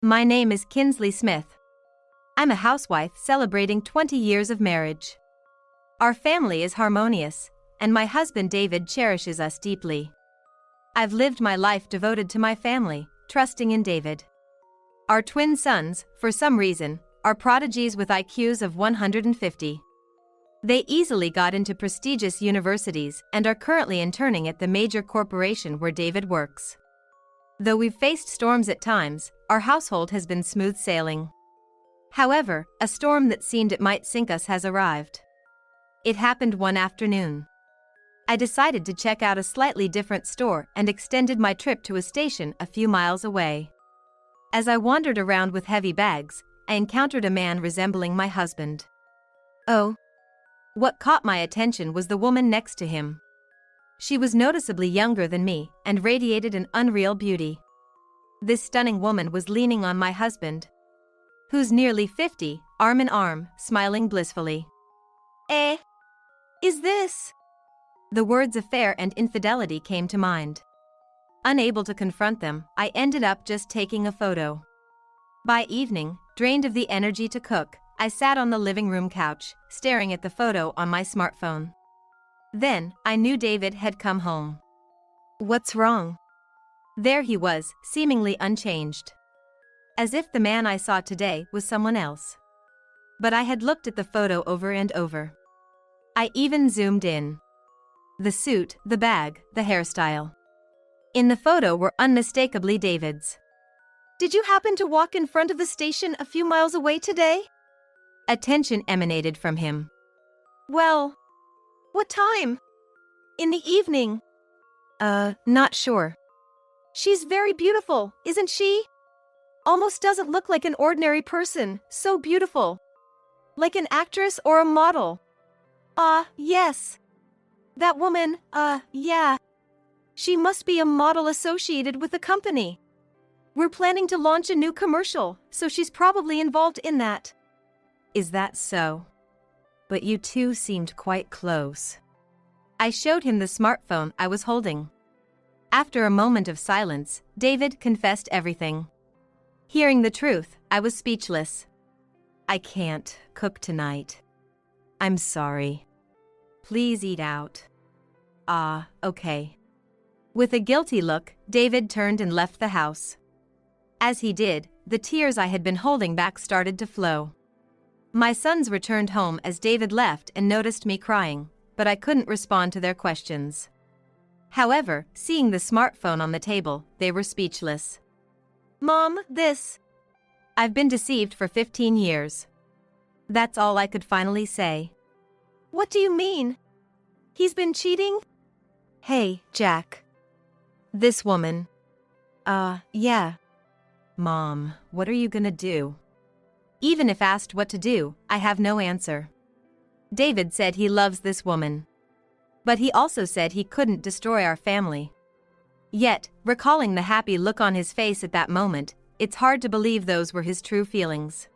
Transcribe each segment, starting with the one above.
My name is Kinsley Smith. I'm a housewife celebrating 20 years of marriage. Our family is harmonious, and my husband David cherishes us deeply. I've lived my life devoted to my family, trusting in David. Our twin sons, for some reason, are prodigies with IQs of 150. They easily got into prestigious universities and are currently interning at the major corporation where David works. Though we've faced storms at times, our household has been smooth sailing. However, a storm that seemed it might sink us has arrived. It happened one afternoon. I decided to check out a slightly different store and extended my trip to a station a few miles away. As I wandered around with heavy bags, I encountered a man resembling my husband. Oh. What caught my attention was the woman next to him. She was noticeably younger than me and radiated an unreal beauty. This stunning woman was leaning on my husband, who's nearly 50, arm in arm, smiling blissfully. Is this? The words affair and infidelity came to mind. Unable to confront them, I ended up just taking a photo. By evening, drained of the energy to cook, I sat on the living room couch, staring at the photo on my smartphone. Then, I knew David had come home. What's wrong? There he was, seemingly unchanged. As if the man I saw today was someone else. But I had looked at the photo over and over. I even zoomed in. The suit, the bag, the hairstyle. In the photo were unmistakably David's. Did you happen to walk in front of the station a few miles away today? Attention emanated from him. Well, what time? In the evening. Not sure. She's very beautiful, isn't she? Almost doesn't look like an ordinary person, so beautiful. Like an actress or a model. Yes. That woman, yeah. She must be a model associated with the company. We're planning to launch a new commercial, so she's probably involved in that. Is that so? But you two seemed quite close. I showed him the smartphone I was holding. After a moment of silence, David confessed everything. Hearing the truth, I was speechless. I can't cook tonight. I'm sorry. Please eat out. Okay. With a guilty look, David turned and left the house. As he did, the tears I had been holding back started to flow. My sons returned home as David left and noticed me crying, but I couldn't respond to their questions. However, seeing the smartphone on the table, they were speechless. Mom, this. I've been deceived for 15 years. That's all I could finally say. What do you mean? He's been cheating? Hey, Jack. This woman. Yeah. Mom, what are you gonna do? Even if asked what to do, I have no answer. David said he loves this woman. But he also said he couldn't destroy our family. Yet, recalling the happy look on his face at that moment, it's hard to believe those were his true feelings.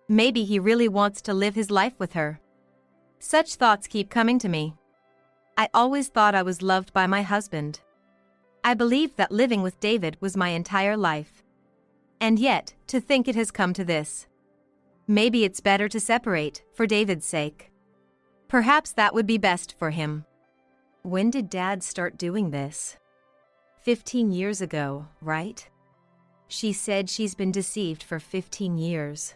Maybe he really wants to live his life with her. Such thoughts keep coming to me. I always thought I was loved by my husband. I believed that living with David was my entire life. And yet, to think it has come to this. Maybe it's better to separate, for David's sake. Perhaps that would be best for him. When did Dad start doing this? 15 years ago, right? She said she's been deceived for 15 years.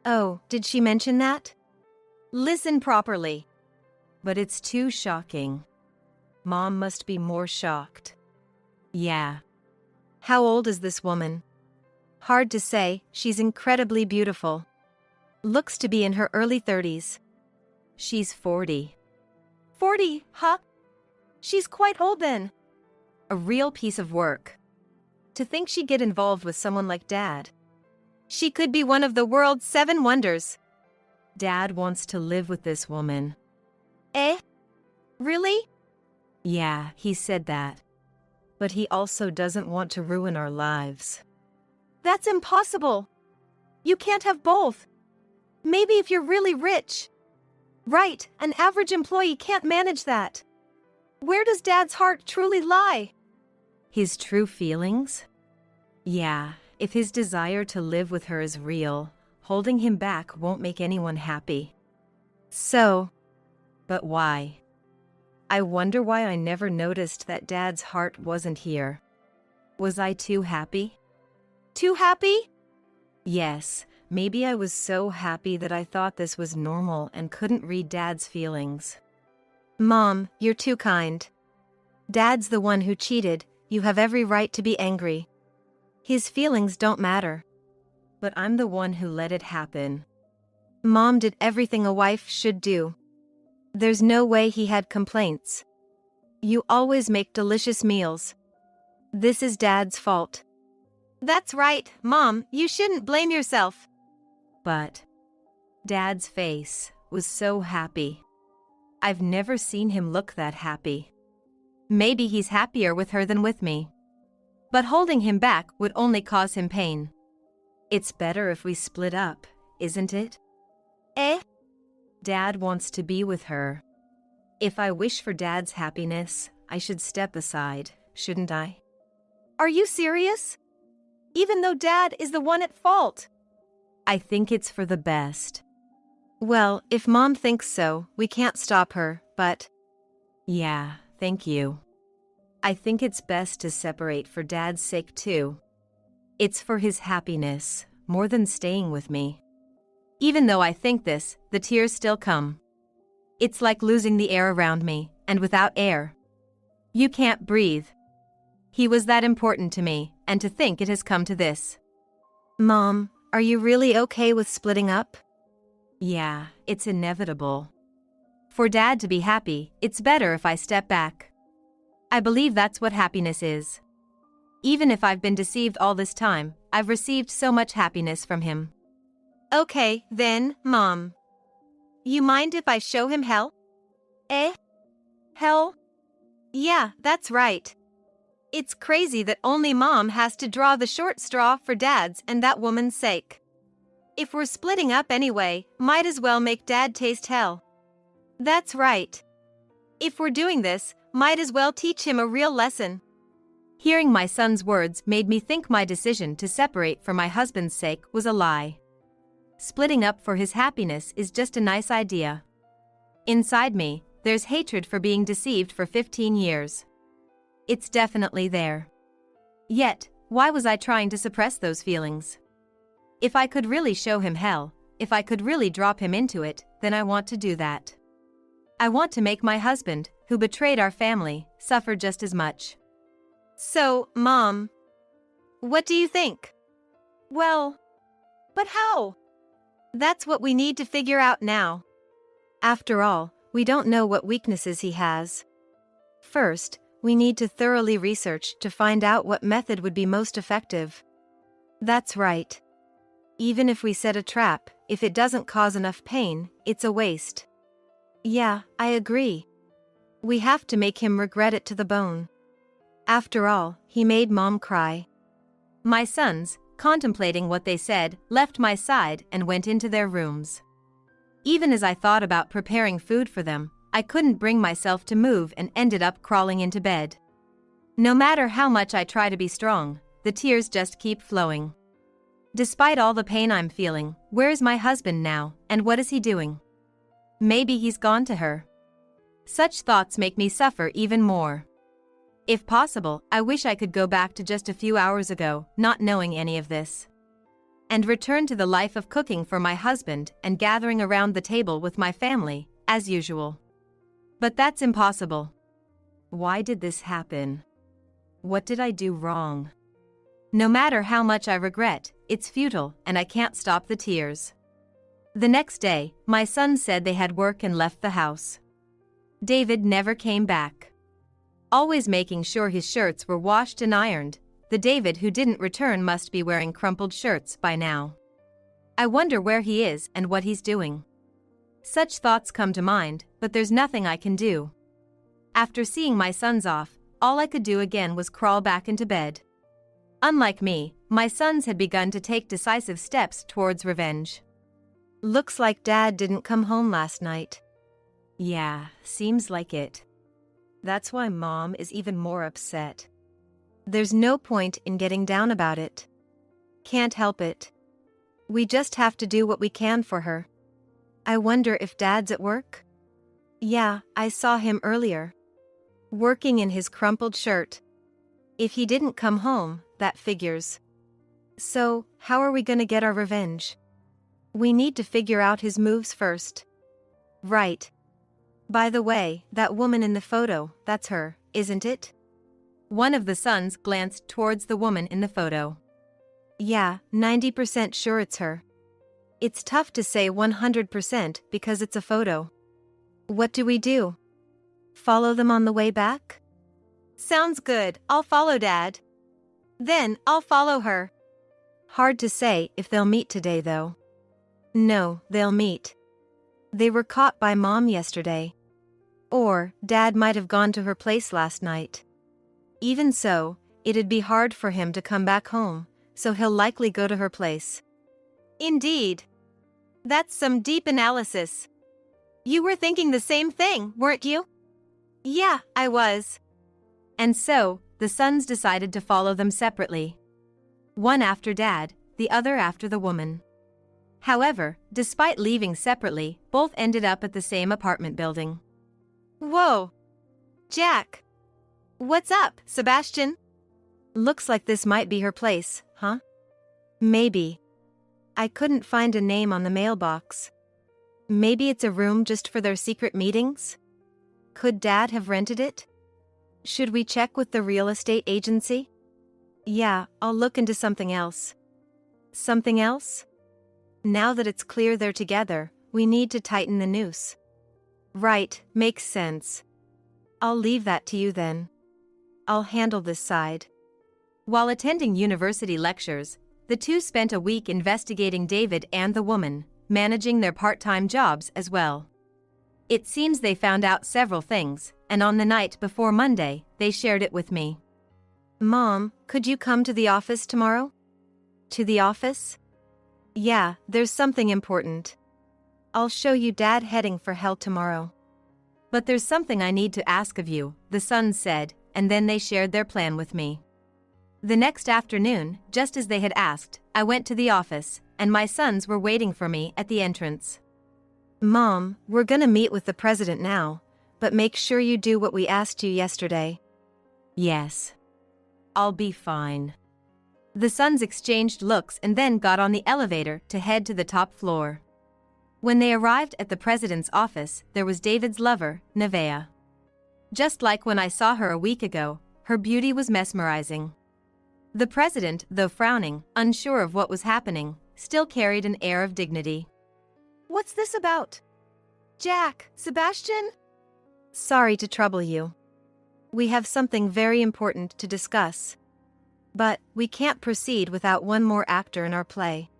Oh, did she mention that? Listen properly. But it's too shocking. Mom must be more shocked. Yeah. How old is this woman? Hard to say, she's incredibly beautiful. Looks to be in her early 30s. She's 40. 40, huh? She's quite old then. A real piece of work. To think she'd get involved with someone like Dad. She could be one of the world's 7 wonders. Dad wants to live with this woman. Really? Yeah, he said that. But he also doesn't want to ruin our lives. That's impossible. You can't have both. Maybe if you're really rich. Right, an average employee can't manage that. Where does Dad's heart truly lie? His true feelings? Yeah, If his desire to live with her is real, holding him back won't make anyone happy. But why? I wonder why I never noticed that Dad's heart wasn't here. Was I too happy? Too happy? Yes, maybe I was so happy that I thought this was normal and couldn't read Dad's feelings. Mom, you're too kind. Dad's the one who cheated, you have every right to be angry. His feelings don't matter. But I'm the one who let it happen. Mom did everything a wife should do. There's no way he had complaints. You always make delicious meals. This is Dad's fault. That's right, Mom, you shouldn't blame yourself. But Dad's face was so happy. I've never seen him look that happy. Maybe he's happier with her than with me. But holding him back would only cause him pain. It's better if we split up, isn't it? Dad wants to be with her. If I wish for Dad's happiness, I should step aside, shouldn't I? Are you serious? Even though Dad is the one at fault? I think it's for the best. Well, if Mom thinks so, we can't stop her, but... Yeah, thank you. I think it's best to separate for Dad's sake too. It's for his happiness, more than staying with me. Even though I think this, the tears still come. It's like losing the air around me, and without air, you can't breathe. He was that important to me, and to think it has come to this. Mom, are you really okay with splitting up? Yeah, it's inevitable. For Dad to be happy, it's better if I step back. I believe that's what happiness is. Even if I've been deceived all this time, I've received so much happiness from him. Okay, then, Mom. You mind if I show him hell? Hell? Yeah, that's right. It's crazy that only Mom has to draw the short straw for Dad's and that woman's sake. If we're splitting up anyway, might as well make Dad taste hell. That's right. If we're doing this, might as well teach him a real lesson. Hearing my son's words made me think my decision to separate for my husband's sake was a lie. Splitting up for his happiness is just a nice idea. Inside me, there's hatred for being deceived for 15 years. It's definitely there. Yet, why was I trying to suppress those feelings? If I could really show him hell, if I could really drop him into it, then I want to do that. I want to make my husband, who betrayed our family, suffer just as much. So, Mom, what do you think? Well, but how? That's what we need to figure out now. After all, we don't know what weaknesses he has. First, we need to thoroughly research to find out what method would be most effective. That's right. Even if we set a trap, if it doesn't cause enough pain, it's a waste. Yeah, I agree. We have to make him regret it to the bone. After all, he made Mom cry. My sons, contemplating what they said, left my side and went into their rooms. Even as I thought about preparing food for them, I couldn't bring myself to move and ended up crawling into bed. No matter how much I try to be strong, the tears just keep flowing. Despite all the pain I'm feeling, where is my husband now, and what is he doing? Maybe he's gone to her. Such thoughts make me suffer even more. If possible, I wish I could go back to just a few hours ago, not knowing any of this, and return to the life of cooking for my husband and gathering around the table with my family, as usual. But that's impossible. Why did this happen? What did I do wrong? No matter how much I regret, it's futile and I can't stop the tears. The next day, my sons said they had work and left the house. David never came back. Always making sure his shirts were washed and ironed, the David who didn't return must be wearing crumpled shirts by now. I wonder where he is and what he's doing. Such thoughts come to mind, but there's nothing I can do. After seeing my sons off, all I could do again was crawl back into bed. Unlike me, my sons had begun to take decisive steps towards revenge. Looks like Dad didn't come home last night. Yeah, seems like it. That's why Mom is even more upset. There's no point in getting down about it. can't help it. We just have to do what we can for her. I wonder if Dad's at work? Yeah, I saw him earlier. Working in his crumpled shirt. If he didn't come home, that figures. So, how are we gonna get our revenge? We need to figure out his moves first. Right. By the way, that woman in the photo, that's her, isn't it? One of the sons glanced towards the woman in the photo. Yeah, 90% sure it's her. It's tough to say 100% because it's a photo. What do we do? Follow them on the way back? Sounds good, I'll follow Dad. Then, I'll follow her. Hard to say if they'll meet today though. No, they'll meet. They were caught by Mom yesterday. Or, Dad might have gone to her place last night. Even so, it'd be hard for him to come back home, so he'll likely go to her place. Indeed. That's some deep analysis. You were thinking the same thing, weren't you? Yeah, I was. And so, the sons decided to follow them separately. One after Dad, the other after the woman. However, despite leaving separately, both ended up at the same apartment building. Whoa! Jack! What's up, Sebastian? Looks like this might be her place, huh? Maybe. I couldn't find a name on the mailbox. Maybe it's a room just for their secret meetings? Could Dad have rented it? Should we check with the real estate agency? Yeah, I'll look into something else. Something else? Now that it's clear they're together, we need to tighten the noose. Right, makes sense. I'll leave that to you then. I'll handle this side. While attending university lectures, the two spent a week investigating David and the woman, managing their part-time jobs as well. It seems they found out several things, and on the night before Monday, they shared it with me. Mom, could you come to the office tomorrow? To the office? Yeah, there's something important. I'll show you Dad heading for hell tomorrow. But there's something I need to ask of you, the sons said, and then they shared their plan with me. The next afternoon, just as they had asked, I went to the office, and my sons were waiting for me at the entrance. Mom, we're gonna meet with the president now, but make sure you do what we asked you yesterday. Yes. I'll be fine. The sons exchanged looks and then got on the elevator to head to the top floor. When they arrived at the president's office, there was David's lover, Nevaeh. Just like when I saw her a week ago, her beauty was mesmerizing. The president, though frowning, unsure of what was happening, still carried an air of dignity. What's this about? Jack, Sebastian? Sorry to trouble you. We have something very important to discuss. But we can't proceed without one more actor in our play.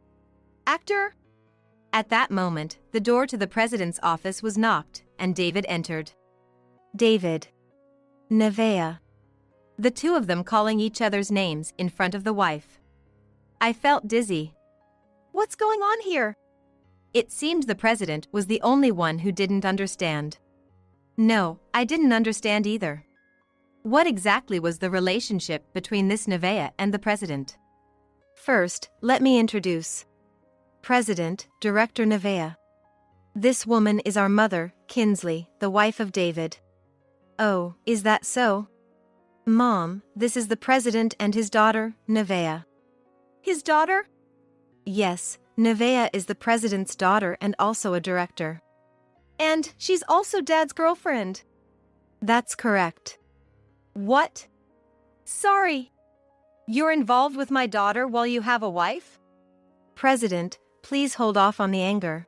Actor? At that moment, the door to the president's office was knocked, and David entered. David. Nevaeh. The two of them calling each other's names in front of the wife. I felt dizzy. What's going on here? It seemed the president was the only one who didn't understand. No, I didn't understand either. What exactly was the relationship between this Nevaeh and the president? First, let me introduce. President, Director Nevaeh. This woman is our mother, Kinsley, the wife of David. Oh, is that so? Mom, this is the president and his daughter, Nevaeh. His daughter? Yes, Nevaeh is the president's daughter and also a director. And she's also Dad's girlfriend. That's correct. What? Sorry. You're involved with my daughter while you have a wife? President, please hold off on the anger.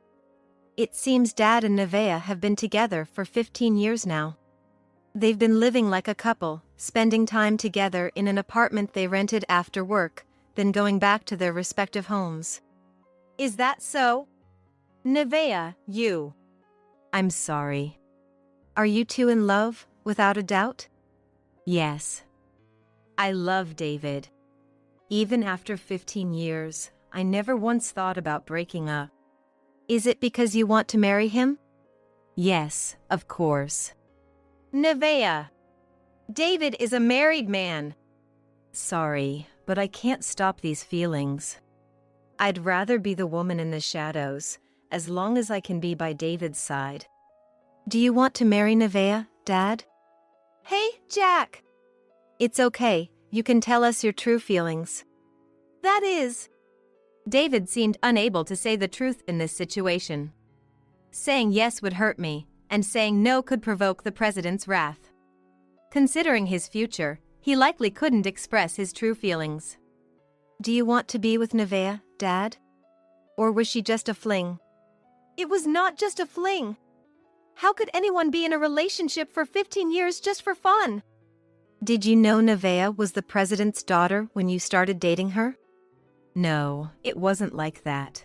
It seems Dad and Nevaeh have been together for 15 years now. They've been living like a couple, spending time together in an apartment they rented after work, then going back to their respective homes. Is that so? Nevaeh, you. I'm sorry. Are you two in love, without a doubt? Yes. I love David. Even after 15 years, I never once thought about breaking up. Is it because you want to marry him? Yes, of course. Nevaeh. David is a married man. Sorry, but I can't stop these feelings. I'd rather be the woman in the shadows, as long as I can be by David's side. Do you want to marry Nevaeh, Dad? Hey, Jack! It's okay, you can tell us your true feelings. That is... David seemed unable to say the truth in this situation. Saying yes would hurt me, and saying no could provoke the president's wrath. Considering his future, he likely couldn't express his true feelings. Do you want to be with Nevaeh, Dad? Or was she just a fling? It was not just a fling. How could anyone be in a relationship for 15 years just for fun? Did you know Nevaeh was the president's daughter when you started dating her? No, it wasn't like that.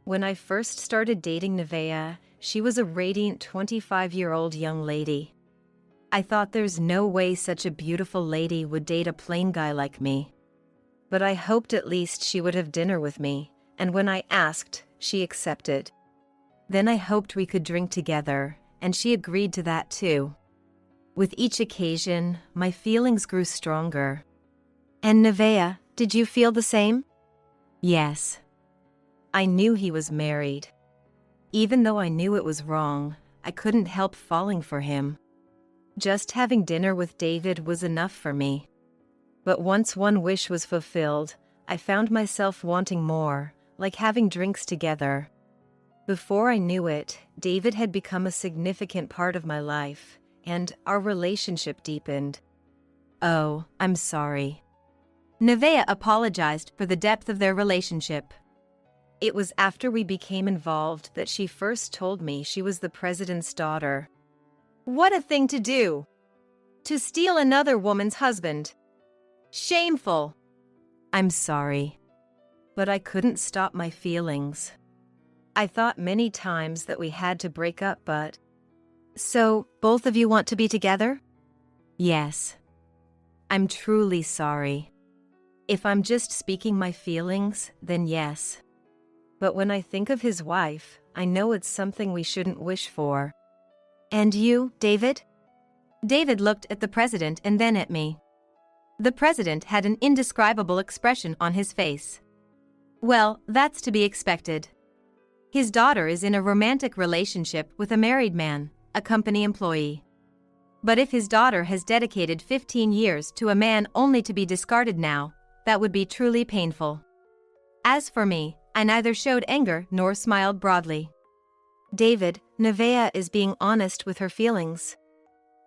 When I first started dating Nevaeh, she was a radiant 25-year-old young lady. I thought there's no way such a beautiful lady would date a plain guy like me. But I hoped at least she would have dinner with me, and when I asked, she accepted. Then I hoped we could drink together, and she agreed to that too. With each occasion, my feelings grew stronger. And Nevaeh, did you feel the same? Yes. I knew he was married. Even though I knew it was wrong, I couldn't help falling for him. Just having dinner with David was enough for me. But once one wish was fulfilled, I found myself wanting more, like having drinks together. Before I knew it, David had become a significant part of my life, and our relationship deepened. Oh, I'm sorry. Nevaeh apologized for the depth of their relationship. It was after we became involved that she first told me she was the president's daughter. What a thing to do! To steal another woman's husband. Shameful. I'm sorry. But I couldn't stop my feelings. I thought many times that we had to break up, but... So, both of you want to be together? Yes. I'm truly sorry. If I'm just speaking my feelings, then yes. But when I think of his wife, I know it's something we shouldn't wish for. And you, David? David looked at the president and then at me. The president had an indescribable expression on his face. Well, that's to be expected. His daughter is in a romantic relationship with a married man, a company employee. But if his daughter has dedicated 15 years to a man only to be discarded now, that would be truly painful. As for me, I neither showed anger nor smiled broadly. David, Nevaeh is being honest with her feelings.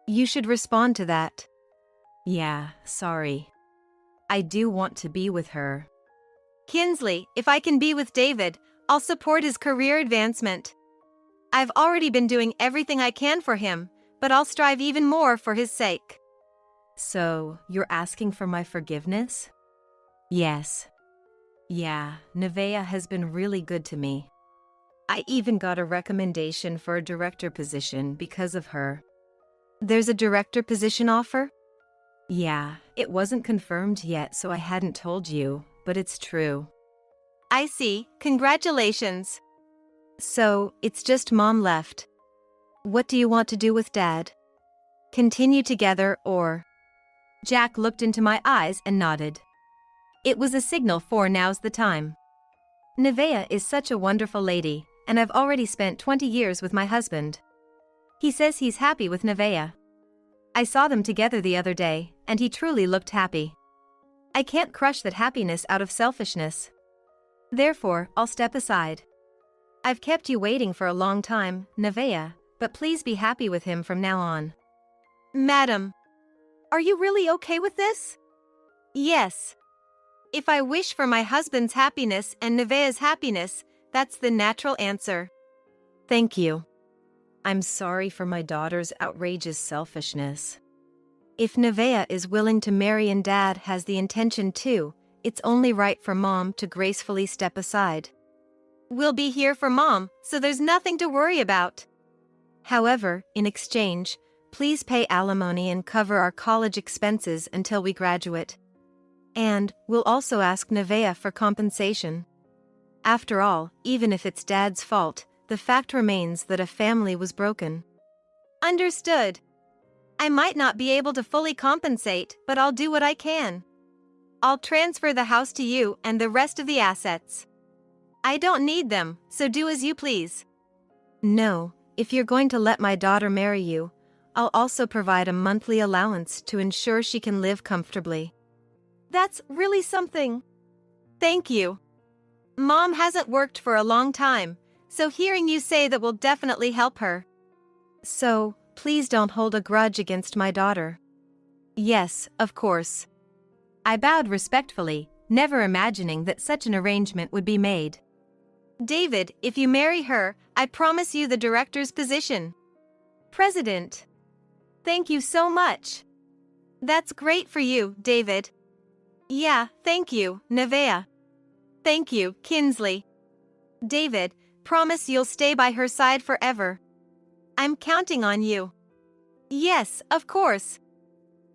You should respond to that. Yeah, sorry. I do want to be with her. Kinsley, if I can be with David, I'll support his career advancement. I've already been doing everything I can for him, but I'll strive even more for his sake. So, you're asking for my forgiveness? Yes. Yeah, Nevaeh has been really good to me. I even got a recommendation for a director position because of her. There's a director position offer? Yeah, it wasn't confirmed yet, so I hadn't told you, but it's true. I see. Congratulations. So, it's just Mom left. What do you want to do with Dad? Continue together or... Jack looked into my eyes and nodded. It was a signal for now's the time. Nevaeh is such a wonderful lady, and I've already spent 20 years with my husband. He says he's happy with Nevaeh. I saw them together the other day, and he truly looked happy. I can't crush that happiness out of selfishness. Therefore, I'll step aside. I've kept you waiting for a long time, Nevaeh, but please be happy with him from now on. Madam, are you really okay with this? Yes. If I wish for my husband's happiness and Nevaeh's happiness, that's the natural answer. Thank you. I'm sorry for my daughter's outrageous selfishness. If Nevaeh is willing to marry and Dad has the intention to, it's only right for Mom to gracefully step aside. We'll be here for Mom, so there's nothing to worry about. However, in exchange, please pay alimony and cover our college expenses until we graduate. And we'll also ask Nevaeh for compensation. After all, even if it's Dad's fault, the fact remains that a family was broken. Understood. I might not be able to fully compensate, but I'll do what I can. I'll transfer the house to you and the rest of the assets. I don't need them, so do as you please. No, if you're going to let my daughter marry you, I'll also provide a monthly allowance to ensure she can live comfortably. That's really something. Thank you. Mom hasn't worked for a long time, so hearing you say that will definitely help her. So, please don't hold a grudge against my daughter. Yes, of course. I bowed respectfully, never imagining that such an arrangement would be made. David, if you marry her, I promise you the director's position. President. Thank you so much. That's great for you, David. Yeah, thank you, Nevaeh. Thank you, Kinsley. David, promise you'll stay by her side forever. I'm counting on you. Yes, of course.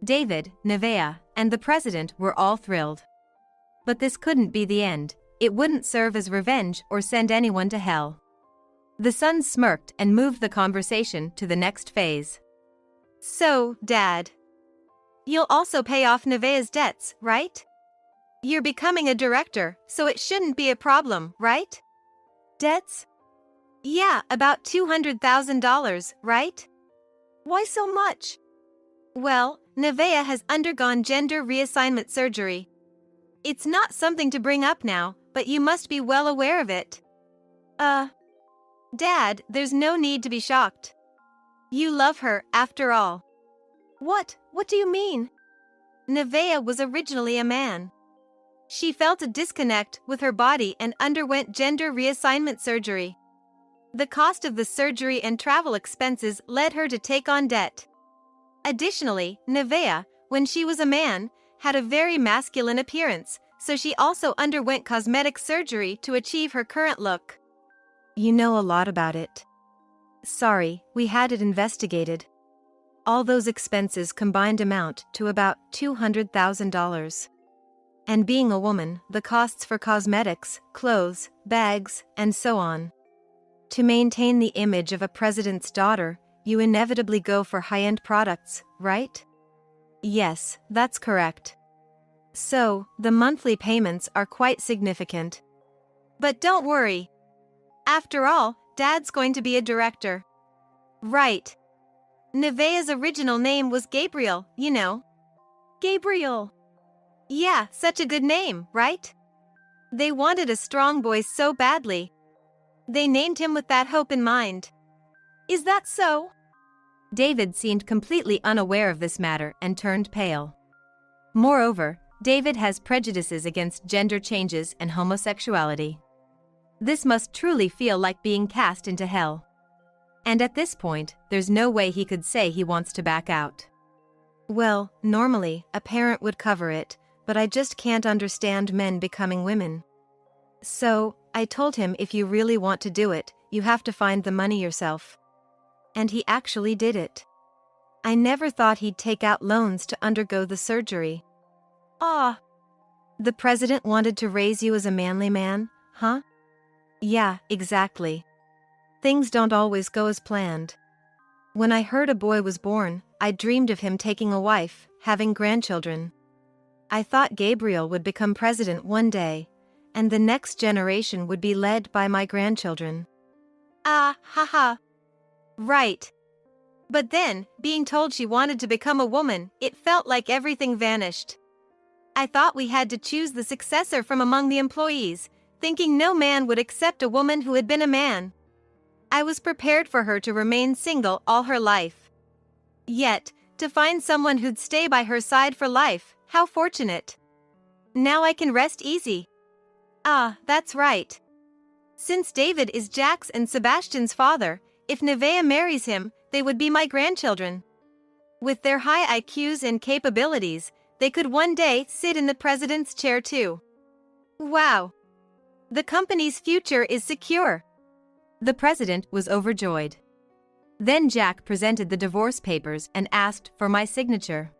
David, Nevaeh, and the president were all thrilled. But this couldn't be the end. It wouldn't serve as revenge or send anyone to hell. The son smirked and moved the conversation to the next phase. So, Dad, you'll also pay off Nevaeh's debts, right? You're becoming a director, so it shouldn't be a problem, right? Debts? Yeah, about $200,000, right? Why so much? Well, Nevaeh has undergone gender reassignment surgery. It's not something to bring up now, but you must be well aware of it. Dad, there's no need to be shocked. You love her, after all. What do you mean? Nevaeh was originally a man. She felt a disconnect with her body and underwent gender reassignment surgery. The cost of the surgery and travel expenses led her to take on debt. Additionally, Nevaeh, when she was a man, had a very masculine appearance, so she also underwent cosmetic surgery to achieve her current look. You know a lot about it. Sorry, we had it investigated. All those expenses combined amount to about $200,000. And being a woman, the costs for cosmetics, clothes, bags, and so on. To maintain the image of a president's daughter, you inevitably go for high-end products, right? Yes, that's correct. So, the monthly payments are quite significant. But don't worry. After all, Dad's going to be a director. Right. Nevaeh's original name was Gabriel, you know. Gabriel. Yeah, such a good name, right? They wanted a strong boy so badly. They named him with that hope in mind. Is that so? David seemed completely unaware of this matter and turned pale. Moreover, David has prejudices against gender changes and homosexuality. This must truly feel like being cast into hell. And at this point, there's no way he could say he wants to back out. Well, normally, a parent would cover it, but I just can't understand men becoming women. So, I told him if you really want to do it, you have to find the money yourself. And he actually did it. I never thought he'd take out loans to undergo the surgery. Ah. The president wanted to raise you as a manly man, huh? Yeah, exactly. Things don't always go as planned. When I heard a boy was born, I dreamed of him taking a wife, having grandchildren. I thought Gabriel would become president one day, and the next generation would be led by my grandchildren. Ah, haha. Right. But then, being told she wanted to become a woman, it felt like everything vanished. I thought we had to choose the successor from among the employees, thinking no man would accept a woman who had been a man. I was prepared for her to remain single all her life. Yet, to find someone who'd stay by her side for life, how fortunate. Now I can rest easy. Ah, that's right. Since David is Jack's and Sebastian's father, if Nevaeh marries him, they would be my grandchildren. With their high IQs and capabilities, they could one day sit in the president's chair too. Wow. The company's future is secure. The president was overjoyed. Then Jack presented the divorce papers and asked for my signature.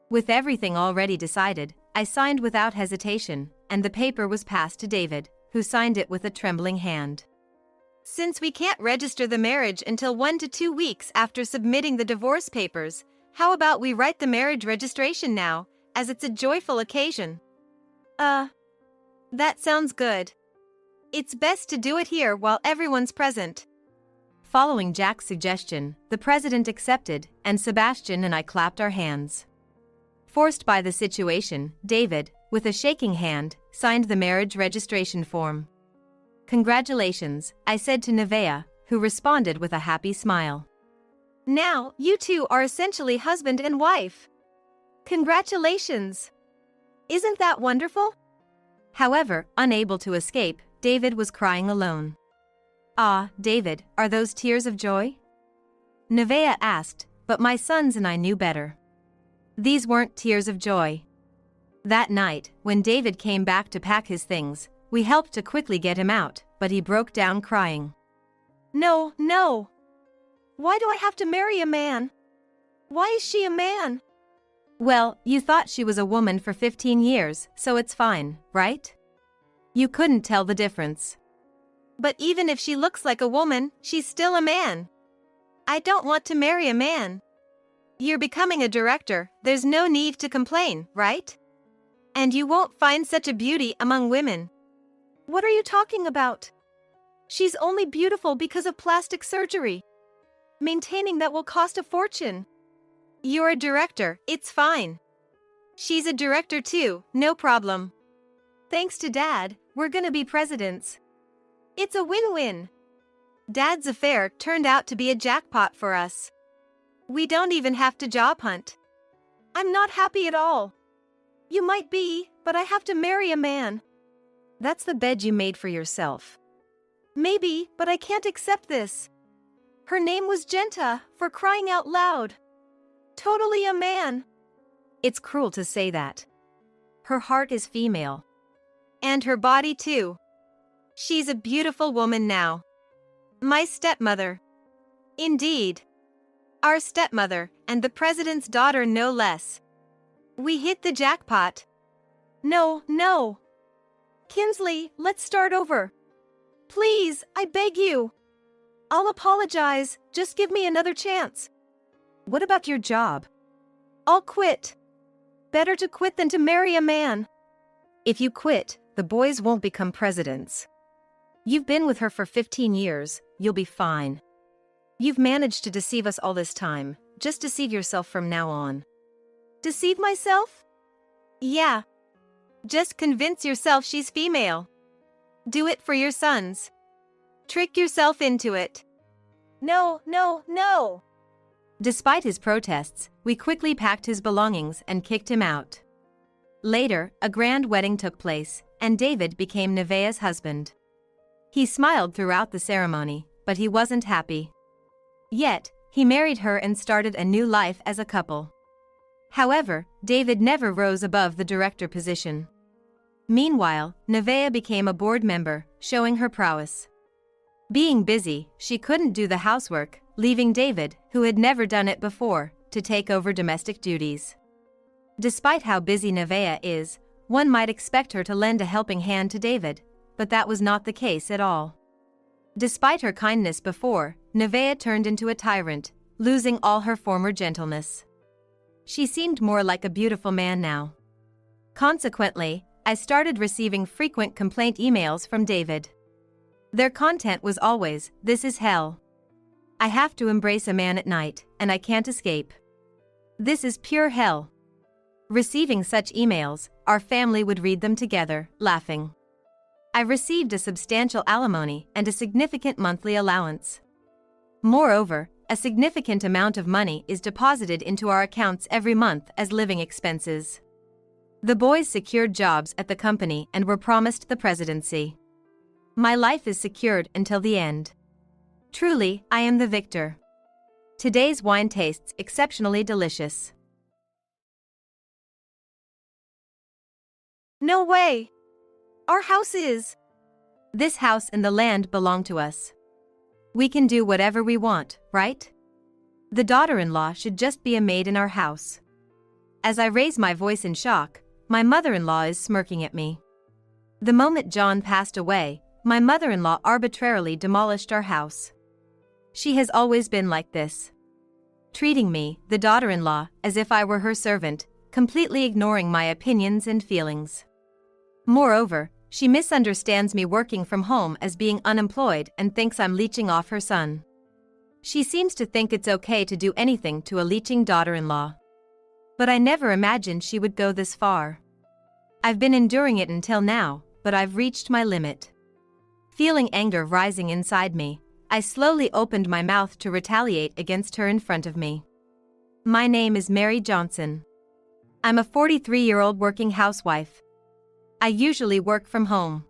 With everything already decided, I signed without hesitation, and the paper was passed to David, who signed it with a trembling hand. Since we can't register the marriage until 1 to 2 weeks after submitting the divorce papers, how about we write the marriage registration now, as it's a joyful occasion? That sounds good. It's best to do it here while everyone's present. Following Jack's suggestion, the president accepted, and Sebastian and I clapped our hands. Forced by the situation, David, with a shaking hand, signed the marriage registration form. "Congratulations," I said to Nevaeh, who responded with a happy smile. "Now, you two are essentially husband and wife. Congratulations! Isn't that wonderful?" However, unable to escape, David was crying alone. "Ah, David, are those tears of joy?" Nevaeh asked, but my sons and I knew better. These weren't tears of joy. That night, when David came back to pack his things, we helped to quickly get him out, but he broke down crying. "No, no! Why do I have to marry a man? Why is she a man?" "Well, you thought she was a woman for 15 years, so it's fine, right? You couldn't tell the difference." "But even if she looks like a woman, she's still a man. I don't want to marry a man." "You're becoming a director, there's no need to complain, right? And you won't find such a beauty among women." "What are you talking about? She's only beautiful because of plastic surgery. Maintaining that will cost a fortune." "You're a director, it's fine. She's a director too, no problem. Thanks to Dad, we're gonna be presidents. It's a win-win." Dad's affair turned out to be a jackpot for us. We don't even have to job hunt. I'm not happy at all. "You might be, but I have to marry a man." "That's the bed you made for yourself." "Maybe, but I can't accept this. Her name was Genta, for crying out loud. Totally a man." "It's cruel to say that. Her heart is female. And her body too. She's a beautiful woman now. My stepmother." "Indeed. Our stepmother, and the president's daughter no less. We hit the jackpot." "No, no. Kinsley, let's start over. Please, I beg you. I'll apologize, just give me another chance." "What about your job?" "I'll quit. Better to quit than to marry a man." "If you quit, the boys won't become presidents. You've been with her for 15 years, you'll be fine. You've managed to deceive us all this time, just deceive yourself from now on." "Deceive myself?" "Yeah. Just convince yourself she's female. Do it for your sons. Trick yourself into it." "No, no, no." Despite his protests, we quickly packed his belongings and kicked him out. Later, a grand wedding took place, and David became Nevaeh's husband. He smiled throughout the ceremony, but he wasn't happy. Yet, he married her and started a new life as a couple. However, David never rose above the director position. Meanwhile, Nevaeh became a board member, showing her prowess. Being busy, she couldn't do the housework, leaving David, who had never done it before, to take over domestic duties. Despite how busy Nevaeh is, one might expect her to lend a helping hand to David, but that was not the case at all. Despite her kindness before, Nevaeh turned into a tyrant, losing all her former gentleness. She seemed more like a beautiful man now. Consequently, I started receiving frequent complaint emails from David. Their content was always, "This is hell. I have to embrace a man at night, and I can't escape. This is pure hell." Receiving such emails, our family would read them together, laughing. I received a substantial alimony and a significant monthly allowance. Moreover, a significant amount of money is deposited into our accounts every month as living expenses. The boys secured jobs at the company and were promised the presidency. My life is secured until the end. Truly, I am the victor. Today's wine tastes exceptionally delicious. No way! Our house is. This house and the land belong to us. We can do whatever we want, right? The daughter-in-law should just be a maid in our house. As I raise my voice in shock, my mother-in-law is smirking at me. The moment John passed away, my mother-in-law arbitrarily demolished our house. She has always been like this. Treating me, the daughter-in-law, as if I were her servant, completely ignoring my opinions and feelings. Moreover, she misunderstands me working from home as being unemployed and thinks I'm leeching off her son. She seems to think it's okay to do anything to a leeching daughter-in-law. But I never imagined she would go this far. I've been enduring it until now, but I've reached my limit. Feeling anger rising inside me, I slowly opened my mouth to retaliate against her in front of me. My name is Mary Johnson. I'm a 43-year-old working housewife. I usually work from home.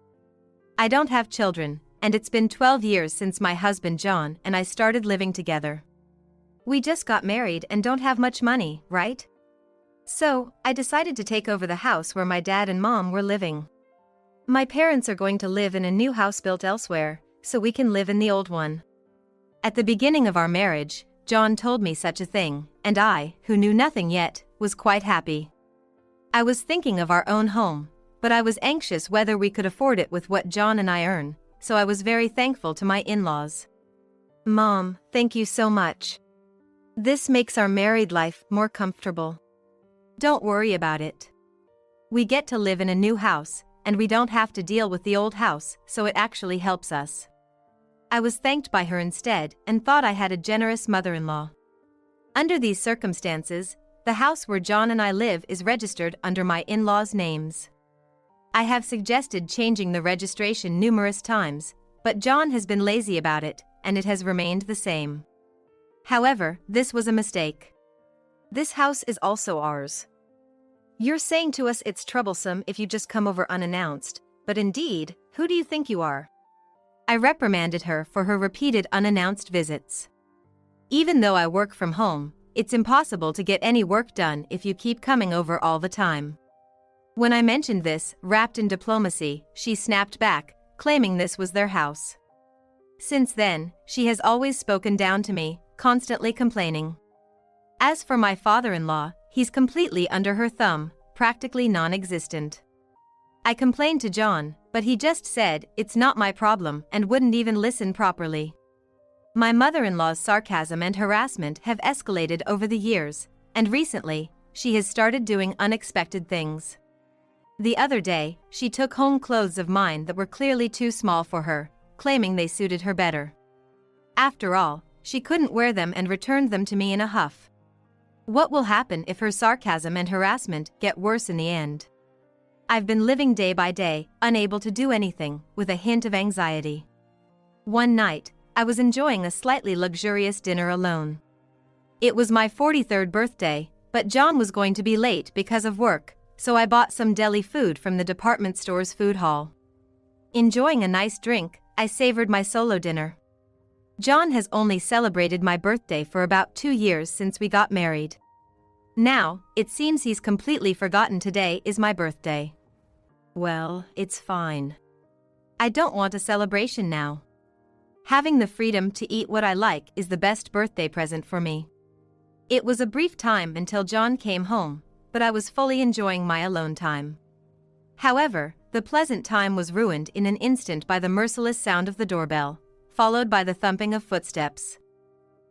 I don't have children, and it's been 12 years since my husband John and I started living together. We just got married and don't have much money, right? So, I decided to take over the house where my dad and mom were living. My parents are going to live in a new house built elsewhere, so we can live in the old one. At the beginning of our marriage, John told me such a thing, and I, who knew nothing yet, was quite happy. I was thinking of our own home, but I was anxious whether we could afford it with what John and I earn, so I was very thankful to my in-laws. Mom, thank you so much. This makes our married life more comfortable. Don't worry about it. We get to live in a new house, and we don't have to deal with the old house, so it actually helps us. I was thanked by her instead and thought I had a generous mother-in-law. Under these circumstances, the house where John and I live is registered under my in-laws' names. I have suggested changing the registration numerous times, but John has been lazy about it, and it has remained the same. However, this was a mistake. This house is also ours. You're saying to us it's troublesome if you just come over unannounced, but indeed, who do you think you are? I reprimanded her for her repeated unannounced visits. Even though I work from home, it's impossible to get any work done if you keep coming over all the time. When I mentioned this, wrapped in diplomacy, she snapped back, claiming this was their house. Since then, she has always spoken down to me, constantly complaining. As for my father-in-law, he's completely under her thumb, practically non-existent. I complained to John, but he just said, it's not my problem and wouldn't even listen properly. My mother-in-law's sarcasm and harassment have escalated over the years, and recently, she has started doing unexpected things. The other day, she took home clothes of mine that were clearly too small for her, claiming they suited her better. After all, she couldn't wear them and returned them to me in a huff. What will happen if her sarcasm and harassment get worse in the end? I've been living day by day, unable to do anything, with a hint of anxiety. One night, I was enjoying a slightly luxurious dinner alone. It was my 43rd birthday, but John was going to be late because of work, so I bought some deli food from the department store's food hall. Enjoying a nice drink, I savored my solo dinner. John has only celebrated my birthday for about 2 years since we got married. Now, it seems he's completely forgotten today is my birthday. Well, it's fine. I don't want a celebration now. Having the freedom to eat what I like is the best birthday present for me. It was a brief time until John came home, but I was fully enjoying my alone time. However, the pleasant time was ruined in an instant by the merciless sound of the doorbell, followed by the thumping of footsteps.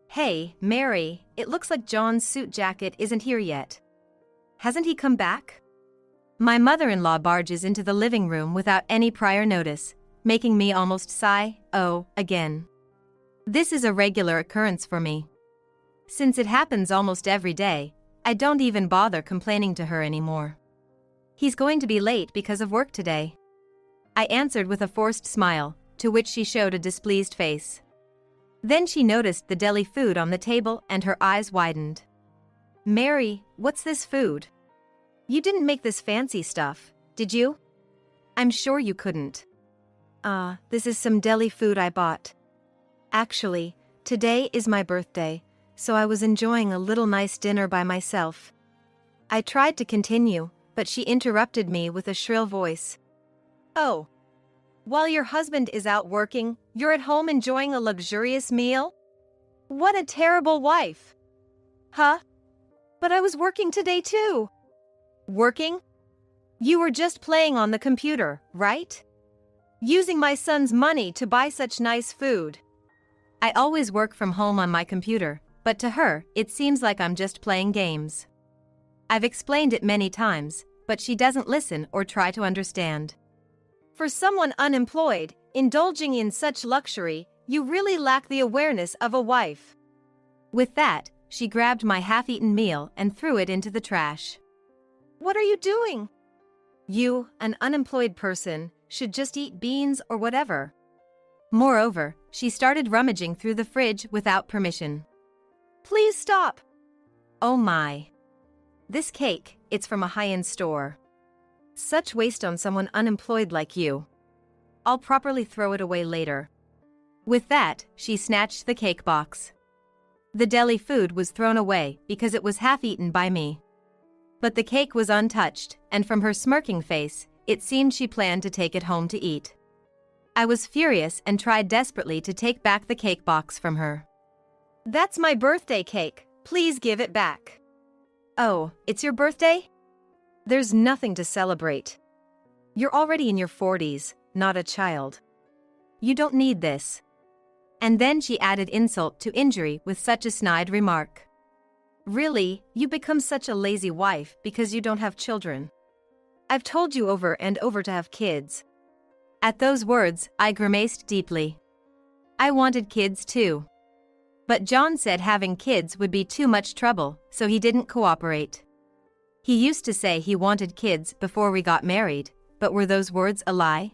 Hey, Mary, it looks like John's suit jacket isn't here yet. Hasn't he come back? My mother-in-law barges into the living room without any prior notice, making me almost sigh, oh, again. This is a regular occurrence for me. Since it happens almost every day, I don't even bother complaining to her anymore. He's going to be late because of work today. I answered with a forced smile, to which she showed a displeased face. Then she noticed the deli food on the table and her eyes widened. Mary, what's this food? You didn't make this fancy stuff, did you? I'm sure you couldn't. This is some deli food I bought. Actually, today is my birthday, so I was enjoying a little nice dinner by myself. I tried to continue, but she interrupted me with a shrill voice. Oh. While your husband is out working, you're at home enjoying a luxurious meal? What a terrible wife! Huh? But I was working today too. Working? You were just playing on the computer, right? Using my son's money to buy such nice food. I always work from home on my computer, but to her, it seems like I'm just playing games. I've explained it many times, but she doesn't listen or try to understand. For someone unemployed, indulging in such luxury, you really lack the awareness of a wife." With that, she grabbed my half-eaten meal and threw it into the trash. "What are you doing? You, an unemployed person, should just eat beans or whatever." Moreover, she started rummaging through the fridge without permission. "Please stop." "Oh my. This cake, it's from a high-end store. Such waste on someone unemployed like you. I'll properly throw it away later." With that, she snatched the cake box. The deli food was thrown away because it was half-eaten by me. But the cake was untouched, and from her smirking face, it seemed she planned to take it home to eat. I was furious and tried desperately to take back the cake box from her. "That's my birthday cake, please give it back." "Oh, it's your birthday? There's nothing to celebrate. You're already in your 40s, not a child. You don't need this." And then she added insult to injury with such a snide remark. "Really, you become such a lazy wife because you don't have children. I've told you over and over to have kids." At those words, I grimaced deeply. I wanted kids too. But John said having kids would be too much trouble, so he didn't cooperate. He used to say he wanted kids before we got married, but were those words a lie?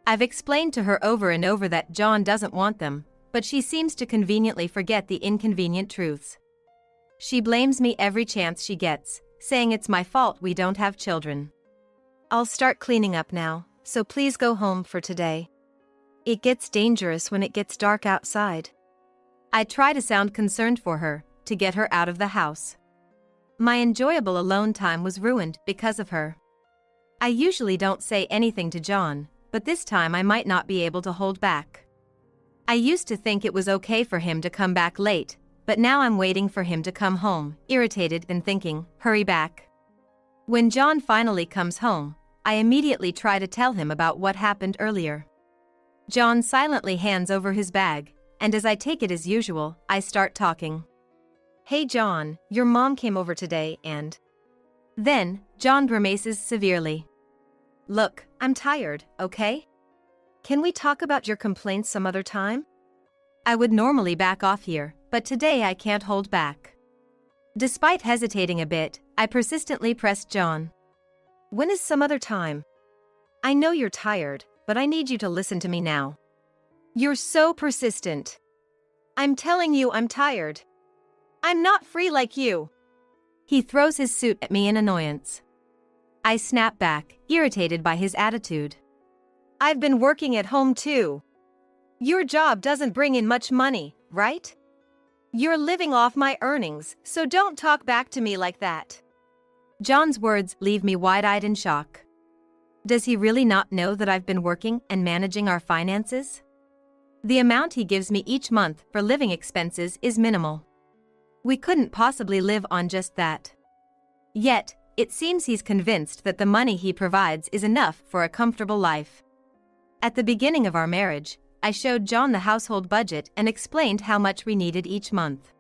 I've explained to her over and over that John doesn't want them, but she seems to conveniently forget the inconvenient truths. She blames me every chance she gets, saying it's my fault we don't have children. "I'll start cleaning up now, so please go home for today. It gets dangerous when it gets dark outside." I try to sound concerned for her, to get her out of the house. My enjoyable alone time was ruined because of her. I usually don't say anything to John, but this time I might not be able to hold back. I used to think it was okay for him to come back late, but now I'm waiting for him to come home, irritated and thinking, hurry back. When John finally comes home, I immediately try to tell him about what happened earlier. John silently hands over his bag, and as I take it as usual, I start talking. "Hey John, your mom came over today and..." Then, John grimaces severely. "Look, I'm tired, okay? Can we talk about your complaints some other time?" I would normally back off here, but today I can't hold back. Despite hesitating a bit, I persistently pressed John. "When is some other time? I know you're tired, but I need you to listen to me now. You're so persistent. I'm telling you I'm tired. I'm not free like you." He throws his suit at me in annoyance. I snap back, irritated by his attitude. "I've been working at home too. Your job doesn't bring in much money, right? You're living off my earnings, so don't talk back to me like that." John's words leave me wide-eyed in shock. Does he really not know that I've been working and managing our finances? The amount he gives me each month for living expenses is minimal. We couldn't possibly live on just that. Yet, it seems he's convinced that the money he provides is enough for a comfortable life. At the beginning of our marriage, I showed John the household budget and explained how much we needed each month.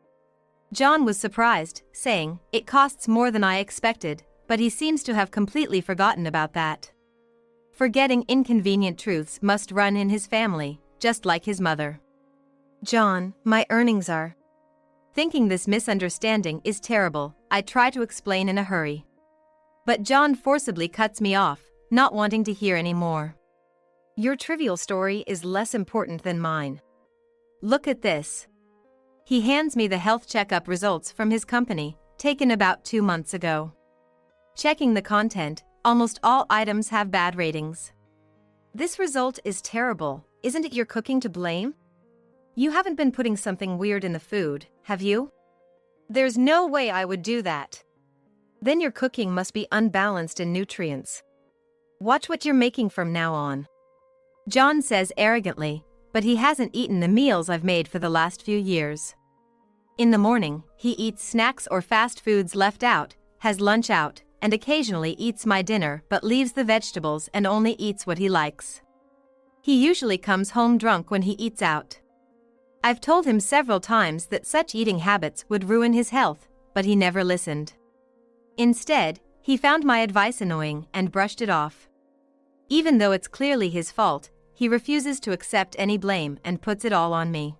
John was surprised, saying, "It costs more than I expected," but he seems to have completely forgotten about that. Forgetting inconvenient truths must run in his family, just like his mother. "John, my earnings are..." Thinking this misunderstanding is terrible, I try to explain in a hurry. But John forcibly cuts me off, not wanting to hear any more. "Your trivial story is less important than mine. Look at this." He hands me the health checkup results from his company, taken about 2 months ago. Checking the content, almost all items have bad ratings. "This result is terrible. Isn't it your cooking to blame? You haven't been putting something weird in the food, have you? There's no way I would do that. Then your cooking must be unbalanced in nutrients. Watch what you're making from now on." John says arrogantly, but he hasn't eaten the meals I've made for the last few years. In the morning, he eats snacks or fast foods left out, has lunch out, and occasionally eats my dinner but leaves the vegetables and only eats what he likes. He usually comes home drunk when he eats out. I've told him several times that such eating habits would ruin his health, but he never listened. Instead, he found my advice annoying and brushed it off. Even though it's clearly his fault, he refuses to accept any blame and puts it all on me.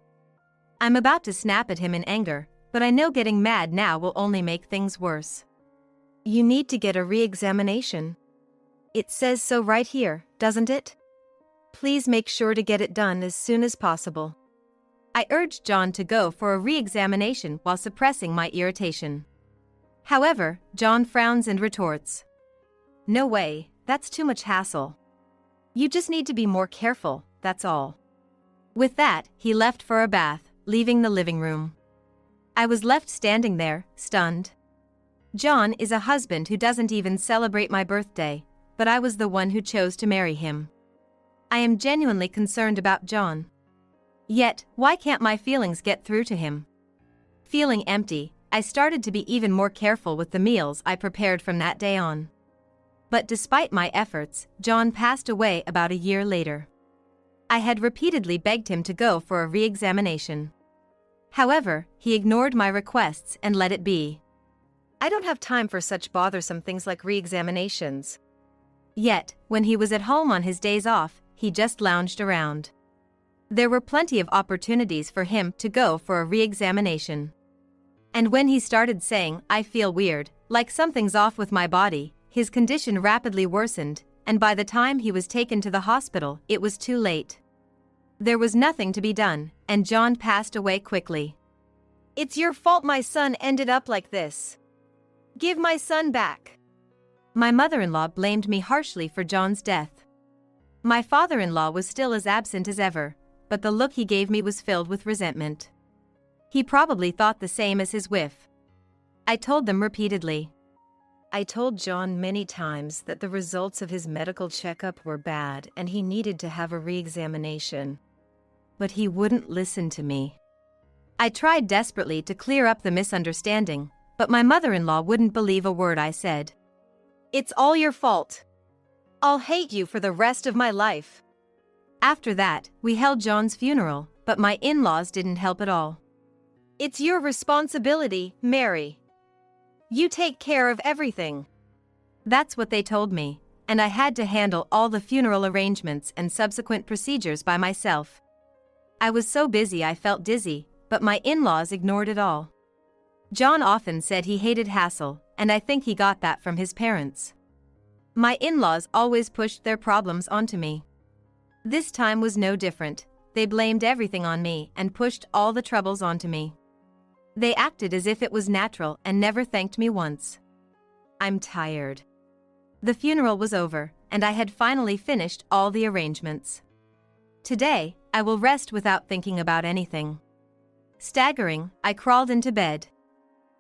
I'm about to snap at him in anger, but I know getting mad now will only make things worse. You need to get a re-examination. It says so right here, doesn't it? Please make sure to get it done as soon as possible. I urged John to go for a re-examination while suppressing my irritation. However, John frowns and retorts, "No way, that's too much hassle. You just need to be more careful, that's all." With that, he left for a bath, leaving the living room. I was left standing there, stunned. John is a husband who doesn't even celebrate my birthday, but I was the one who chose to marry him. I am genuinely concerned about John. Yet, why can't my feelings get through to him? Feeling empty, I started to be even more careful with the meals I prepared from that day on. But despite my efforts, John passed away about a year later. I had repeatedly begged him to go for a re-examination. However, he ignored my requests and let it be. I don't have time for such bothersome things like re-examinations. Yet, when he was at home on his days off, he just lounged around. There were plenty of opportunities for him to go for a re-examination. And when he started saying, "I feel weird, like something's off with my body," his condition rapidly worsened, and by the time he was taken to the hospital, it was too late. There was nothing to be done, and John passed away quickly. It's your fault my son ended up like this. Give my son back. My mother-in-law blamed me harshly for John's death. My father-in-law was still as absent as ever, but the look he gave me was filled with resentment. He probably thought the same as his wife. I told them repeatedly. I told John many times that the results of his medical checkup were bad and he needed to have a re-examination. But he wouldn't listen to me. I tried desperately to clear up the misunderstanding, but my mother-in-law wouldn't believe a word I said. It's all your fault. I'll hate you for the rest of my life. After that, we held John's funeral, but my in-laws didn't help at all. It's your responsibility, Mary. You take care of everything. That's what they told me, and I had to handle all the funeral arrangements and subsequent procedures by myself. I was so busy I felt dizzy, but my in-laws ignored it all. John often said he hated hassle, and I think he got that from his parents. My in-laws always pushed their problems onto me. This time was no different. They blamed everything on me and pushed all the troubles onto me. They acted as if it was natural and never thanked me once. I'm tired. The funeral was over, and I had finally finished all the arrangements. Today, I will rest without thinking about anything. Staggering, I crawled into bed.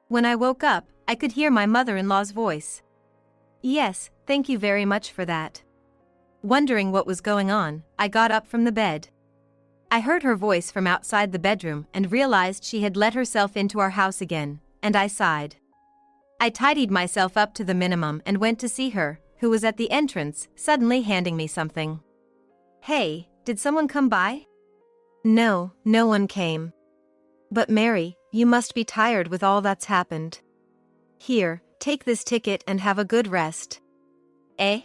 When I woke up, I could hear my mother-in-law's voice. Yes, thank you very much for that. Wondering what was going on, I got up from the bed. I heard her voice from outside the bedroom and realized she had let herself into our house again, and I sighed. I tidied myself up to the minimum and went to see her, who was at the entrance, suddenly handing me something. Hey, did someone come by? No, no one came. But Mary, you must be tired with all that's happened. Here, take this ticket and have a good rest. Eh?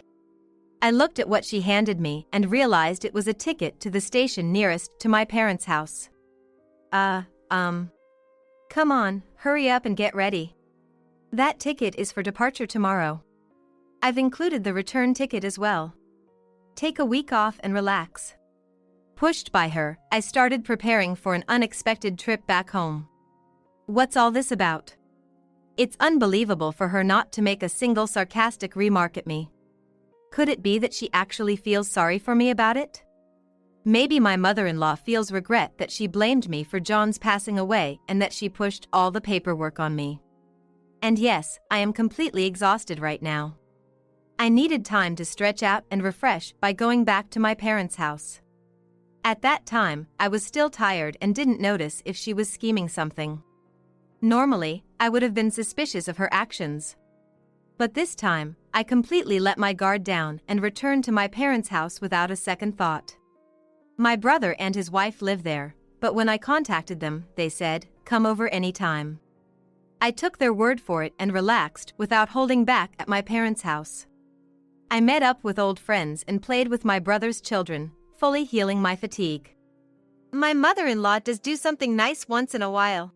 I looked at what she handed me and realized it was a ticket to the station nearest to my parents' house. Come on, hurry up and get ready. That ticket is for departure tomorrow. I've included the return ticket as well. Take a week off and relax. Pushed by her, I started preparing for an unexpected trip back home. What's all this about? It's unbelievable for her not to make a single sarcastic remark at me. Could it be that she actually feels sorry for me about it? Maybe my mother-in-law feels regret that she blamed me for John's passing away and that she pushed all the paperwork on me. And yes, I am completely exhausted right now. I needed time to stretch out and refresh by going back to my parents' house. At that time, I was still tired and didn't notice if she was scheming something. Normally, I would have been suspicious of her actions. But this time, I completely let my guard down and returned to my parents' house without a second thought. My brother and his wife live there, but when I contacted them, they said, "Come over anytime." I took their word for it and relaxed without holding back at my parents' house. I met up with old friends and played with my brother's children, fully healing my fatigue. My mother-in-law does do something nice once in a while.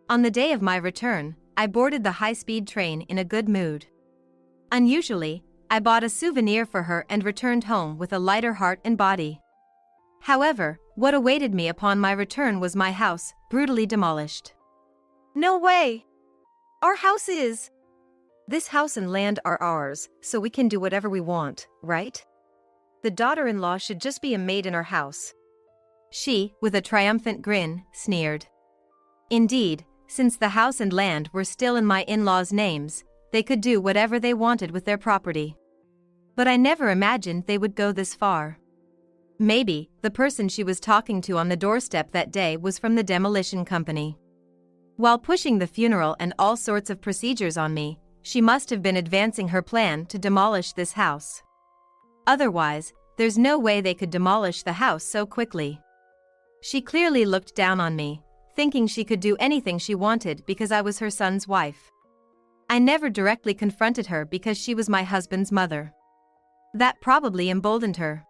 On the day of my return, I boarded the high-speed train in a good mood. Unusually, I bought a souvenir for her and returned home with a lighter heart and body. However, what awaited me upon my return was my house, brutally demolished. No way! Our house is... This house and land are ours, so we can do whatever we want, right? The daughter-in-law should just be a maid in our house. She, with a triumphant grin, sneered. Indeed, since the house and land were still in my in-laws' names, they could do whatever they wanted with their property. But I never imagined they would go this far. Maybe, the person she was talking to on the doorstep that day was from the demolition company. While pushing the funeral and all sorts of procedures on me, she must have been advancing her plan to demolish this house. Otherwise, there's no way they could demolish the house so quickly. She clearly looked down on me, thinking she could do anything she wanted because I was her son's wife. I never directly confronted her because she was my husband's mother. That probably emboldened her.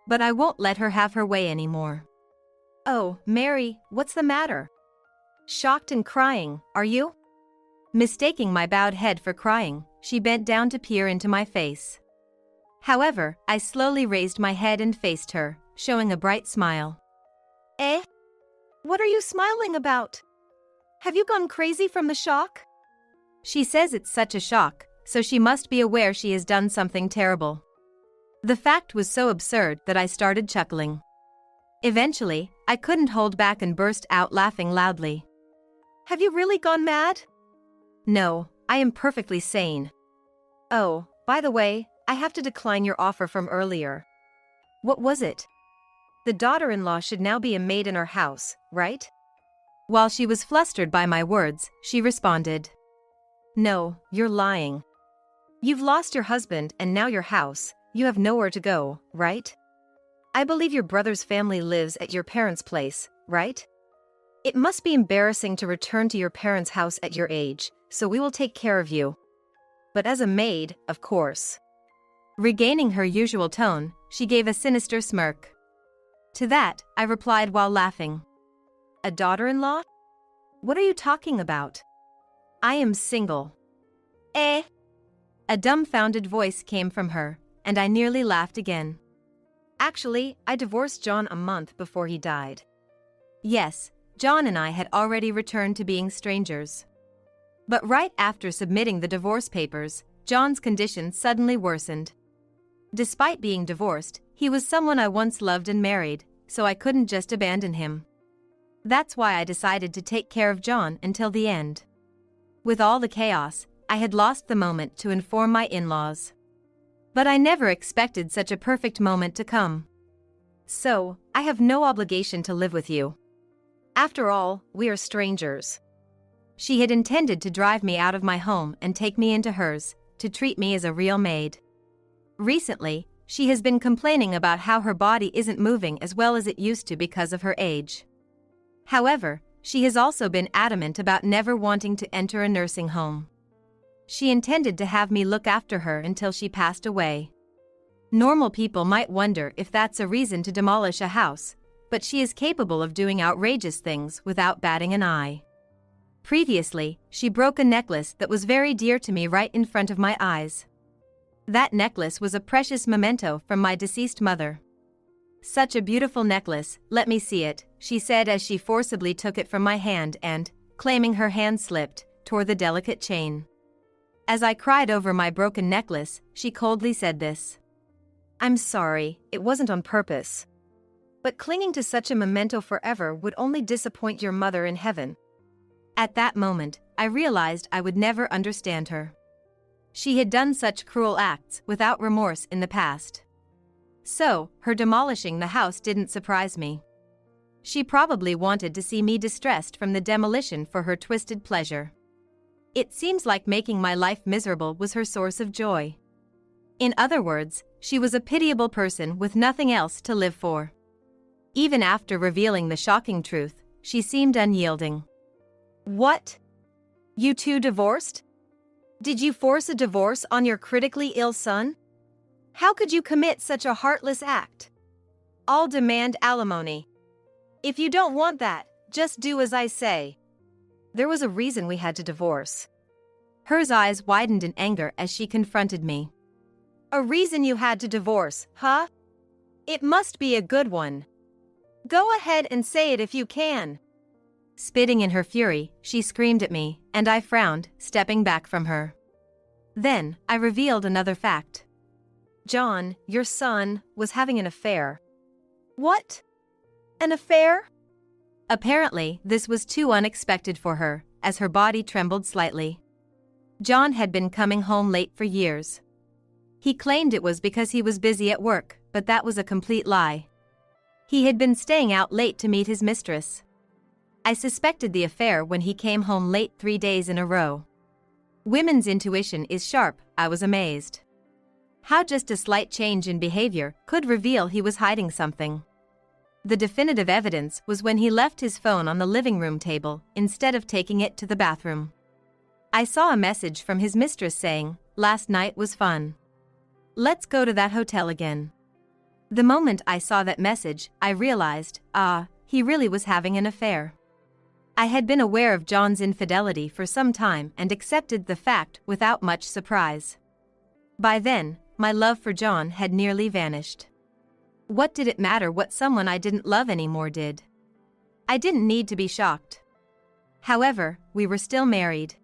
But I won't let her have her way anymore. Oh, Mary, what's the matter? Shocked and crying, are you? Mistaking my bowed head for crying, she bent down to peer into my face. However, I slowly raised my head and faced her, showing a bright smile. Eh? What are you smiling about? Have you gone crazy from the shock? She says it's such a shock, so she must be aware she has done something terrible. The fact was so absurd that I started chuckling. Eventually, I couldn't hold back and burst out laughing loudly. Have you really gone mad? No, I am perfectly sane. Oh, by the way, I have to decline your offer from earlier. What was it? The daughter-in-law should now be a maid in our house, right? While she was flustered by my words, she responded. No, you're lying. You've lost your husband and now your house, you have nowhere to go, right? I believe your brother's family lives at your parents' place, right? It must be embarrassing to return to your parents' house at your age, so we will take care of you. But as a maid, of course. Regaining her usual tone, she gave a sinister smirk. To that, I replied while laughing. A daughter-in-law? What are you talking about? I am single. Eh? A dumbfounded voice came from her, and I nearly laughed again. Actually, I divorced John a month before he died. Yes, John and I had already returned to being strangers. But right after submitting the divorce papers, John's condition suddenly worsened. Despite being divorced, he was someone I once loved and married, so I couldn't just abandon him. That's why I decided to take care of John until the end. With all the chaos, I had lost the moment to inform my in-laws. But I never expected such a perfect moment to come. So, I have no obligation to live with you. After all, we are strangers. She had intended to drive me out of my home and take me into hers, to treat me as a real maid. Recently, she has been complaining about how her body isn't moving as well as it used to because of her age. However, she has also been adamant about never wanting to enter a nursing home. She intended to have me look after her until she passed away. Normal people might wonder if that's a reason to demolish a house, but she is capable of doing outrageous things without batting an eye. Previously, she broke a necklace that was very dear to me right in front of my eyes. That necklace was a precious memento from my deceased mother. Such a beautiful necklace, let me see it, she said as she forcibly took it from my hand and, claiming her hand slipped, tore the delicate chain. As I cried over my broken necklace, she coldly said this. I'm sorry, it wasn't on purpose. But clinging to such a memento forever would only disappoint your mother in heaven. At that moment, I realized I would never understand her. She had done such cruel acts without remorse in the past. So, her demolishing the house didn't surprise me. She probably wanted to see me distressed from the demolition for her twisted pleasure. It seems like making my life miserable was her source of joy. In other words, she was a pitiable person with nothing else to live for. Even after revealing the shocking truth, she seemed unyielding. What? You two divorced? Did you force a divorce on your critically ill son? How could you commit such a heartless act? I'll demand alimony. If you don't want that, just do as I say. There was a reason we had to divorce. Her eyes widened in anger as she confronted me. A reason you had to divorce, huh? It must be a good one. Go ahead and say it if you can. Spitting in her fury, she screamed at me, and I frowned, stepping back from her. Then, I revealed another fact. John, your son, was having an affair. What? An affair? Apparently, this was too unexpected for her, as her body trembled slightly. John had been coming home late for years. He claimed it was because he was busy at work, but that was a complete lie. He had been staying out late to meet his mistress. I suspected the affair when he came home late 3 days in a row. Women's intuition is sharp, I was amazed. How just a slight change in behavior could reveal he was hiding something. The definitive evidence was when he left his phone on the living room table instead of taking it to the bathroom. I saw a message from his mistress saying, "Last night was fun. Let's go to that hotel again." The moment I saw that message, I realized, he really was having an affair. I had been aware of John's infidelity for some time and accepted the fact without much surprise. By then, my love for John had nearly vanished. What did it matter what someone I didn't love anymore did? I didn't need to be shocked. However, we were still married.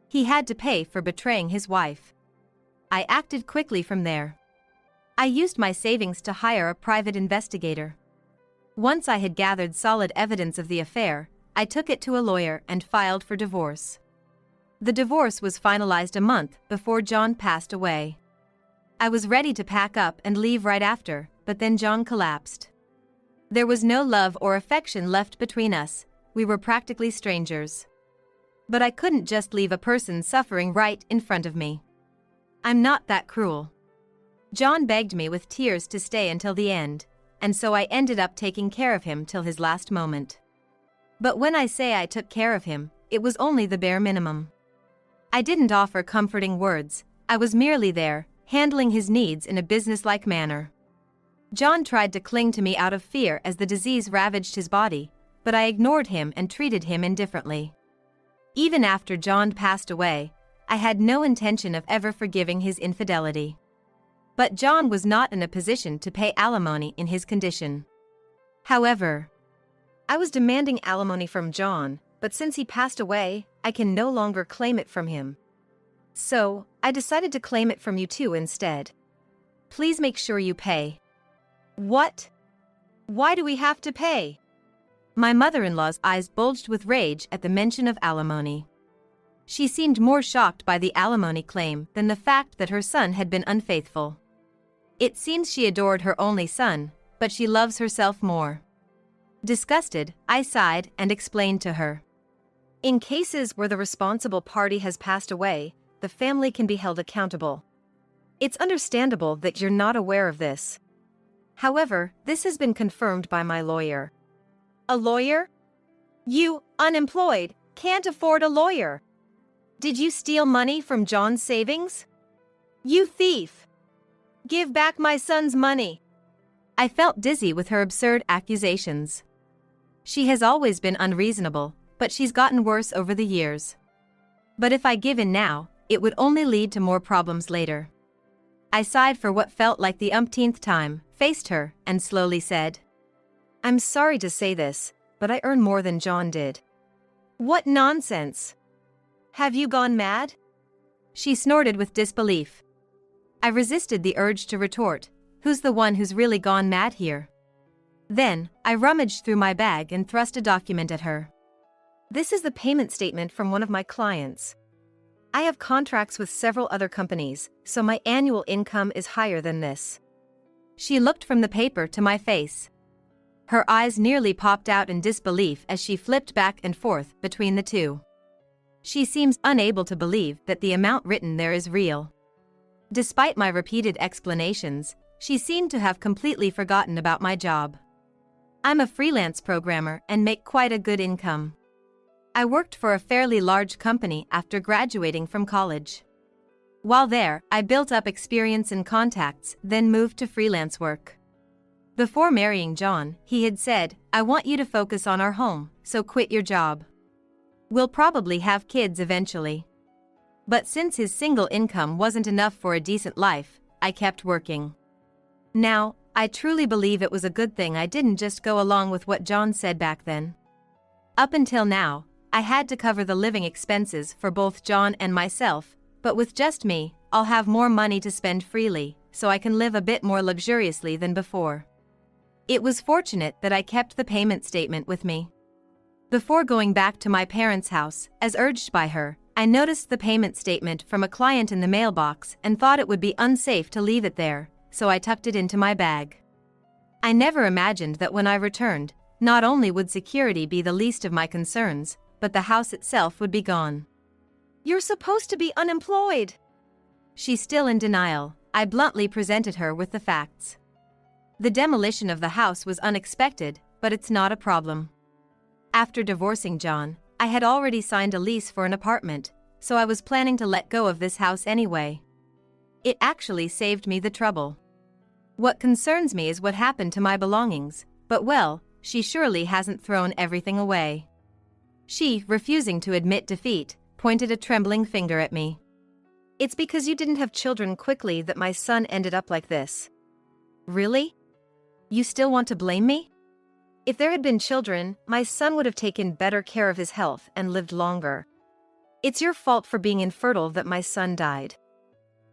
He had to pay for betraying his wife. I acted quickly from there. I used my savings to hire a private investigator. Once I had gathered solid evidence of the affair, I took it to a lawyer and filed for divorce. The divorce was finalized a month before John passed away. I was ready to pack up and leave right after, but then John collapsed. There was no love or affection left between us, we were practically strangers. But I couldn't just leave a person suffering right in front of me. I'm not that cruel. John begged me with tears to stay until the end, and so I ended up taking care of him till his last moment. But when I say I took care of him, it was only the bare minimum. I didn't offer comforting words, I was merely there, handling his needs in a businesslike manner. John tried to cling to me out of fear as the disease ravaged his body, but I ignored him and treated him indifferently. Even after John passed away, I had no intention of ever forgiving his infidelity. But John was not in a position to pay alimony in his condition. However, I was demanding alimony from John, but since he passed away, I can no longer claim it from him. So, I decided to claim it from you two instead. Please make sure you pay. What? Why do we have to pay? My mother-in-law's eyes bulged with rage at the mention of alimony. She seemed more shocked by the alimony claim than the fact that her son had been unfaithful. It seems she adored her only son, but she loves herself more. Disgusted, I sighed and explained to her. In cases where the responsible party has passed away, the family can be held accountable. It's understandable that you're not aware of this. However, this has been confirmed by my lawyer. A lawyer? You, unemployed, can't afford a lawyer. Did you steal money from John's savings? You thief! Give back my son's money. I felt dizzy with her absurd accusations. She has always been unreasonable, but she's gotten worse over the years. But if I give in now, it would only lead to more problems later. I sighed for what felt like the umpteenth time, faced her, and slowly said, "I'm sorry to say this, but I earn more than John did." What nonsense! Have you gone mad? She snorted with disbelief. I resisted the urge to retort, who's the one who's really gone mad here? Then, I rummaged through my bag and thrust a document at her. This is the payment statement from one of my clients. I have contracts with several other companies, so my annual income is higher than this. She looked from the paper to my face. Her eyes nearly popped out in disbelief as she flipped back and forth between the two. She seems unable to believe that the amount written there is real. Despite my repeated explanations, she seemed to have completely forgotten about my job. I'm a freelance programmer and make quite a good income. I worked for a fairly large company after graduating from college. While there, I built up experience and contacts, then moved to freelance work. Before marrying John, he had said, "I want you to focus on our home, so quit your job. We'll probably have kids eventually." But since his single income wasn't enough for a decent life, I kept working. Now, I truly believe it was a good thing I didn't just go along with what John said back then. Up until now, I had to cover the living expenses for both John and myself, but with just me, I'll have more money to spend freely, so I can live a bit more luxuriously than before. It was fortunate that I kept the payment statement with me. Before going back to my parents' house, as urged by her, I noticed the payment statement from a client in the mailbox and thought it would be unsafe to leave it there, so I tucked it into my bag. I never imagined that when I returned, not only would security be the least of my concerns, but the house itself would be gone. "You're supposed to be unemployed." She's still in denial. I bluntly presented her with the facts. The demolition of the house was unexpected, but it's not a problem. After divorcing John, I had already signed a lease for an apartment, so I was planning to let go of this house anyway. It actually saved me the trouble. What concerns me is what happened to my belongings, but well, she surely hasn't thrown everything away. She, refusing to admit defeat, pointed a trembling finger at me. "It's because you didn't have children quickly that my son ended up like this." "Really? You still want to blame me? If there had been children, my son would have taken better care of his health and lived longer. It's your fault for being infertile that my son died.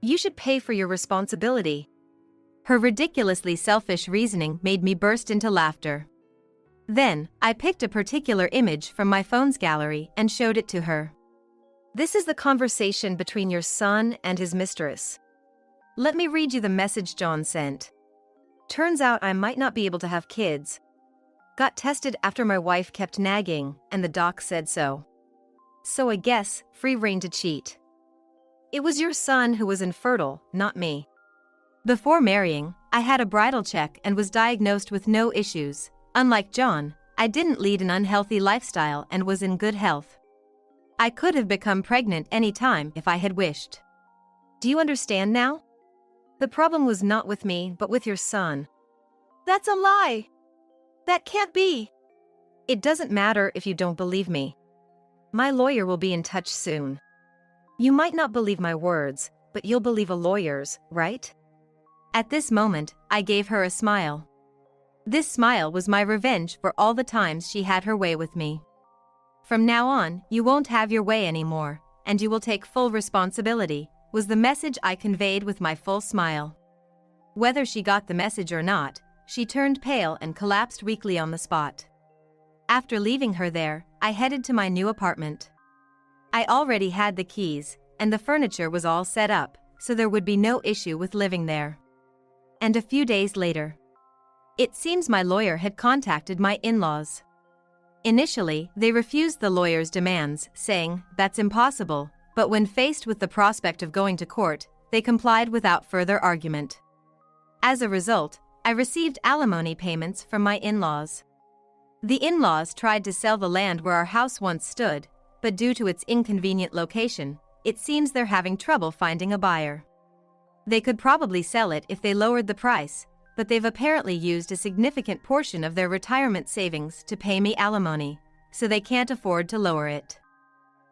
You should pay for your responsibility." Her ridiculously selfish reasoning made me burst into laughter. Then, I picked a particular image from my phone's gallery and showed it to her. "This is the conversation between your son and his mistress. Let me read you the message John sent. Turns out I might not be able to have kids. Got tested after my wife kept nagging, and the doc said so. So I guess, free rein to cheat. It was your son who was infertile, not me. Before marrying, I had a bridal check and was diagnosed with no issues. Unlike John, I didn't lead an unhealthy lifestyle and was in good health. I could have become pregnant any time if I had wished. Do you understand now? The problem was not with me but with your son." "That's a lie. That can't be." "It doesn't matter if you don't believe me. My lawyer will be in touch soon. You might not believe my words, but you'll believe a lawyer's, right?" At this moment, I gave her a smile. This smile was my revenge for all the times she had her way with me. "From now on, you won't have your way anymore, and you will take full responsibility," was the message I conveyed with my full smile. Whether she got the message or not, she turned pale and collapsed weakly on the spot. After leaving her there, I headed to my new apartment. I already had the keys, and the furniture was all set up, so there would be no issue with living there. And a few days later, it seems my lawyer had contacted my in-laws. Initially, they refused the lawyer's demands, saying, "That's impossible," but when faced with the prospect of going to court, they complied without further argument. As a result, I received alimony payments from my in-laws. The in-laws tried to sell the land where our house once stood, but due to its inconvenient location, it seems they're having trouble finding a buyer. They could probably sell it if they lowered the price, but they've apparently used a significant portion of their retirement savings to pay me alimony, so they can't afford to lower it.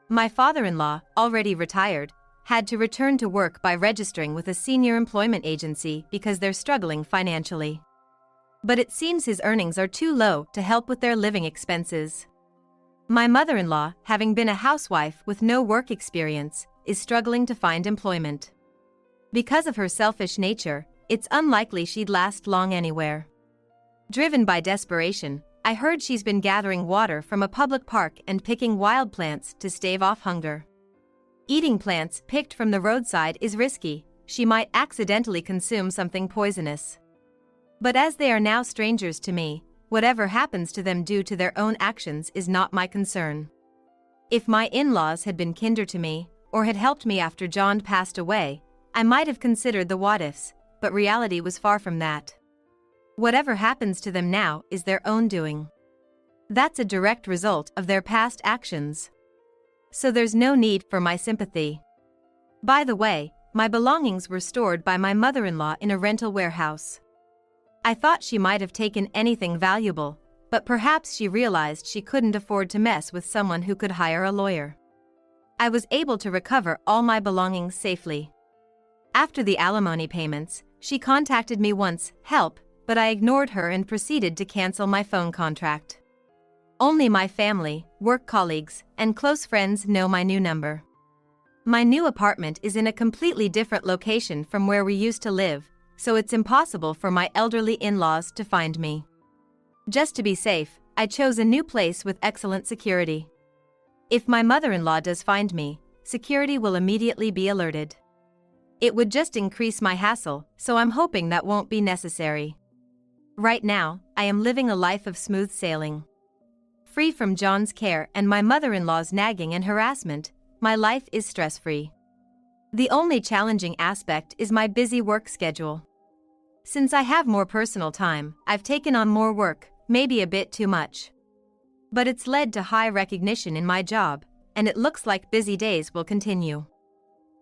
My father-in-law, already retired, had to return to work by registering with a senior employment agency because they're struggling financially. But it seems his earnings are too low to help with their living expenses. My mother-in-law, having been a housewife with no work experience, is struggling to find employment. Because of her selfish nature, it's unlikely she'd last long anywhere. Driven by desperation, I heard she's been gathering water from a public park and picking wild plants to stave off hunger. Eating plants picked from the roadside is risky. She might accidentally consume something poisonous. But as they are now strangers to me, whatever happens to them due to their own actions is not my concern. If my in-laws had been kinder to me, or had helped me after John passed away, I might have considered the what-ifs, but reality was far from that. Whatever happens to them now is their own doing. That's a direct result of their past actions. So there's no need for my sympathy. By the way, my belongings were stored by my mother-in-law in a rental warehouse. I thought she might have taken anything valuable, but perhaps she realized she couldn't afford to mess with someone who could hire a lawyer. I was able to recover all my belongings safely. After the alimony payments, she contacted me once, help, but I ignored her and proceeded to cancel my phone contract. Only my family, work colleagues, and close friends know my new number. My new apartment is in a completely different location from where we used to live, so it's impossible for my elderly in-laws to find me. Just to be safe, I chose a new place with excellent security. If my mother-in-law does find me, security will immediately be alerted. It would just increase my hassle, so I'm hoping that won't be necessary. Right now, I am living a life of smooth sailing. Free from John's care and my mother-in-law's nagging and harassment, my life is stress-free. The only challenging aspect is my busy work schedule. Since I have more personal time, I've taken on more work, maybe a bit too much. But it's led to high recognition in my job, and it looks like busy days will continue.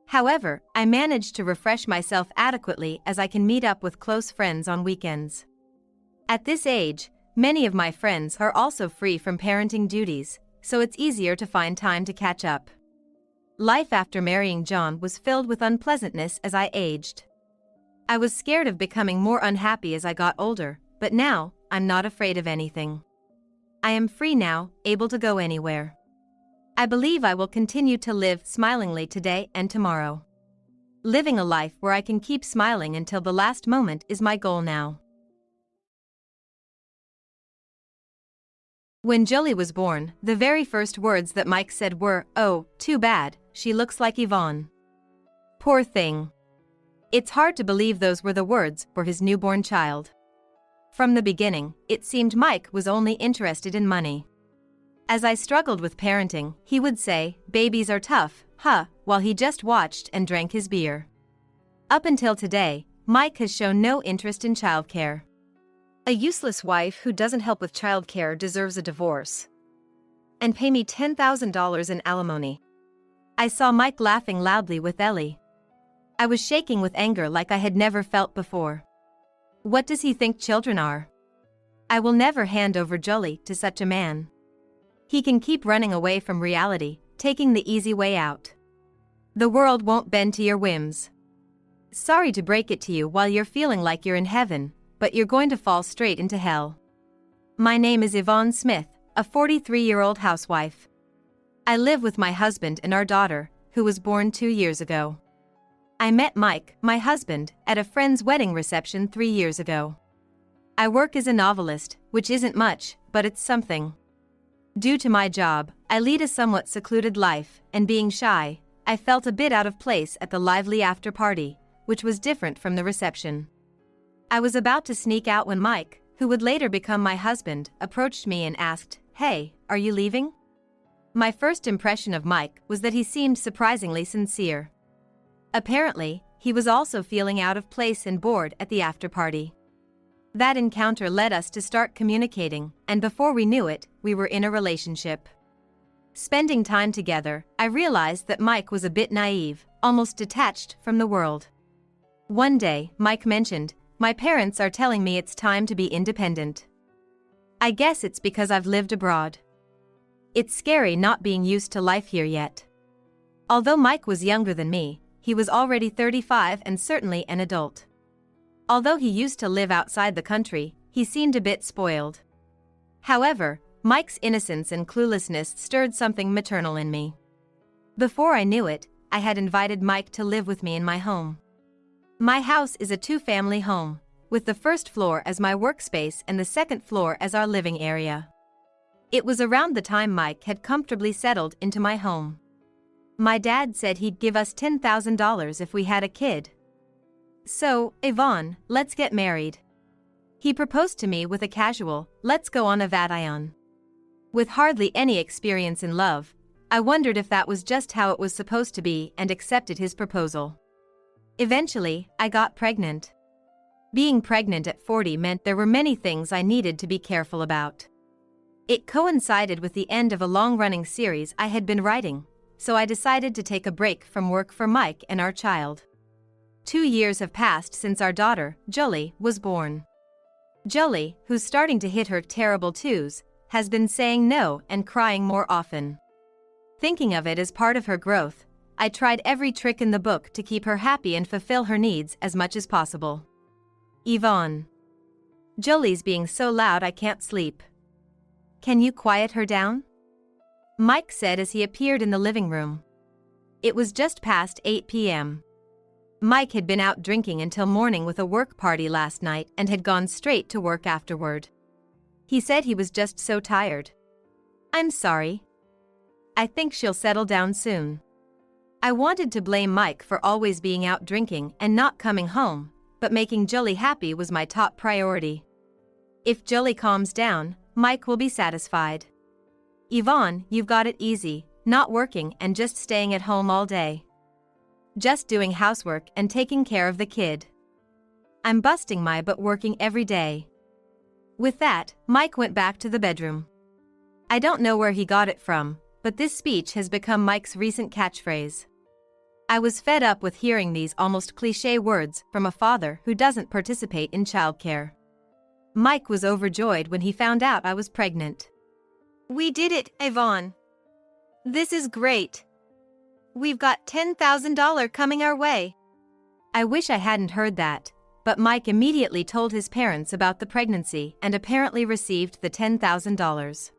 However, I manage to refresh myself adequately as I can meet up with close friends on weekends. At this age, many of my friends are also free from parenting duties, so it's easier to find time to catch up. Life after marrying John was filled with unpleasantness as I aged. I was scared of becoming more unhappy as I got older, but now, I'm not afraid of anything. I am free now, able to go anywhere. I believe I will continue to live smilingly today and tomorrow. Living a life where I can keep smiling until the last moment is my goal now. When Jolie was born, the very first words that Mike said were, "Oh, too bad, she looks like Yvonne." Poor thing. It's hard to believe those were the words for his newborn child. From the beginning, it seemed Mike was only interested in money. As I struggled with parenting, he would say, "Babies are tough, huh," while he just watched and drank his beer. Up until today, Mike has shown no interest in childcare. A useless wife who doesn't help with childcare deserves a divorce. And pay me $10,000 in alimony. I saw Mike laughing loudly with Ellie. I was shaking with anger like I had never felt before. What does he think children are? I will never hand over Jolie to such a man. He can keep running away from reality, taking the easy way out. The world won't bend to your whims. Sorry to break it to you while you're feeling like you're in heaven, but you're going to fall straight into hell. My name is Yvonne Smith, a 43-year-old housewife. I live with my husband and our daughter, who was born 2 years ago. I met Mike, my husband, at a friend's wedding reception 3 years ago. I work as a novelist, which isn't much, but it's something. Due to my job, I lead a somewhat secluded life, and being shy, I felt a bit out of place at the lively after-party, which was different from the reception. I was about to sneak out when Mike, who would later become my husband, approached me and asked, "Hey, are you leaving?" My first impression of Mike was that he seemed surprisingly sincere. Apparently, he was also feeling out of place and bored at the after-party. That encounter led us to start communicating, and before we knew it, we were in a relationship. Spending time together, I realized that Mike was a bit naive, almost detached from the world. One day, Mike mentioned, "My parents are telling me it's time to be independent. I guess it's because I've lived abroad. It's scary not being used to life here yet." Although Mike was younger than me, he was already 35 and certainly an adult. Although he used to live outside the country, he seemed a bit spoiled. However, Mike's innocence and cluelessness stirred something maternal in me. Before I knew it, I had invited Mike to live with me in my home. My house is a 2-family home, with the first floor as my workspace and the second floor as our living area. It was around the time Mike had comfortably settled into my home. My dad said he'd give us $10,000 if we had a kid. "So, Yvonne, let's get married." He proposed to me with a casual, "Let's go on a vacation." With hardly any experience in love, I wondered if that was just how it was supposed to be and accepted his proposal. Eventually, I got pregnant. Being pregnant at 40 meant there were many things I needed to be careful about. It coincided with the end of a long-running series I had been writing, so I decided to take a break from work for Mike and our child. 2 years have passed since our daughter, Jolie, was born. Jolie, who's starting to hit her terrible twos, has been saying no and crying more often. Thinking of it as part of her growth, I tried every trick in the book to keep her happy and fulfill her needs as much as possible. Yvonne. Jolie's being so loud I can't sleep. Can you quiet her down? Mike said as he appeared in the living room. It was just past 8 p.m. Mike had been out drinking until morning with a work party last night and had gone straight to work afterward. He said he was just so tired. I'm sorry. I think she'll settle down soon. I wanted to blame Mike for always being out drinking and not coming home, but making Jolie happy was my top priority. If Jolie calms down, Mike will be satisfied. Yvonne, you've got it easy, not working and just staying at home all day. Just doing housework and taking care of the kid. I'm busting my butt working every day. With that, Mike went back to the bedroom. I don't know where he got it from, but this speech has become Mike's recent catchphrase. I was fed up with hearing these almost cliché words from a father who doesn't participate in childcare. Mike was overjoyed when he found out I was pregnant. We did it, Yvonne. This is great. We've got $10,000 coming our way. I wish I hadn't heard that, but Mike immediately told his parents about the pregnancy and apparently received the $10,000.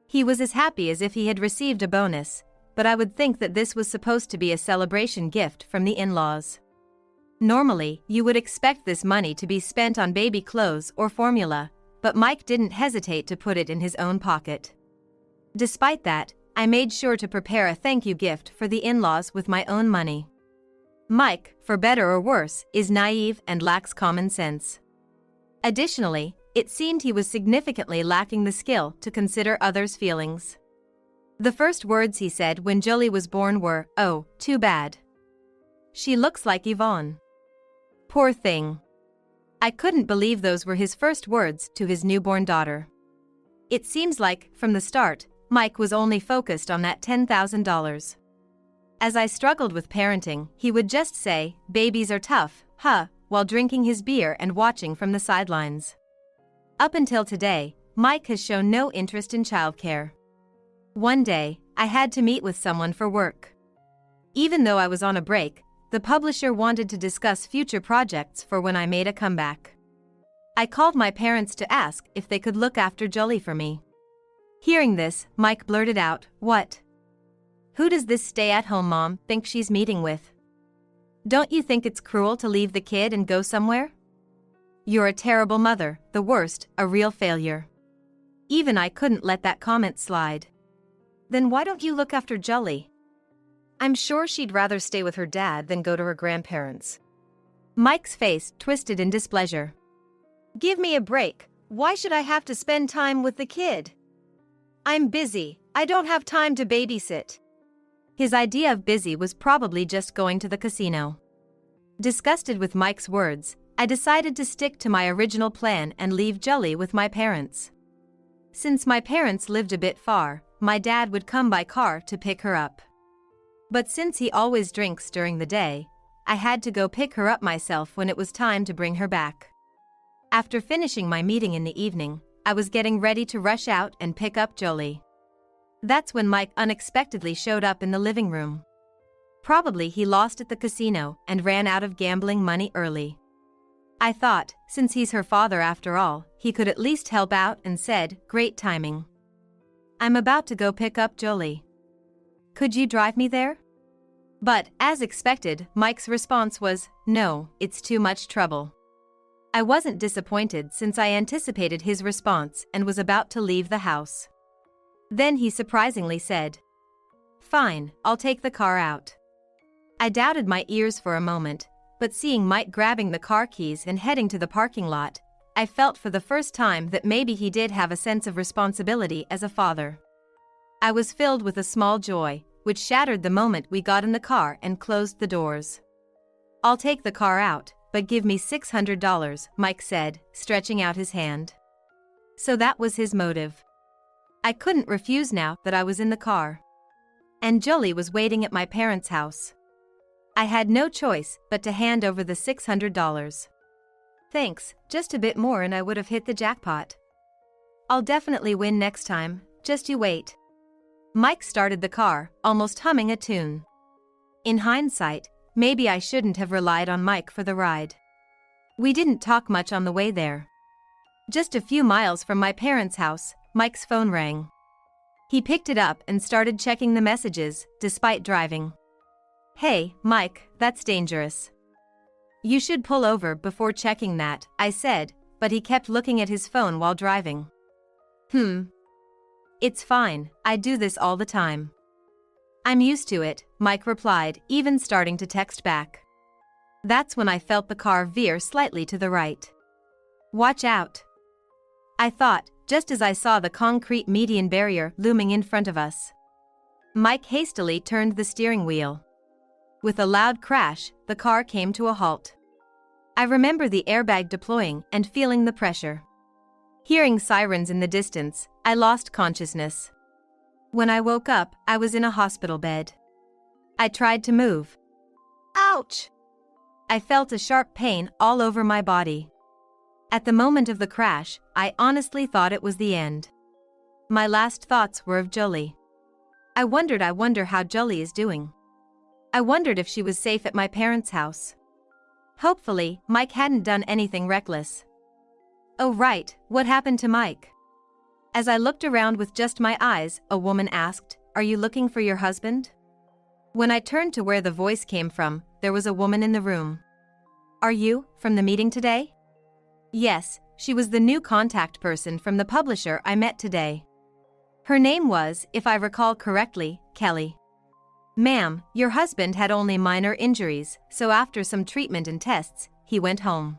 He was as happy as if he had received a bonus, but I would think that this was supposed to be a celebration gift from the in-laws. Normally, you would expect this money to be spent on baby clothes or formula, but Mike didn't hesitate to put it in his own pocket. Despite that, I made sure to prepare a thank you gift for the in-laws with my own money. Mike, for better or worse, is naive and lacks common sense. Additionally, it seemed he was significantly lacking the skill to consider others' feelings. The first words he said when Jolie was born were, "Oh, too bad. She looks like Yvonne. Poor thing." I couldn't believe those were his first words to his newborn daughter. It seems like, from the start, Mike was only focused on that $10,000. As I struggled with parenting, he would just say, "Babies are tough, huh," while drinking his beer and watching from the sidelines. Up until today, Mike has shown no interest in childcare. One day, I had to meet with someone for work. Even though I was on a break, the publisher wanted to discuss future projects for when I made a comeback. I called my parents to ask if they could look after Jolie for me. Hearing this, Mike blurted out, "What? Who does this stay-at-home mom think she's meeting with? Don't you think it's cruel to leave the kid and go somewhere? You're a terrible mother, the worst, a real failure." Even I couldn't let that comment slide. Then why don't you look after Jolie? I'm sure she'd rather stay with her dad than go to her grandparents. Mike's face twisted in displeasure. Give me a break. Why should I have to spend time with the kid? I'm busy. I don't have time to babysit. His idea of busy was probably just going to the casino. Disgusted with Mike's words, I decided to stick to my original plan and leave Jolie with my parents. Since my parents lived a bit far, my dad would come by car to pick her up. But since he always drinks during the day, I had to go pick her up myself when it was time to bring her back. After finishing my meeting in the evening, I was getting ready to rush out and pick up Jolie. That's when Mike unexpectedly showed up in the living room. Probably he lost at the casino and ran out of gambling money early. I thought, since he's her father after all, he could at least help out and said, "Great timing. I'm about to go pick up Jolie. Could you drive me there?" But, as expected, Mike's response was, "No, it's too much trouble." I wasn't disappointed since I anticipated his response and was about to leave the house. Then he surprisingly said, "Fine, I'll take the car out." I doubted my ears for a moment, but seeing Mike grabbing the car keys and heading to the parking lot, I felt for the first time that maybe he did have a sense of responsibility as a father. I was filled with a small joy, which shattered the moment we got in the car and closed the doors. "I'll take the car out, but give me $600, Mike said, stretching out his hand. So that was his motive. I couldn't refuse now that I was in the car. And Jolie was waiting at my parents' house. I had no choice but to hand over the $600. Thanks, just a bit more and I would have hit the jackpot. I'll definitely win next time, just you wait. Mike started the car, almost humming a tune. In hindsight, maybe I shouldn't have relied on Mike for the ride. We didn't talk much on the way there. Just a few miles from my parents' house, Mike's phone rang. He picked it up and started checking the messages, despite driving. Hey, Mike, that's dangerous. You should pull over before checking that, I said, but he kept looking at his phone while driving. It's fine, I do this all the time. I'm used to it, Mike replied, even starting to text back. That's when I felt the car veer slightly to the right. Watch out, I thought, just as I saw the concrete median barrier looming in front of us. Mike hastily turned the steering wheel. With a loud crash, the car came to a halt. I remember the airbag deploying and feeling the pressure. Hearing sirens in the distance, I lost consciousness. When I woke up, I was in a hospital bed. I tried to move. Ouch! I felt a sharp pain all over my body. At the moment of the crash, I honestly thought it was the end. My last thoughts were of Jolie. I wonder how Jolie is doing. I wondered if she was safe at my parents' house. Hopefully, Mike hadn't done anything reckless. Oh right, what happened to Mike? As I looked around with just my eyes, a woman asked, "Are you looking for your husband?" When I turned to where the voice came from, there was a woman in the room. Are you from the meeting today? Yes, she was the new contact person from the publisher I met today. Her name was, if I recall correctly, Kelly. Ma'am, your husband had only minor injuries, so after some treatment and tests, he went home.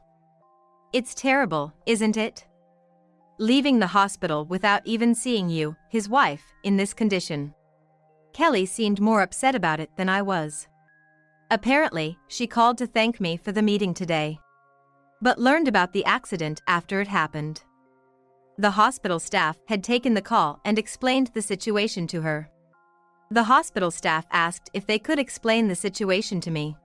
It's terrible, isn't it? Leaving the hospital without even seeing you, his wife, in this condition. Kelly seemed more upset about it than I was. Apparently, she called to thank me for the meeting today, but learned about the accident after it happened. The hospital staff had taken the call and explained the situation to her. The hospital staff asked if they could explain the situation to me.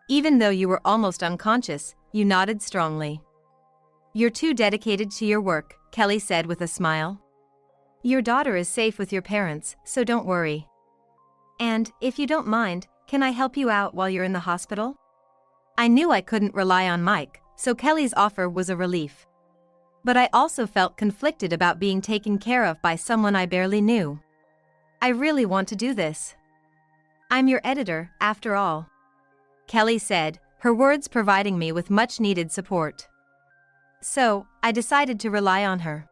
Even though you were almost unconscious, you nodded strongly. You're too dedicated to your work, Kelly said with a smile. Your daughter is safe with your parents, so don't worry. And, if you don't mind, can I help you out while you're in the hospital? I knew I couldn't rely on Mike, so Kelly's offer was a relief. But I also felt conflicted about being taken care of by someone I barely knew. I really want to do this. I'm your editor, after all, Kelly said, her words providing me with much-needed support. So, I decided to rely on her.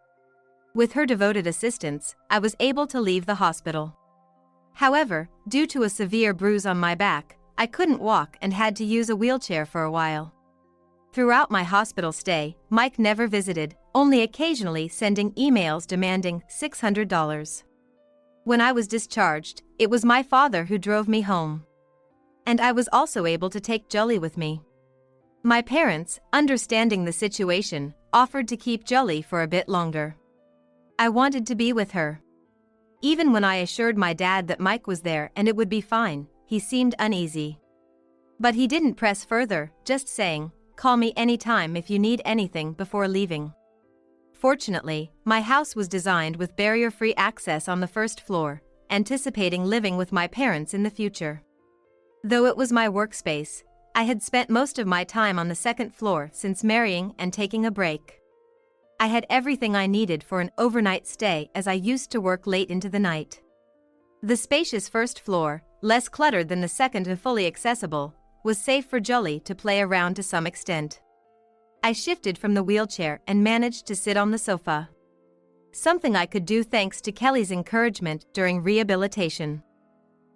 With her devoted assistance, I was able to leave the hospital. However, due to a severe bruise on my back, I couldn't walk and had to use a wheelchair for a while. Throughout my hospital stay, Mike never visited, only occasionally sending emails demanding $600. When I was discharged, it was my father who drove me home. And I was also able to take Jolie with me. My parents, understanding the situation, offered to keep Jolie for a bit longer. I wanted to be with her. Even when I assured my dad that Mike was there and it would be fine, he seemed uneasy. But he didn't press further, just saying, "Call me anytime if you need anything before leaving." Fortunately, my house was designed with barrier-free access on the first floor, anticipating living with my parents in the future. Though it was my workspace, I had spent most of my time on the second floor since marrying and taking a break. I had everything I needed for an overnight stay as I used to work late into the night. The spacious first floor, less cluttered than the second and fully accessible, was safe for Jolie to play around to some extent. I shifted from the wheelchair and managed to sit on the sofa. Something I could do thanks to Kelly's encouragement during rehabilitation.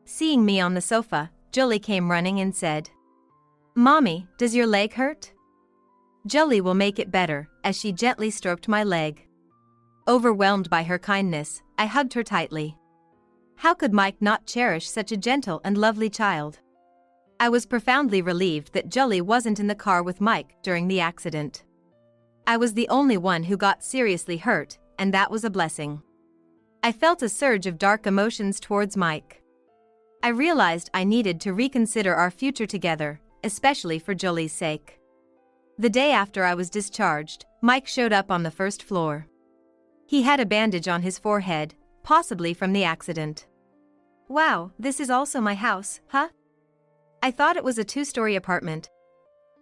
Seeing me on the sofa, Jolie came running and said, "Mommy, does your leg hurt?" Jolie will make it better, as she gently stroked my leg. Overwhelmed by her kindness, I hugged her tightly. How could Mike not cherish such a gentle and lovely child? I was profoundly relieved that Jolie wasn't in the car with Mike during the accident. I was the only one who got seriously hurt, and that was a blessing. I felt a surge of dark emotions towards Mike. I realized I needed to reconsider our future together, especially for Jolie's sake. The day after I was discharged, Mike showed up on the first floor. He had a bandage on his forehead, possibly from the accident. Wow, this is also my house, huh? I thought it was a 2-story apartment.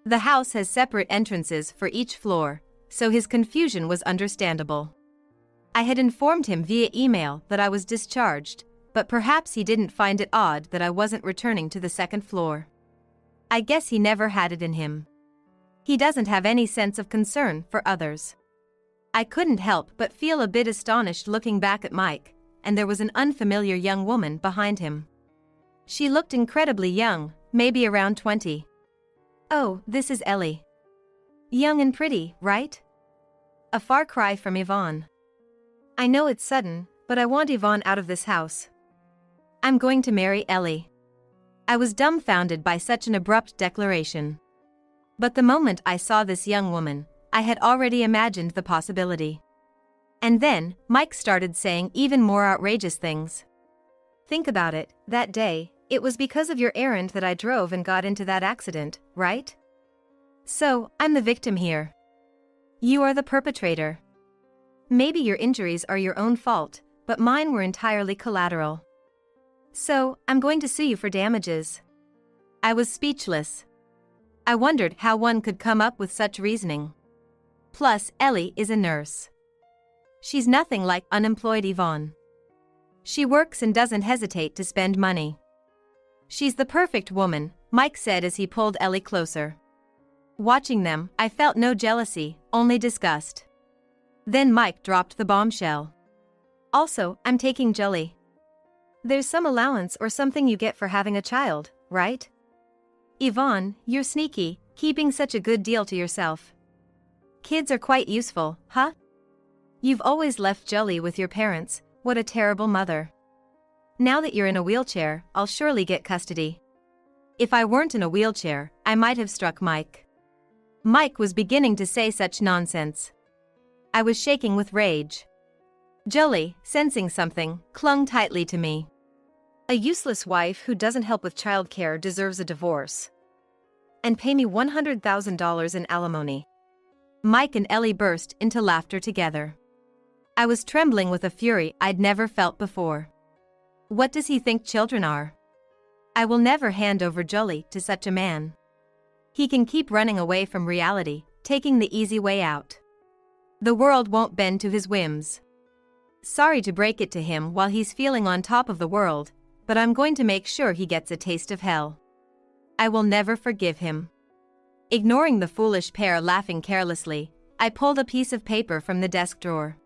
The house has separate entrances for each floor, so his confusion was understandable. I had informed him via email that I was discharged, but perhaps he didn't find it odd that I wasn't returning to the second floor. I guess he never had it in him. He doesn't have any sense of concern for others. I couldn't help but feel a bit astonished looking back at Mike, and there was an unfamiliar young woman behind him. She looked incredibly young, maybe around 20. Oh, this is Ellie. Young and pretty, right? A far cry from Yvonne. I know it's sudden, but I want Yvonne out of this house. I'm going to marry Ellie. I was dumbfounded by such an abrupt declaration. But the moment I saw this young woman, I had already imagined the possibility. And then, Mike started saying even more outrageous things. Think about it, that day, it was because of your errand that I drove and got into that accident, right? So, I'm the victim here. You are the perpetrator. Maybe your injuries are your own fault, but mine were entirely collateral. So, I'm going to sue you for damages. I was speechless. I wondered how one could come up with such reasoning. Plus, Ellie is a nurse. She's nothing like unemployed Yvonne. She works and doesn't hesitate to spend money. She's the perfect woman, Mike said as he pulled Ellie closer. Watching them, I felt no jealousy, only disgust. Then Mike dropped the bombshell. Also, I'm taking Jolie. There's some allowance or something you get for having a child, right? Yvonne, you're sneaky, keeping such a good deal to yourself. Kids are quite useful, huh? You've always left Jolie with your parents, what a terrible mother. Now that you're in a wheelchair, I'll surely get custody. If I weren't in a wheelchair, I might have struck Mike. Mike was beginning to say such nonsense. I was shaking with rage. Jolie, sensing something, clung tightly to me. A useless wife who doesn't help with childcare deserves a divorce. And pay me $100,000 in alimony. Mike and Ellie burst into laughter together. I was trembling with a fury I'd never felt before. What does he think children are? I will never hand over Jolie to such a man. He can keep running away from reality, taking the easy way out. The world won't bend to his whims. Sorry to break it to him while he's feeling on top of the world, but I'm going to make sure he gets a taste of hell. I will never forgive him. Ignoring the foolish pair laughing carelessly, I pulled a piece of paper from the desk drawer.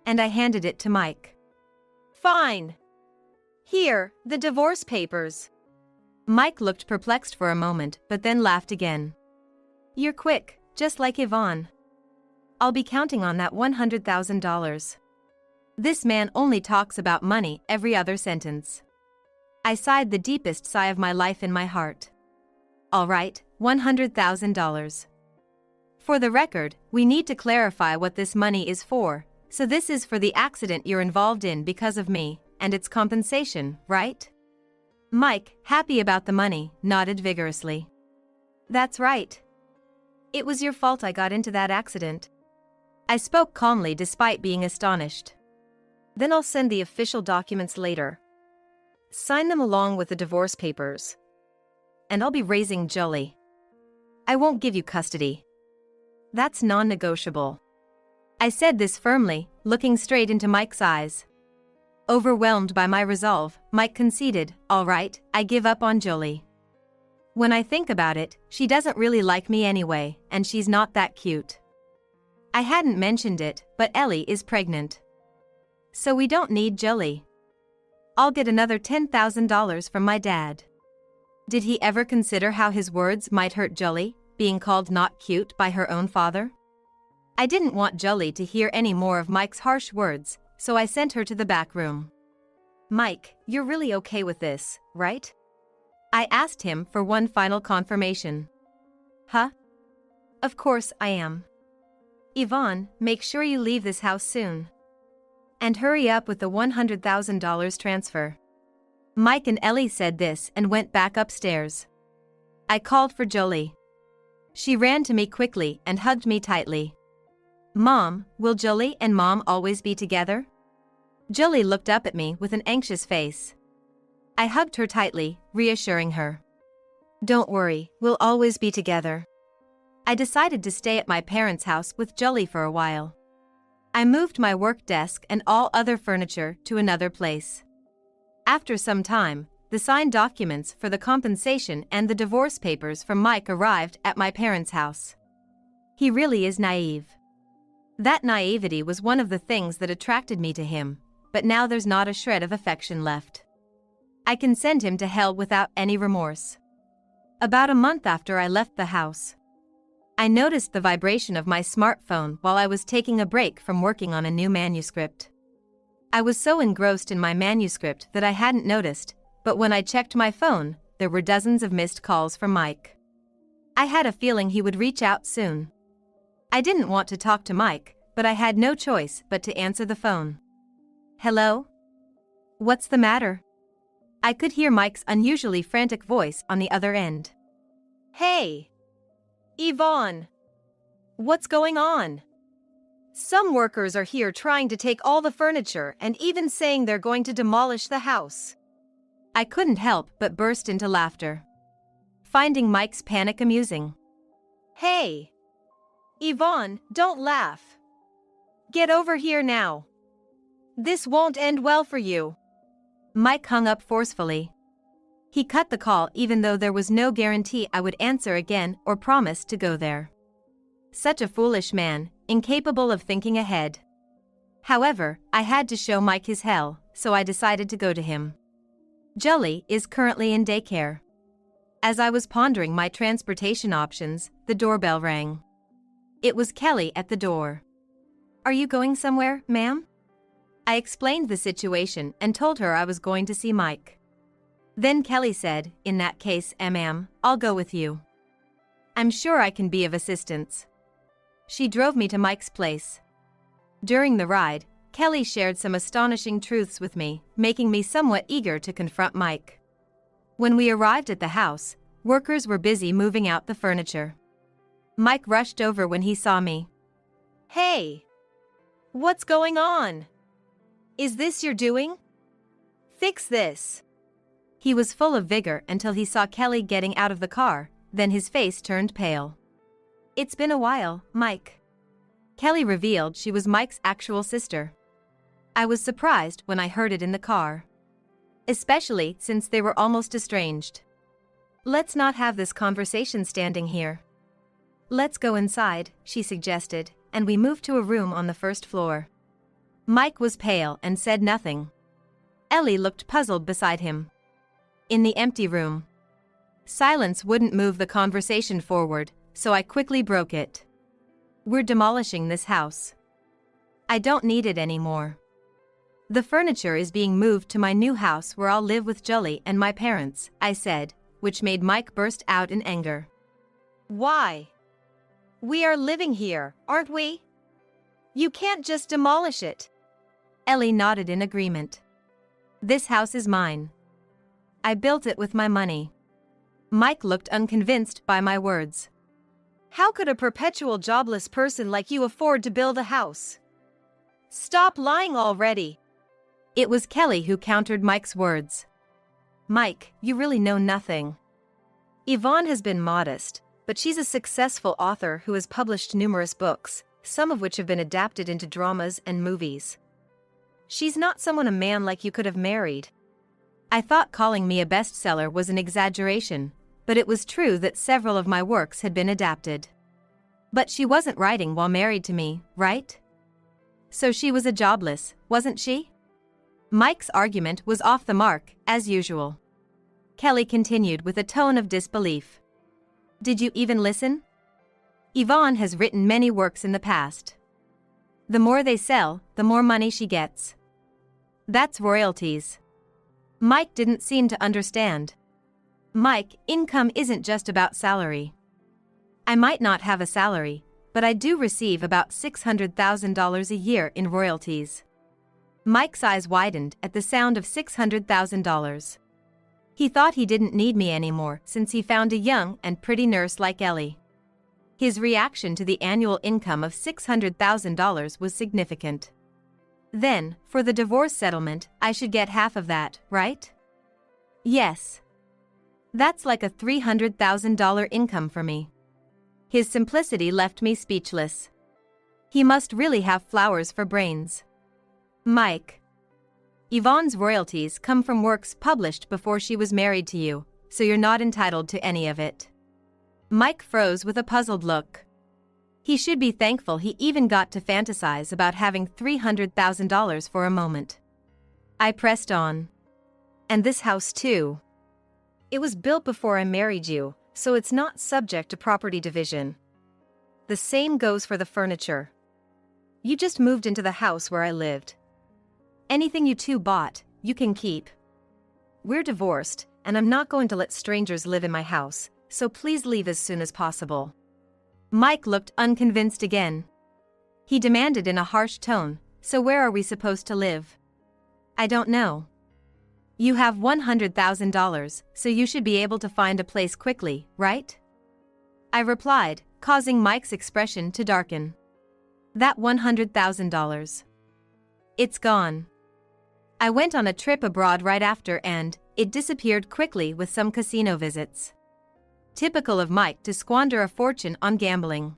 And I handed it to Mike. Fine. Here, the divorce papers. Mike looked perplexed for a moment, but then laughed again. You're quick, just like Yvonne. I'll be counting on that $100,000. This man only talks about money every other sentence. I sighed the deepest sigh of my life in my heart. All right, $100,000. For the record, we need to clarify what this money is for, so this is for the accident you're involved in because of me, and it's compensation, right? Mike, happy about the money, nodded vigorously. That's right. It was your fault I got into that accident. I spoke calmly despite being astonished. Then I'll send the official documents later. Sign them along with the divorce papers. And I'll be raising Jolie. I won't give you custody. That's non-negotiable. I said this firmly, looking straight into Mike's eyes. Overwhelmed by my resolve, Mike conceded, all right, I give up on Jolie. When I think about it, she doesn't really like me anyway, and she's not that cute. I hadn't mentioned it, but Ellie is pregnant. So we don't need Jolie. I'll get another $10,000 from my dad. Did he ever consider how his words might hurt Jolie, being called not cute by her own father? I didn't want Jolie to hear any more of Mike's harsh words, so I sent her to the back room. Mike, you're really okay with this, right? I asked him for one final confirmation. Huh? Of course I am. Yvonne, make sure you leave this house soon. And hurry up with the $100,000 transfer. Mike and Ellie said this and went back upstairs. I called for Jolie. She ran to me quickly and hugged me tightly. Mom, will Jolie and Mom always be together? Jolie looked up at me with an anxious face. I hugged her tightly, reassuring her. Don't worry, we'll always be together. I decided to stay at my parents' house with Jolie for a while. I moved my work desk and all other furniture to another place. After some time, the signed documents for the compensation and the divorce papers from Mike arrived at my parents' house. He really is naive. That naivety was one of the things that attracted me to him, but now there's not a shred of affection left. I can send him to hell without any remorse. About a month after I left the house, I noticed the vibration of my smartphone while I was taking a break from working on a new manuscript. I was so engrossed in my manuscript that I hadn't noticed, but when I checked my phone, there were dozens of missed calls from Mike. I had a feeling he would reach out soon. I didn't want to talk to Mike, but I had no choice but to answer the phone. Hello? What's the matter? I could hear Mike's unusually frantic voice on the other end. Hey! Yvonne! What's going on? Some workers are here trying to take all the furniture and even saying they're going to demolish the house. I couldn't help but burst into laughter, finding Mike's panic amusing. Hey! Yvonne, don't laugh. Get over here now. This won't end well for you. Mike hung up forcefully. He cut the call even though there was no guarantee I would answer again or promise to go there. Such a foolish man, incapable of thinking ahead. However, I had to show Mike his hell, so I decided to go to him. Jolie is currently in daycare. As I was pondering my transportation options, the doorbell rang. It was Kelly at the door. Are you going somewhere, ma'am? I explained the situation and told her I was going to see Mike. Then Kelly said, in that case, ma'am, I'll go with you. I'm sure I can be of assistance. She drove me to Mike's place. During the ride, Kelly shared some astonishing truths with me, making me somewhat eager to confront Mike. When we arrived at the house, workers were busy moving out the furniture. Mike rushed over when he saw me. Hey! What's going on? Is this your doing? Fix this. He was full of vigor until he saw Kelly getting out of the car, then his face turned pale. It's been a while, Mike. Kelly revealed she was Mike's actual sister. I was surprised when I heard it in the car, especially since they were almost estranged. Let's not have this conversation standing here. Let's go inside, she suggested, and we moved to a room on the first floor. Mike was pale and said nothing. Ellie looked puzzled beside him. In the empty room, silence wouldn't move the conversation forward, so I quickly broke it. We're demolishing this house. I don't need it anymore. The furniture is being moved to my new house where I'll live with Jolie and my parents, I said, which made Mike burst out in anger. Why? We are living here, aren't we? You can't just demolish it. Ellie nodded in agreement. This house is mine. I built it with my money. Mike looked unconvinced by my words. How could a perpetual jobless person like you afford to build a house? Stop lying already. It was Kelly who countered Mike's words. Mike, you really know nothing. Yvonne has been modest, but she's a successful author who has published numerous books, some of which have been adapted into dramas and movies. She's not someone a man like you could have married. I thought calling me a bestseller was an exaggeration, but it was true that several of my works had been adapted. But she wasn't writing while married to me, right? So she was a jobless, wasn't she? Mike's argument was off the mark, as usual. Kelly continued with a tone of disbelief. Did you even listen? Yvonne has written many works in the past. The more they sell, the more money she gets. That's royalties. Mike didn't seem to understand. Mike, income isn't just about salary. I might not have a salary, but I do receive about $600,000 a year in royalties. Mike's eyes widened at the sound of $600,000. He thought he didn't need me anymore since he found a young and pretty nurse like Ellie. His reaction to the annual income of $600,000 was significant. Then, for the divorce settlement, I should get half of that, right? Yes. That's like a $300,000 income for me. His simplicity left me speechless. He must really have flowers for brains. Mike. Yvonne's royalties come from works published before she was married to you, so you're not entitled to any of it. Mike froze with a puzzled look. He should be thankful he even got to fantasize about having $300,000 for a moment. I pressed on. And this house too. It was built before I married you, so it's not subject to property division. The same goes for the furniture. You just moved into the house where I lived. Anything you two bought, you can keep. We're divorced, and I'm not going to let strangers live in my house, so please leave as soon as possible. Mike looked unconvinced again. He demanded in a harsh tone, so where are we supposed to live? I don't know. You have $100,000, so you should be able to find a place quickly, right? I replied, causing Mike's expression to darken. That $100,000. It's gone. I went on a trip abroad right after and it disappeared quickly with some casino visits. Typical of Mike to squander a fortune on gambling.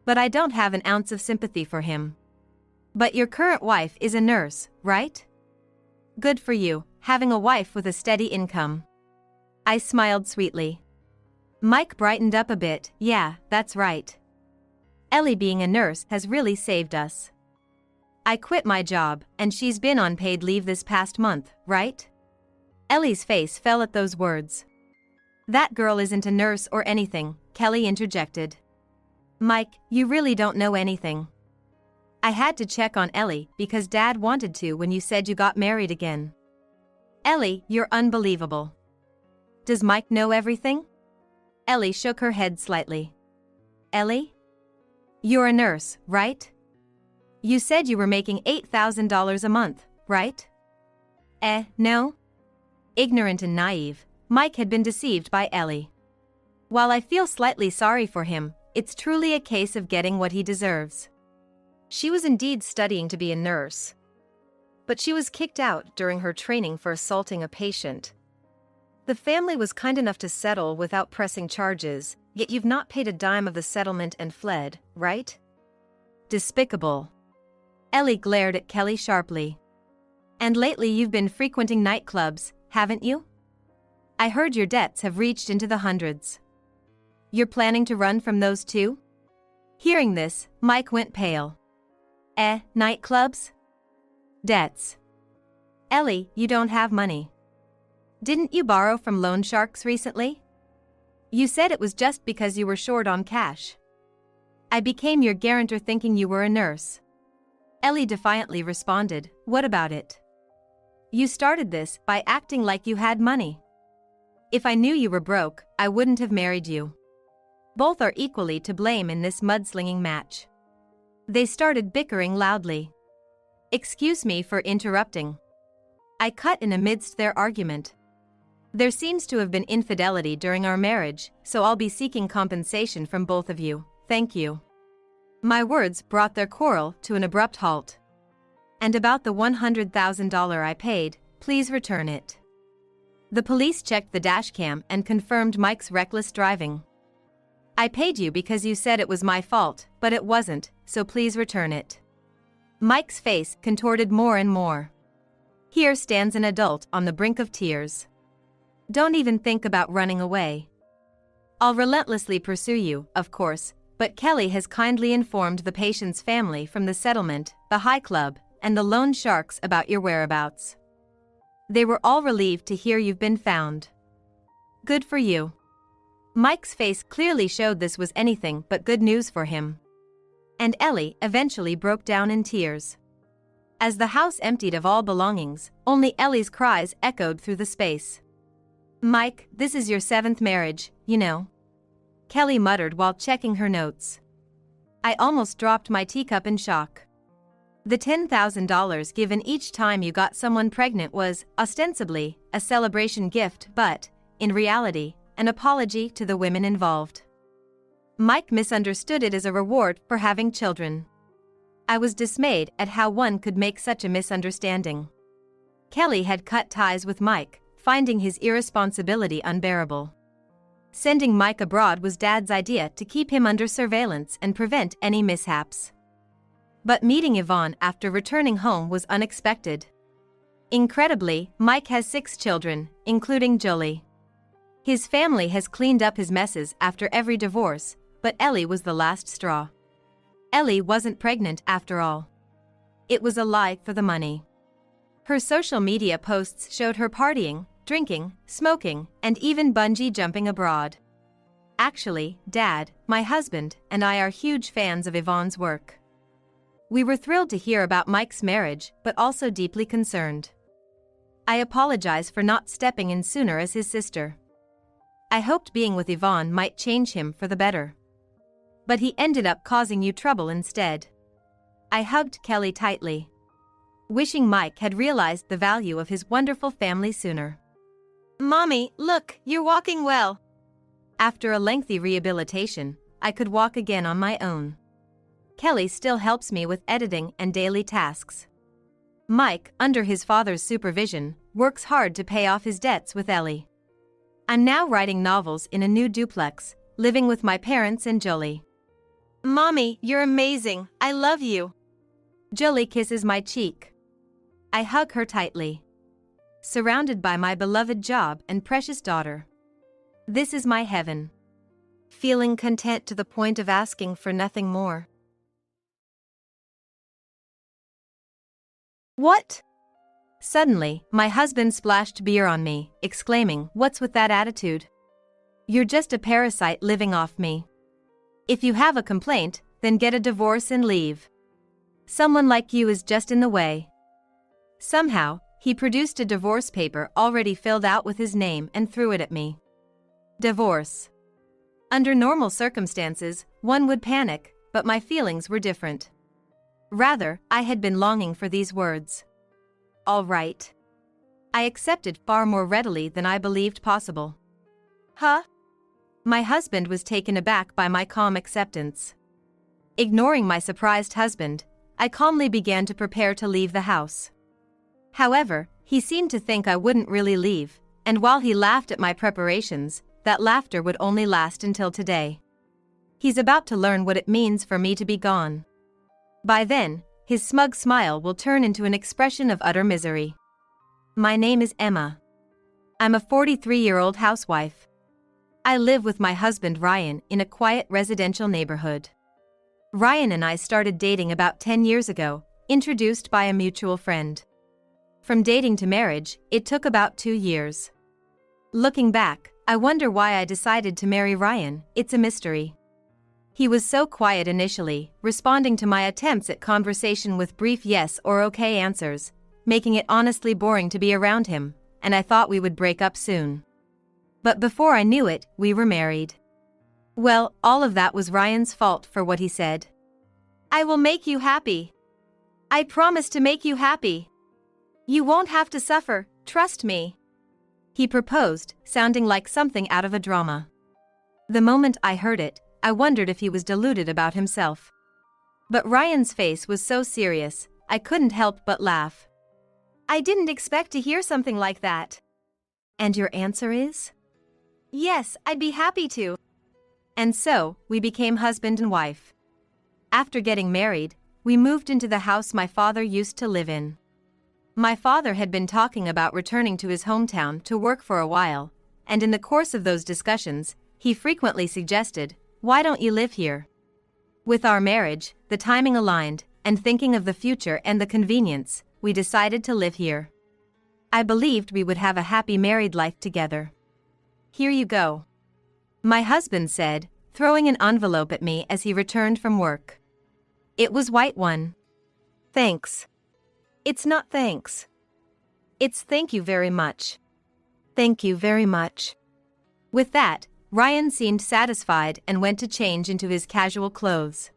But I don't have an ounce of sympathy for him. But your current wife is a nurse, right? Good for you, having a wife with a steady income. I smiled sweetly. Mike brightened up a bit. Yeah, that's right. Ellie being a nurse has really saved us. I quit my job, and she's been on paid leave this past month, right? Ellie's face fell at those words. That girl isn't a nurse or anything, Kelly interjected. Mike, you really don't know anything. I had to check on Ellie because Dad wanted to when you said you got married again. Ellie, you're unbelievable. Does Mike know everything? Ellie shook her head slightly. Ellie? You're a nurse, right? You said you were making $8,000 a month, right? No? Ignorant and naive, Mike had been deceived by Ellie. While I feel slightly sorry for him, it's truly a case of getting what he deserves. She was indeed studying to be a nurse. But she was kicked out during her training for assaulting a patient. The family was kind enough to settle without pressing charges, yet you've not paid a dime of the settlement and fled, right? Despicable. Ellie glared at Kelly sharply. And lately you've been frequenting nightclubs, haven't you? I heard your debts have reached into the hundreds. You're planning to run from those too? Hearing this, Mike went pale. Nightclubs? Debts. Ellie, you don't have money. Didn't you borrow from loan sharks recently? You said it was just because you were short on cash. I became your guarantor thinking you were a nurse. Ellie defiantly responded, what about it? You started this by acting like you had money. If I knew you were broke, I wouldn't have married you. Both are equally to blame in this mudslinging match. They started bickering loudly. Excuse me for interrupting. I cut in amidst their argument. There seems to have been infidelity during our marriage, so I'll be seeking compensation from both of you, thank you. My words brought their quarrel to an abrupt halt. And about the $100,000 I paid, please return it. The police checked the dashcam and confirmed Mike's reckless driving. I paid you because you said it was my fault, but it wasn't, so please return it. Mike's face contorted more and more. Here stands an adult on the brink of tears. Don't even think about running away. I'll relentlessly pursue you, of course, but Kelly has kindly informed the patient's family from the settlement, the high club, and the loan sharks about your whereabouts. They were all relieved to hear you've been found. Good for you. Mike's face clearly showed this was anything but good news for him. And Ellie eventually broke down in tears. As the house emptied of all belongings, only Ellie's cries echoed through the space. Mike, this is your 7th marriage, you know. Kelly muttered while checking her notes. I almost dropped my teacup in shock. The $10,000 given each time you got someone pregnant was, ostensibly, a celebration gift but, in reality, an apology to the women involved. Mike misunderstood it as a reward for having children. I was dismayed at how one could make such a misunderstanding. Kelly had cut ties with Mike, finding his irresponsibility unbearable. Sending Mike abroad was Dad's idea to keep him under surveillance and prevent any mishaps. But meeting Yvonne after returning home was unexpected. Incredibly, Mike has 6 children, including Jolie. His family has cleaned up his messes after every divorce, but Ellie was the last straw. Ellie wasn't pregnant after all. It was a lie for the money. Her social media posts showed her partying, drinking, smoking, and even bungee jumping abroad. Actually, Dad, my husband, and I are huge fans of Yvonne's work. We were thrilled to hear about Mike's marriage, but also deeply concerned. I apologize for not stepping in sooner as his sister. I hoped being with Yvonne might change him for the better. But he ended up causing you trouble instead. I hugged Kelly tightly, wishing Mike had realized the value of his wonderful family sooner. Mommy, look, you're walking well. After a lengthy rehabilitation, I could walk again on my own. Kelly still helps me with editing and daily tasks. Mike, under his father's supervision, works hard to pay off his debts with Ellie. I'm now writing novels in a new duplex, living with my parents and Jolie. Mommy, you're amazing, I love you. Jolie kisses my cheek. I hug her tightly. Surrounded by my beloved job and precious daughter. This is my heaven. Feeling content to the point of asking for nothing more. What? Suddenly, my husband splashed beer on me, exclaiming, "What's with that attitude? You're just a parasite living off me. If you have a complaint, then get a divorce and leave. Someone like you is just in the way." Somehow, he produced a divorce paper already filled out with his name and threw it at me. Divorce. Under normal circumstances, one would panic, but my feelings were different. Rather, I had been longing for these words. All right. I accepted far more readily than I believed possible. Huh? My husband was taken aback by my calm acceptance. Ignoring my surprised husband, I calmly began to prepare to leave the house. However, he seemed to think I wouldn't really leave, and while he laughed at my preparations, that laughter would only last until today. He's about to learn what it means for me to be gone. By then, his smug smile will turn into an expression of utter misery. My name is Emma. I'm a 43-year-old housewife. I live with my husband Ryan in a quiet residential neighborhood. Ryan and I started dating about 10 years ago, introduced by a mutual friend. From dating to marriage, it took about 2 years. Looking back, I wonder why I decided to marry Ryan. It's a mystery. He was so quiet initially, responding to my attempts at conversation with brief yes or okay answers, making it honestly boring to be around him, and I thought we would break up soon. But before I knew it, we were married. Well, all of that was Ryan's fault for what he said. I will make you happy. I promise to make you happy. You won't have to suffer, trust me. He proposed, sounding like something out of a drama. The moment I heard it, I wondered if he was deluded about himself. But Ryan's face was so serious, I couldn't help but laugh. I didn't expect to hear something like that. And your answer is? Yes, I'd be happy to. And so, we became husband and wife. After getting married, we moved into the house my father used to live in. My father had been talking about returning to his hometown to work for a while, and in the course of those discussions, he frequently suggested, "Why don't you live here?" With our marriage, the timing aligned, and thinking of the future and the convenience, we decided to live here. I believed we would have a happy married life together. Here you go. My husband said, throwing an envelope at me as he returned from work. It was white one. Thanks. It's not thanks. It's thank you very much. Thank you very much. With that, Ryan seemed satisfied and went to change into his casual clothes.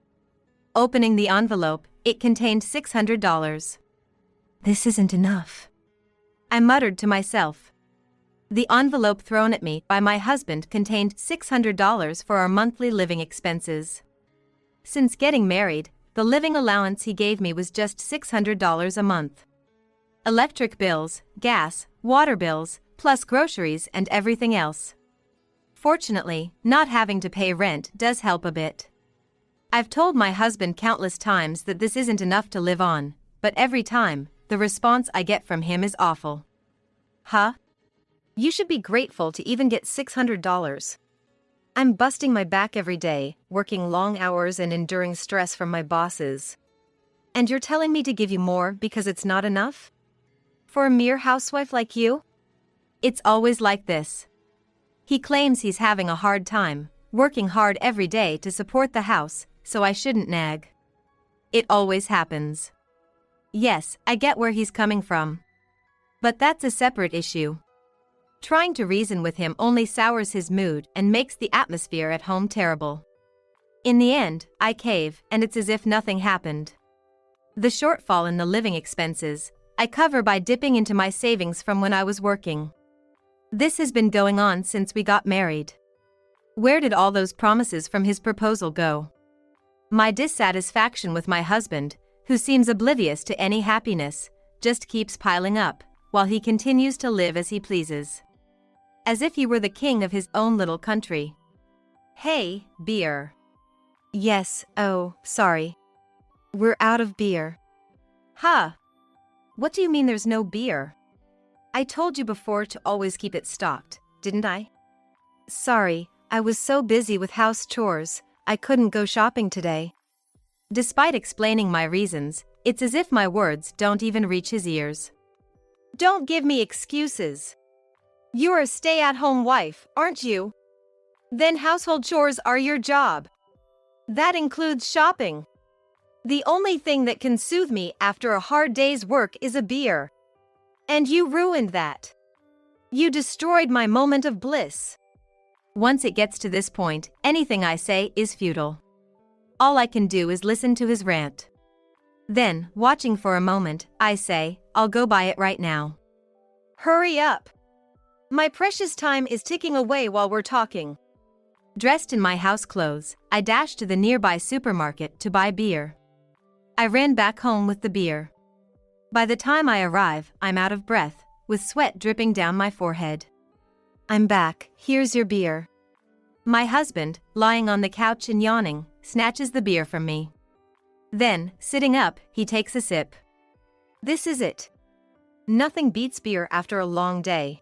Opening the envelope, It contained $600. This isn't enough, I muttered to myself. The envelope thrown at me by my husband contained $600 for our monthly living expenses. Since getting married, the living allowance he gave me was just $600 a month. Electric bills, gas, water bills, plus groceries and everything else. Fortunately, not having to pay rent does help a bit. I've told my husband countless times that this isn't enough to live on, but every time, the response I get from him is awful. Huh? You should be grateful to even get $600. I'm busting my back every day, working long hours and enduring stress from my bosses. And you're telling me to give you more because it's not enough? For a mere housewife like you? It's always like this. He claims he's having a hard time, working hard every day to support the house, so I shouldn't nag. It always happens. Yes, I get where he's coming from. But that's a separate issue. Trying to reason with him only sours his mood and makes the atmosphere at home terrible. In the end, I cave, and it's as if nothing happened. The shortfall in the living expenses, I cover by dipping into my savings from when I was working. This has been going on since we got married. Where did all those promises from his proposal go? My dissatisfaction with my husband, who seems oblivious to any happiness, just keeps piling up, while he continues to live as he pleases. As if he were the king of his own little country. Hey, beer. Yes, oh, sorry. We're out of beer. Huh? What do you mean there's no beer? I told you before to always keep it stocked, didn't I? Sorry, I was so busy with house chores, I couldn't go shopping today. Despite explaining my reasons, it's as if my words don't even reach his ears. Don't give me excuses. You're a stay-at-home wife, aren't you? Then household chores are your job. That includes shopping. The only thing that can soothe me after a hard day's work is a beer. And you ruined that. You destroyed my moment of bliss. Once it gets to this point, anything I say is futile. All I can do is listen to his rant. Then, watching for a moment, I say, I'll go buy it right now. Hurry up. My precious time is ticking away while we're talking. Dressed in my house clothes, I dash to the nearby supermarket to buy beer. I ran back home with the beer. By the time I arrive, I'm out of breath, with sweat dripping down my forehead. I'm back, here's your beer. My husband, lying on the couch and yawning, snatches the beer from me. Then, sitting up, he takes a sip. This is it. Nothing beats beer after a long day.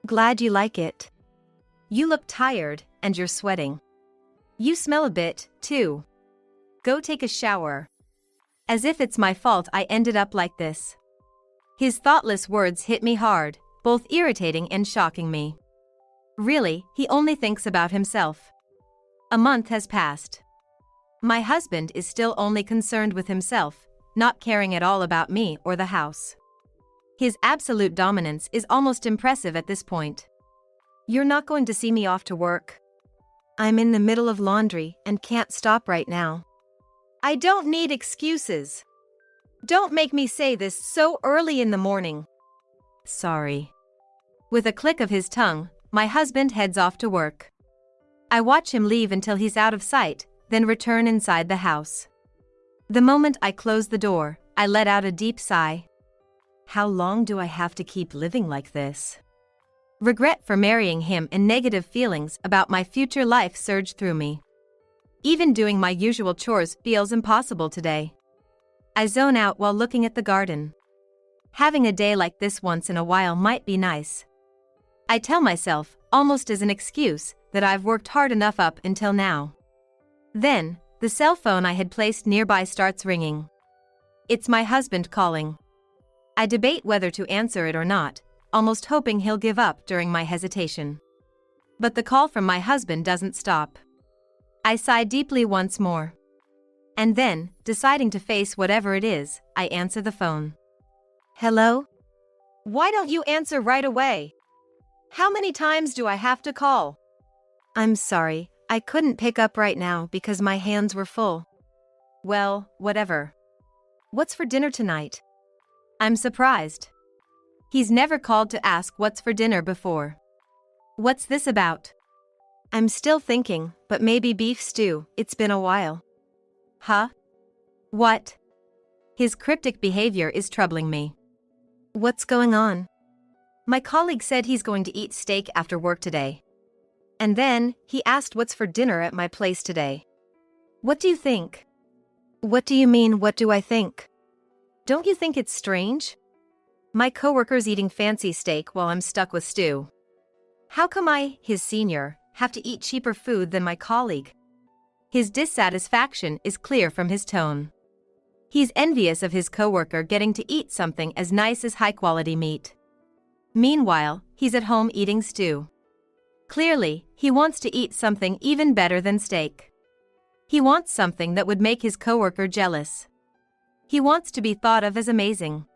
Glad you like it. You look tired, and you're sweating. You smell a bit, too. Go take a shower. As if it's my fault I ended up like this. His thoughtless words hit me hard, both irritating and shocking me. Really, he only thinks about himself. A month has passed. My husband is still only concerned with himself, not caring at all about me or the house. His absolute dominance is almost impressive at this point. You're not going to see me off to work. I'm in the middle of laundry and can't stop right now. I don't need excuses. Don't make me say this so early in the morning. Sorry. With a click of his tongue, my husband heads off to work. I watch him leave until he's out of sight, then return inside the house. The moment I close the door, I let out a deep sigh. How long do I have to keep living like this? Regret for marrying him and negative feelings about my future life surge through me. Even doing my usual chores feels impossible today. I zone out while looking at the garden. Having a day like this once in a while might be nice. I tell myself, almost as an excuse, that I've worked hard enough up until now. Then, the cell phone I had placed nearby starts ringing. It's my husband calling. I debate whether to answer it or not, almost hoping he'll give up during my hesitation. But the call from my husband doesn't stop. I sigh deeply once more. And then, deciding to face whatever it is, I answer the phone. Hello? Why don't you answer right away? How many times do I have to call? I'm sorry, I couldn't pick up right now because my hands were full. Well, whatever. What's for dinner tonight? I'm surprised. He's never called to ask what's for dinner before. What's this about? I'm still thinking, but maybe beef stew, it's been a while. Huh? What? His cryptic behavior is troubling me. What's going on? My colleague said he's going to eat steak after work today. And then, he asked what's for dinner at my place today. What do you think? What do you mean, what do I think? Don't you think it's strange? My coworker's eating fancy steak while I'm stuck with stew. How come I, his senior, have to eat cheaper food than my colleague? His dissatisfaction is clear from his tone. He's envious of his coworker getting to eat something as nice as high-quality meat. Meanwhile, he's at home eating stew. Clearly, he wants to eat something even better than steak. He wants something that would make his coworker jealous. He wants to be thought of as amazing.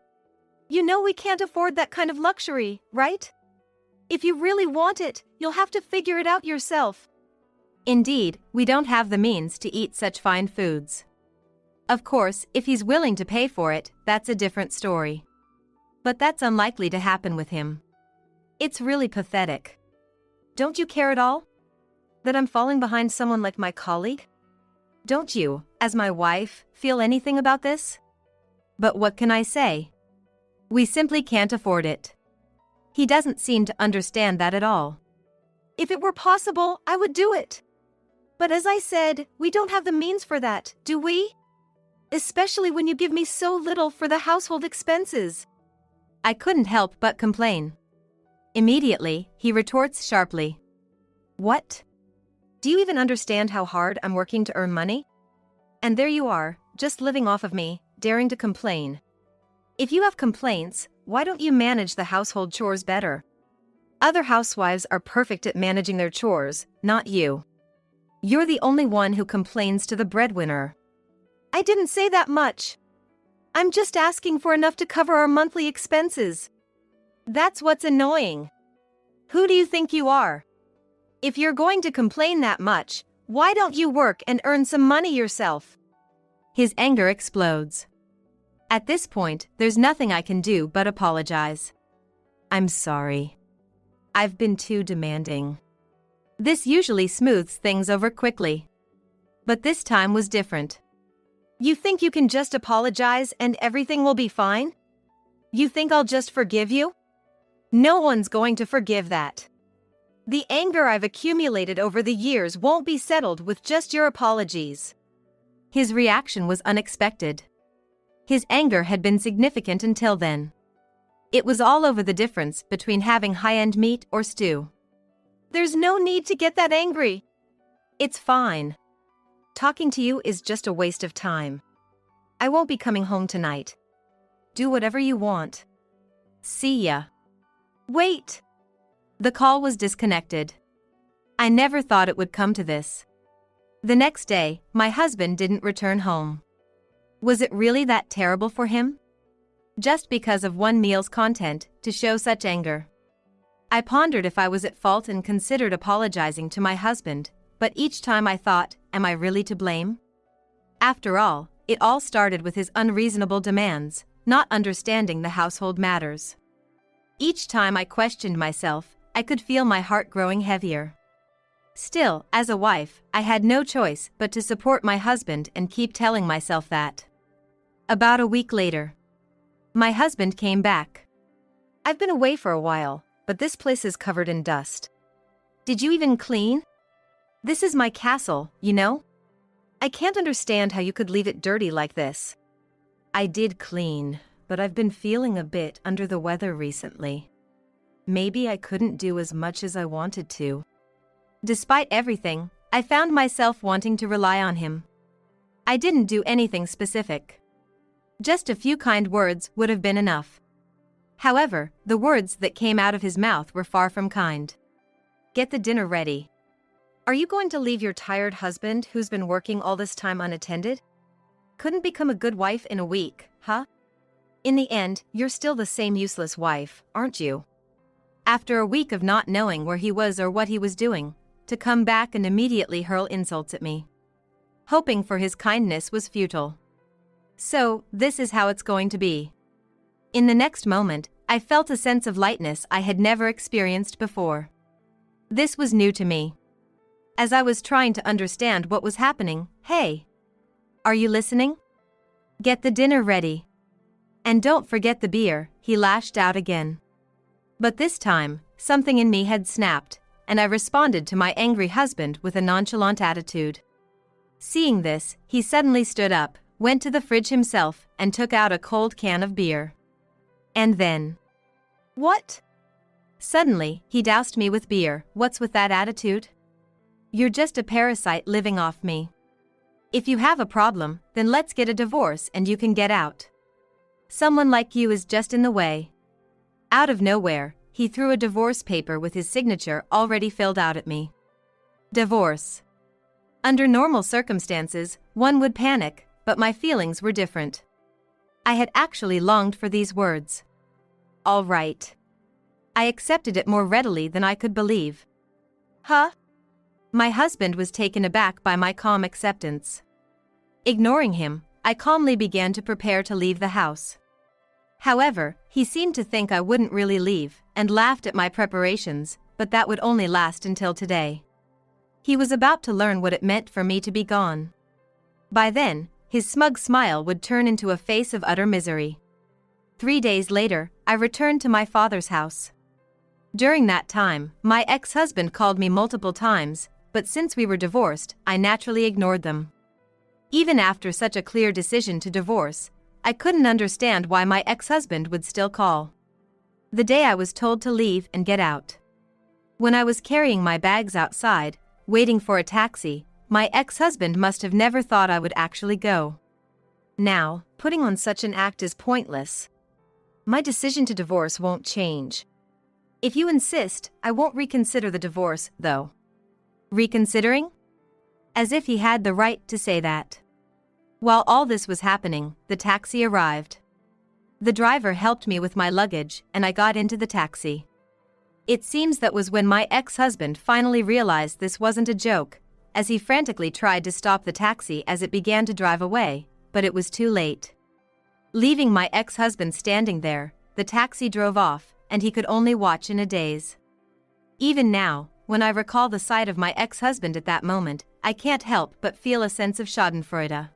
You know we can't afford that kind of luxury, right? If you really want it, you'll have to figure it out yourself. Indeed, we don't have the means to eat such fine foods. Of course, if he's willing to pay for it, that's a different story. But that's unlikely to happen with him. It's really pathetic. Don't you care at all? That I'm falling behind someone like my colleague? Don't you, as my wife, feel anything about this? But what can I say? We simply can't afford it. He doesn't seem to understand that at all. If it were possible, I would do it. But as I said, we don't have the means for that, do we? Especially when you give me so little for the household expenses. I couldn't help but complain. Immediately, he retorts sharply. What? Do you even understand how hard I'm working to earn money? And there you are, just living off of me, daring to complain. If you have complaints, why don't you manage the household chores better? Other housewives are perfect at managing their chores, not you. You're the only one who complains to the breadwinner. I didn't say that much. I'm just asking for enough to cover our monthly expenses. That's what's annoying. Who do you think you are? If you're going to complain that much, why don't you work and earn some money yourself? His anger explodes. At this point, there's nothing I can do but apologize. I'm sorry. I've been too demanding. This usually smooths things over quickly. But this time was different. You think you can just apologize and everything will be fine? You think I'll just forgive you? No one's going to forgive that. The anger I've accumulated over the years won't be settled with just your apologies. His reaction was unexpected. His anger had been significant until then. It was all over the difference between having high-end meat or stew. There's no need to get that angry. It's fine. Talking to you is just a waste of time. I won't be coming home tonight. Do whatever you want. See ya. Wait! The call was disconnected. I never thought it would come to this. The next day, my husband didn't return home. Was it really that terrible for him? Just because of one meal's content, to show such anger? I pondered if I was at fault and considered apologizing to my husband, but each time I thought, am I really to blame? After all, it all started with his unreasonable demands, not understanding the household matters. Each time I questioned myself, I could feel my heart growing heavier. Still, as a wife, I had no choice but to support my husband and keep telling myself that. About a week later, my husband came back. I've been away for a while, but this place is covered in dust. Did you even clean? This is my castle, you know? I can't understand how you could leave it dirty like this. I did clean, but I've been feeling a bit under the weather recently. Maybe I couldn't do as much as I wanted to. Despite everything, I found myself wanting to rely on him. I didn't do anything specific. Just a few kind words would have been enough. However, the words that came out of his mouth were far from kind. Get the dinner ready. Are you going to leave your tired husband who's been working all this time unattended? Couldn't become a good wife in a week, huh? In the end, you're still the same useless wife, aren't you? After a week of not knowing where he was or what he was doing, to come back and immediately hurl insults at me. Hoping for his kindness was futile. So, this is how it's going to be. In the next moment, I felt a sense of lightness I had never experienced before. This was new to me. As I was trying to understand what was happening, "Hey! Are you listening? Get the dinner ready. And don't forget the beer," he lashed out again. But this time, something in me had snapped, and I responded to my angry husband with a nonchalant attitude. Seeing this, he suddenly stood up, went to the fridge himself, and took out a cold can of beer. And then... What? Suddenly, he doused me with beer. "What's with that attitude? You're just a parasite living off me. If you have a problem, then let's get a divorce and you can get out. Someone like you is just in the way." Out of nowhere, he threw a divorce paper with his signature already filled out at me. Divorce. Under normal circumstances, one would panic, but my feelings were different. I had actually longed for these words. All right. I accepted it more readily than I could believe. Huh? My husband was taken aback by my calm acceptance. Ignoring him, I calmly began to prepare to leave the house. However, he seemed to think I wouldn't really leave, and laughed at my preparations, but that would only last until today. He was about to learn what it meant for me to be gone. By then, his smug smile would turn into a face of utter misery. 3 days later, I returned to my father's house. During that time, my ex-husband called me multiple times, but since we were divorced, I naturally ignored them. Even after such a clear decision to divorce, I couldn't understand why my ex-husband would still call. The day I was told to leave and get out. When I was carrying my bags outside, waiting for a taxi, my ex-husband must have never thought I would actually go. Now, putting on such an act is pointless. My decision to divorce won't change. If you insist, I won't reconsider the divorce, though. Reconsidering? As if he had the right to say that. While all this was happening, the taxi arrived. The driver helped me with my luggage, and I got into the taxi. It seems that was when my ex-husband finally realized this wasn't a joke, as he frantically tried to stop the taxi as it began to drive away, but it was too late. Leaving my ex-husband standing there, the taxi drove off, and he could only watch in a daze. Even now, when I recall the sight of my ex-husband at that moment, I can't help but feel a sense of schadenfreude.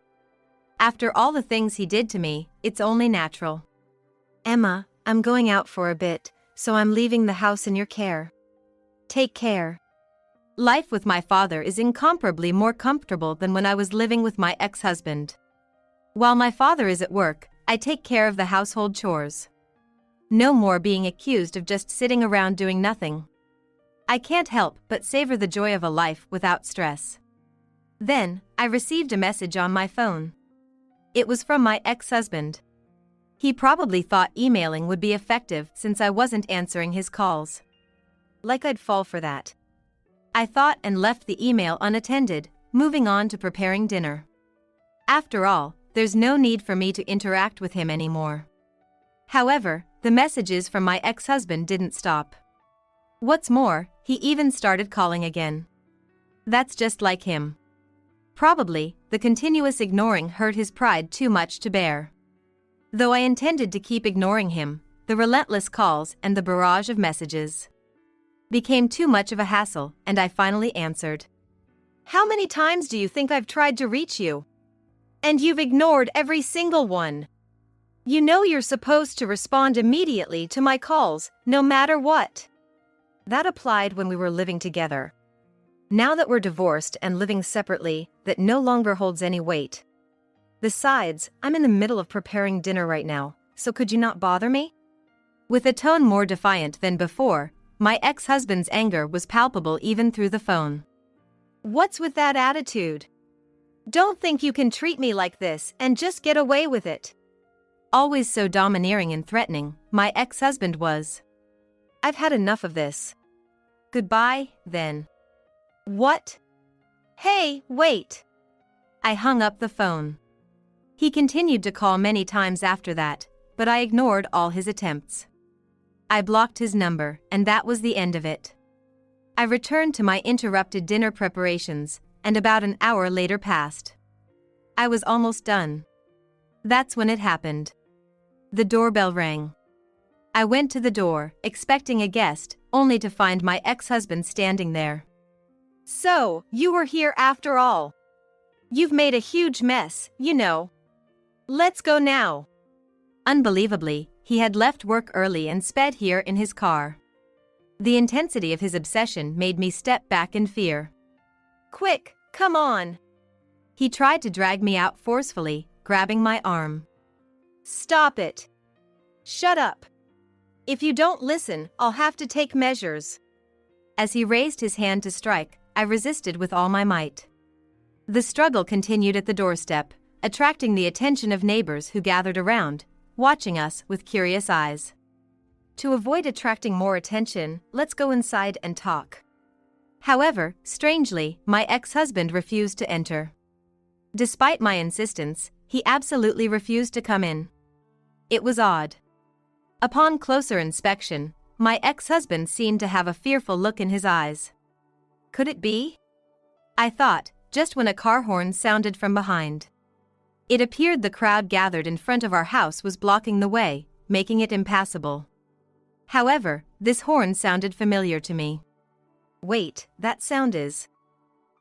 After all the things he did to me, it's only natural. Emma, I'm going out for a bit, so I'm leaving the house in your care. Take care. Life with my father is incomparably more comfortable than when I was living with my ex-husband. While my father is at work, I take care of the household chores. No more being accused of just sitting around doing nothing. I can't help but savor the joy of a life without stress. Then, I received a message on my phone. It was from my ex-husband. He probably thought emailing would be effective since I wasn't answering his calls. Like I'd fall for that. I thought and left the email unattended, moving on to preparing dinner. After all, there's no need for me to interact with him anymore. However, the messages from my ex-husband didn't stop. What's more, he even started calling again. That's just like him. Probably, the continuous ignoring hurt his pride too much to bear. Though I intended to keep ignoring him, the relentless calls and the barrage of messages became too much of a hassle, and I finally answered. How many times do you think I've tried to reach you? And you've ignored every single one. You know you're supposed to respond immediately to my calls, no matter what. That applied when we were living together. Now that we're divorced and living separately, that no longer holds any weight. Besides, I'm in the middle of preparing dinner right now, so could you not bother me? With a tone more defiant than before, my ex-husband's anger was palpable even through the phone. What's with that attitude? Don't think you can treat me like this and just get away with it. Always so domineering and threatening, my ex-husband was. I've had enough of this. Goodbye, then. What? Hey, wait. I hung up the phone. He continued to call many times after that, but I ignored all his attempts. I blocked his number, and that was the end of it. I returned to my interrupted dinner preparations, and about an hour later passed. I was almost done. That's when it happened. The doorbell rang. I went to the door, expecting a guest, only to find my ex-husband standing there. So, you were here after all. You've made a huge mess, you know. Let's go now. Unbelievably, he had left work early and sped here in his car. The intensity of his obsession made me step back in fear. Quick, come on. He tried to drag me out forcefully, grabbing my arm. Stop it. Shut up. If you don't listen, I'll have to take measures. As he raised his hand to strike, I resisted with all my might. The struggle continued at the doorstep, attracting the attention of neighbors who gathered around, watching us with curious eyes. To avoid attracting more attention, let's go inside and talk. However, strangely, my ex-husband refused to enter. Despite my insistence, he absolutely refused to come in. It was odd. Upon closer inspection, my ex-husband seemed to have a fearful look in his eyes. Could it be? I thought, just when a car horn sounded from behind. It appeared the crowd gathered in front of our house was blocking the way, making it impassable. However, this horn sounded familiar to me. Wait, that sound is...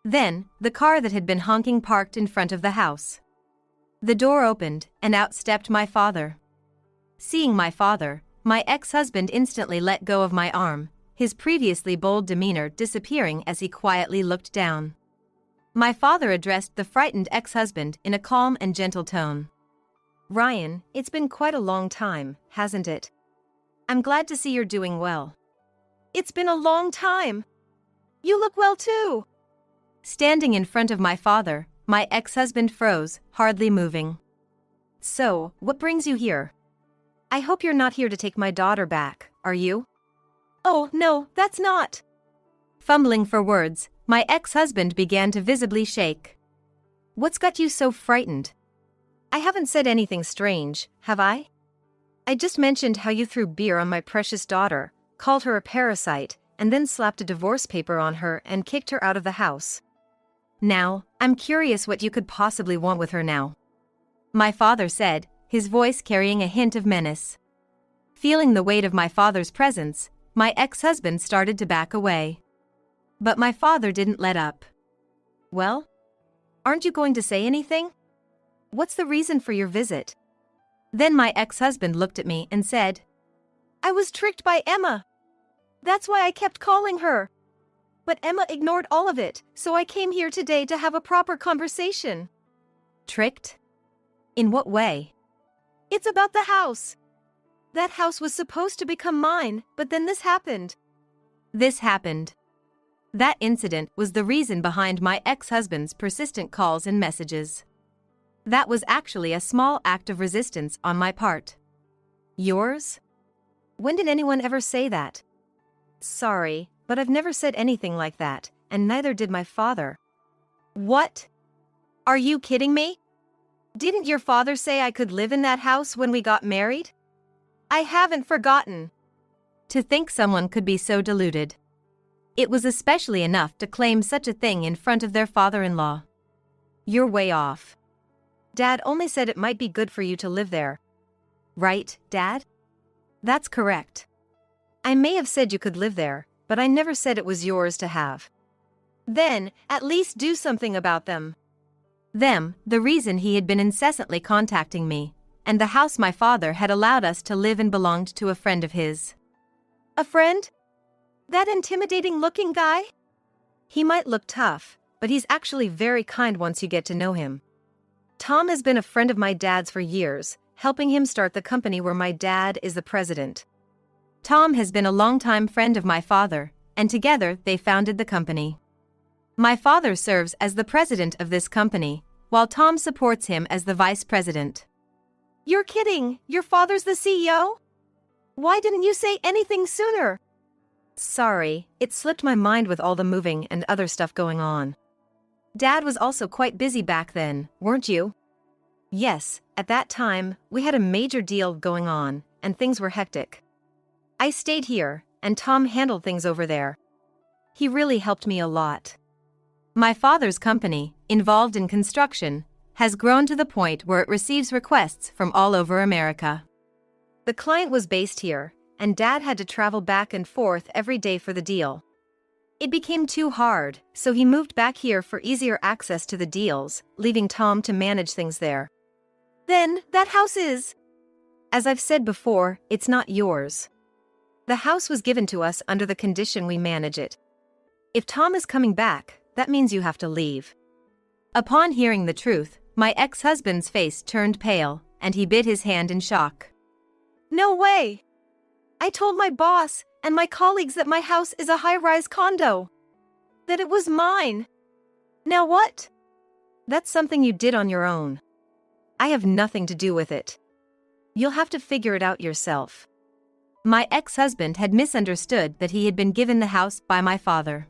Then, the car that had been honking parked in front of the house. The door opened, and out stepped my father. Seeing my father, my ex-husband instantly let go of my arm, his previously bold demeanor disappearing as he quietly looked down. My father addressed the frightened ex-husband in a calm and gentle tone. Ryan, it's been quite a long time, hasn't it? I'm glad to see you're doing well. It's been a long time. You look well too. Standing in front of my father, my ex-husband froze, hardly moving. So, what brings you here? I hope you're not here to take my daughter back, are you? Oh, no, that's not. Fumbling for words, my ex-husband began to visibly shake. What's got you so frightened? I haven't said anything strange, have I? I just mentioned how you threw beer on my precious daughter, called her a parasite, and then slapped a divorce paper on her and kicked her out of the house. Now, I'm curious what you could possibly want with her now. My father said, his voice carrying a hint of menace. Feeling the weight of my father's presence, my ex-husband started to back away. But my father didn't let up. Well? Aren't you going to say anything? What's the reason for your visit? Then my ex-husband looked at me and said, I was tricked by Emma. That's why I kept calling her. But Emma ignored all of it, so I came here today to have a proper conversation. Tricked? In what way? It's about the house. That house was supposed to become mine, but then this happened. This happened. That incident was the reason behind my ex-husband's persistent calls and messages. That was actually a small act of resistance on my part. Yours? When did anyone ever say that? Sorry, but I've never said anything like that, and neither did my father. What? Are you kidding me? Didn't your father say I could live in that house when we got married? I haven't forgotten. To think someone could be so deluded. It was especially enough to claim such a thing in front of their father-in-law. You're way off. Dad only said it might be good for you to live there. Right, Dad? That's correct. I may have said you could live there, but I never said it was yours to have. Then, at least do something about them. Them, the reason he had been incessantly contacting me, and the house my father had allowed us to live in belonged to a friend of his. A friend? That intimidating-looking guy? He might look tough, but he's actually very kind once you get to know him. Tom has been a friend of my dad's for years, helping him start the company where my dad is the president. Tom has been a longtime friend of my father, and together they founded the company. My father serves as the president of this company, while Tom supports him as the vice president. You're kidding! Your father's the CEO? Why didn't you say anything sooner? Sorry, it slipped my mind with all the moving and other stuff going on. Dad was also quite busy back then, weren't you? Yes, at that time, we had a major deal going on, and things were hectic. I stayed here, and Tom handled things over there. He really helped me a lot. My father's company, involved in construction, has grown to the point where it receives requests from all over America. The client was based here, and Dad had to travel back and forth every day for the deal. It became too hard, so he moved back here for easier access to the deals, leaving Tom to manage things there. Then, that house is... As I've said before, it's not yours. The house was given to us under the condition we manage it. If Tom is coming back, that means you have to leave. Upon hearing the truth, my ex-husband's face turned pale, and he bit his hand in shock. No way! I told my boss and my colleagues that my house is a high-rise condo. That it was mine. Now what? That's something you did on your own. I have nothing to do with it. You'll have to figure it out yourself. My ex-husband had misunderstood that he had been given the house by my father.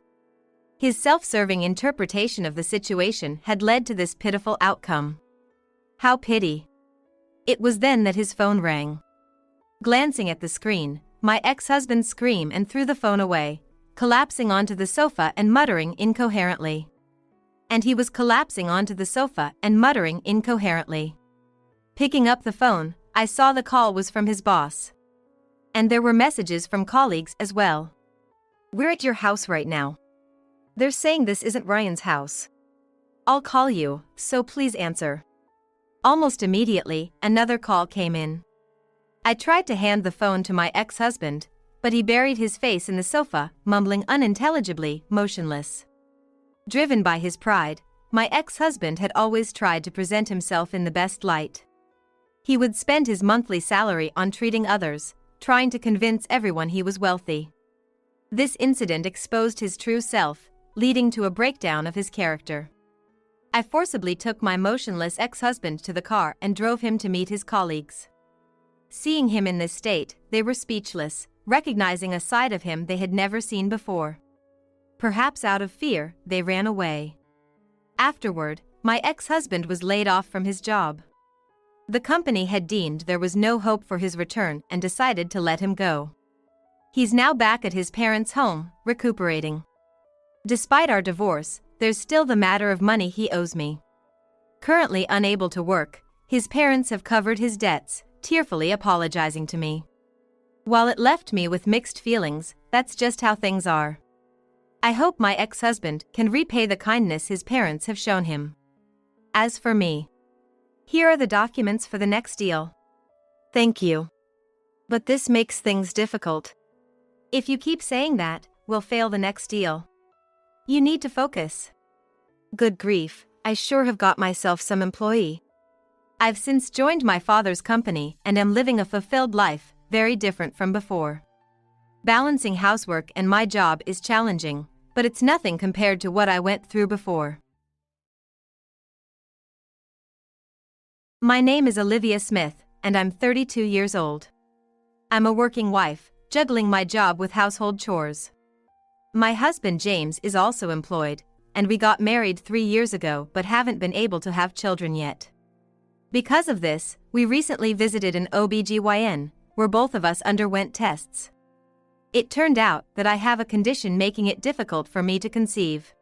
His self-serving interpretation of the situation had led to this pitiful outcome. How pity. It was then that his phone rang. Glancing at the screen, my ex-husband screamed and threw the phone away, collapsing onto the sofa and muttering incoherently. And he was collapsing onto the sofa and muttering incoherently. Picking up the phone, I saw the call was from his boss. And there were messages from colleagues as well. We're at your house right now. They're saying this isn't Ryan's house. I'll call you, so please answer. Almost immediately, another call came in. I tried to hand the phone to my ex-husband, but he buried his face in the sofa, mumbling unintelligibly, motionless. Driven by his pride, my ex-husband had always tried to present himself in the best light. He would spend his monthly salary on treating others, trying to convince everyone he was wealthy. This incident exposed his true self, leading to a breakdown of his character. I forcibly took my motionless ex-husband to the car and drove him to meet his colleagues. Seeing him in this state, they were speechless, recognizing a side of him they had never seen before. Perhaps out of fear, they ran away. Afterward, my ex-husband was laid off from his job. The company had deemed there was no hope for his return and decided to let him go. He's now back at his parents' home, recuperating. Despite our divorce, there's still the matter of money he owes me. Currently unable to work, his parents have covered his debts, tearfully apologizing to me. While it left me with mixed feelings, that's just how things are. I hope my ex-husband can repay the kindness his parents have shown him. As for me, here are the documents for the next deal. Thank you. But this makes things difficult. If you keep saying that, we'll fail the next deal. You need to focus. Good grief, I sure have got myself some employee. I've since joined my father's company and am living a fulfilled life, very different from before. Balancing housework and my job is challenging, but it's nothing compared to what I went through before. My name is Olivia Smith, and I'm 32 years old. I'm a working wife, juggling my job with household chores. My husband James is also employed, and we got married 3 years ago but haven't been able to have children yet. Because of this, we recently visited an OB/GYN, where both of us underwent tests. It turned out that I have a condition making it difficult for me to conceive.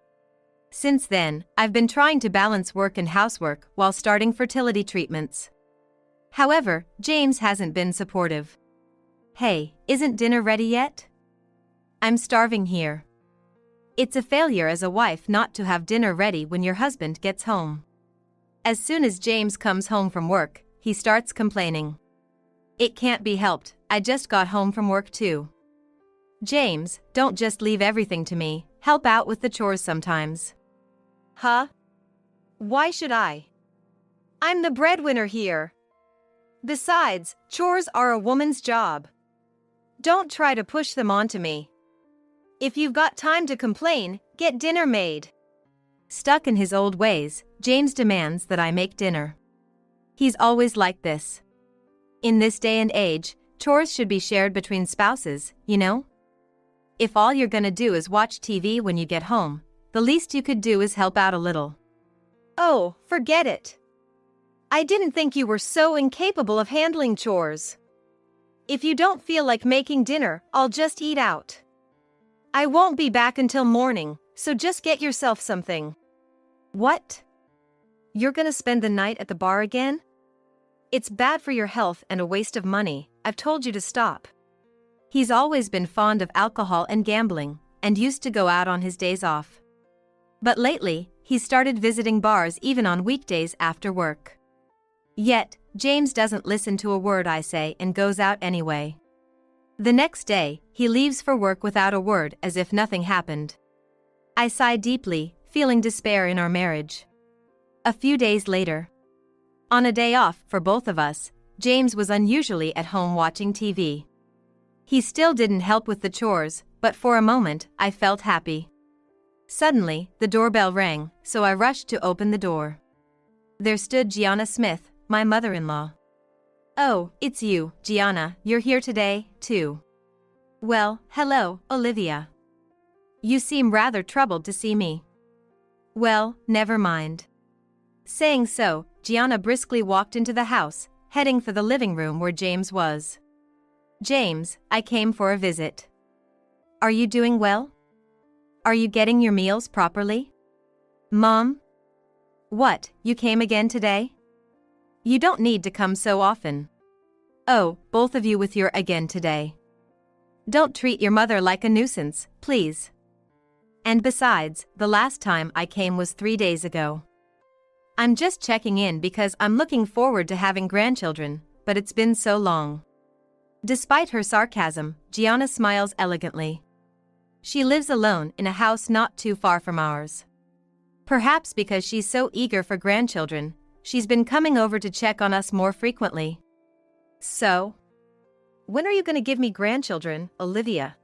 Since then, I've been trying to balance work and housework while starting fertility treatments. However, James hasn't been supportive. Hey, isn't dinner ready yet? I'm starving here. It's a failure as a wife not to have dinner ready when your husband gets home. As soon as James comes home from work, he starts complaining. It can't be helped, I just got home from work too. James, don't just leave everything to me, help out with the chores sometimes. Huh? Why should I? I'm the breadwinner here. Besides, chores are a woman's job. Don't try to push them onto me. If you've got time to complain, get dinner made. Stuck in his old ways, James demands that I make dinner. He's always like this. In this day and age, chores should be shared between spouses, you know? If all you're gonna do is watch TV when you get home, the least you could do is help out a little. Oh, forget it. I didn't think you were so incapable of handling chores. If you don't feel like making dinner, I'll just eat out. I won't be back until morning, so just get yourself something. What? You're gonna spend the night at the bar again? It's bad for your health and a waste of money. I've told you to stop. He's always been fond of alcohol and gambling, and used to go out on his days off. But lately, he's started visiting bars even on weekdays after work. Yet, James doesn't listen to a word I say and goes out anyway. The next day, he leaves for work without a word, as if nothing happened. I sigh deeply, feeling despair in our marriage. A few days later, on a day off for both of us, James was unusually at home watching TV. He still didn't help with the chores, but for a moment, I felt happy. Suddenly, the doorbell rang, so I rushed to open the door. There stood Gianna Smith, my mother-in-law. "Oh, it's you, Gianna, you're here today, too." "Well, hello, Olivia. You seem rather troubled to see me." "Well, never mind." Saying so, Gianna briskly walked into the house, heading for the living room where James was. "James, I came for a visit. Are you doing well? Are you getting your meals properly?" "Mom?" "What, you came again today? You don't need to come so often." "Oh, both of you with your again today. Don't treat your mother like a nuisance, please. And besides, the last time I came was 3 days ago. I'm just checking in because I'm looking forward to having grandchildren, but it's been so long." Despite her sarcasm, Gianna smiles elegantly. She lives alone in a house not too far from ours. Perhaps because she's so eager for grandchildren, she's been coming over to check on us more frequently. "So, when are you going to give me grandchildren, Olivia?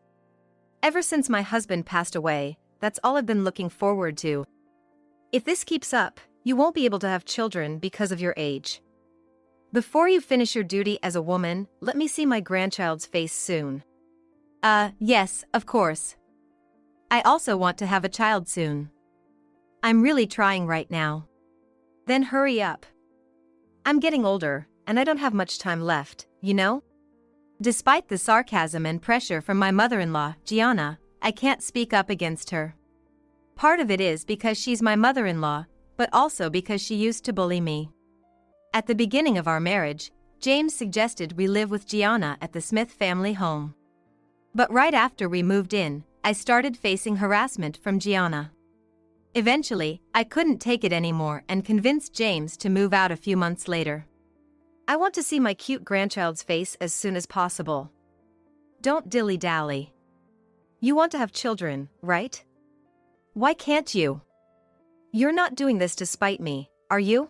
Ever since my husband passed away, that's all I've been looking forward to. If this keeps up, you won't be able to have children because of your age. Before you finish your duty as a woman, let me see my grandchild's face soon." Yes, of course. I also want to have a child soon. I'm really trying right now." "Then hurry up. I'm getting older, and I don't have much time left, you know?" Despite the sarcasm and pressure from my mother-in-law, Gianna, I can't speak up against her. Part of it is because she's my mother-in-law, but also because she used to bully me. At the beginning of our marriage, James suggested we live with Gianna at the Smith family home. But right after we moved in, I started facing harassment from Gianna. Eventually, I couldn't take it anymore and convinced James to move out a few months later. "I want to see my cute grandchild's face as soon as possible. Don't dilly-dally. You want to have children, right? Why can't you? You're not doing this to spite me, are you?"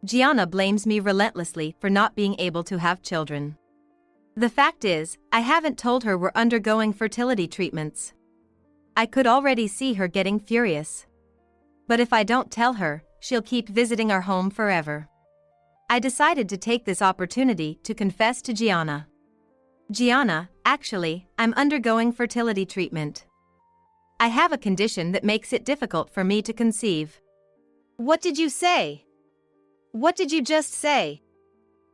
Gianna blames me relentlessly for not being able to have children. The fact is, I haven't told her we're undergoing fertility treatments. I could already see her getting furious. But if I don't tell her, she'll keep visiting our home forever. I decided to take this opportunity to confess to Gianna. "Gianna, actually, I'm undergoing fertility treatment. I have a condition that makes it difficult for me to conceive." "What did you say? What did you just say?"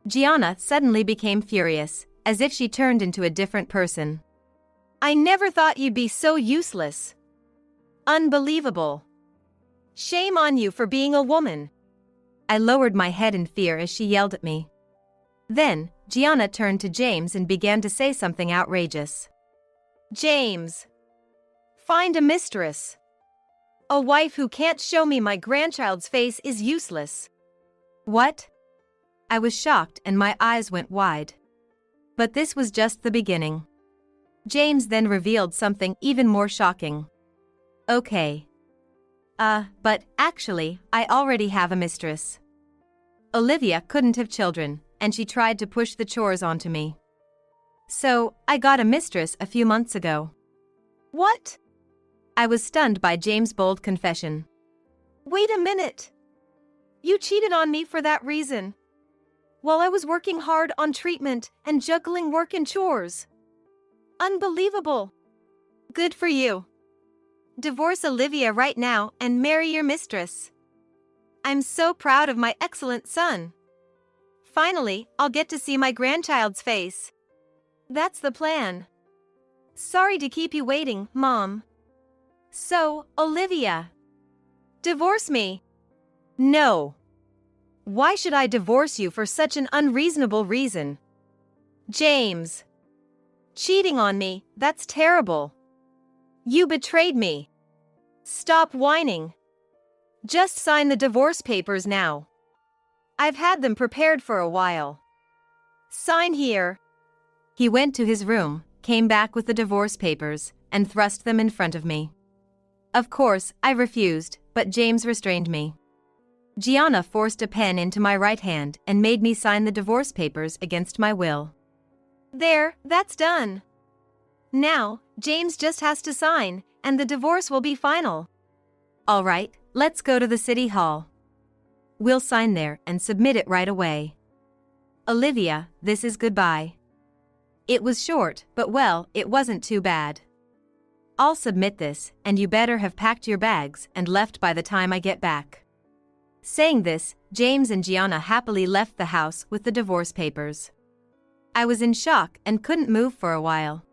Gianna suddenly became furious, as if she turned into a different person. "I never thought you'd be so useless. Unbelievable. Shame on you for being a woman." I lowered my head in fear as she yelled at me. Then, Gianna turned to James and began to say something outrageous. "James, find a mistress. A wife who can't show me my grandchild's face is useless." "What?" I was shocked and my eyes went wide. But this was just the beginning. James then revealed something even more shocking. "Okay. But actually, I already have a mistress. Olivia couldn't have children, and she tried to push the chores onto me. So, I got a mistress a few months ago." "What?" I was stunned by James' bold confession. "Wait a minute. You cheated on me for that reason, while I was working hard on treatment and juggling work and chores. Unbelievable. Good for you. Divorce Olivia right now and marry your mistress. I'm so proud of my excellent son. Finally, I'll get to see my grandchild's face. That's the plan. Sorry to keep you waiting, Mom. So, Olivia, divorce me." "No, Why should I divorce you for such an unreasonable reason? James. Cheating on me, that's terrible. You betrayed me. Stop whining. Just sign the divorce papers now. I've had them prepared for a while. Sign here. He went to his room, came back with the divorce papers, and thrust them in front of me. Of course, I refused, but James restrained me. Gianna forced a pen into my right hand and made me sign the divorce papers against my will. There, that's done. Now, James just has to sign, and the divorce will be final. All right, let's go to the city hall. We'll sign there and submit it right away. Olivia, this is goodbye. It was short, but well, it wasn't too bad. I'll submit this, and you better have packed your bags and left by the time I get back. Saying this, James and Gianna happily left the house with the divorce papers. I was in shock and couldn't move for a while.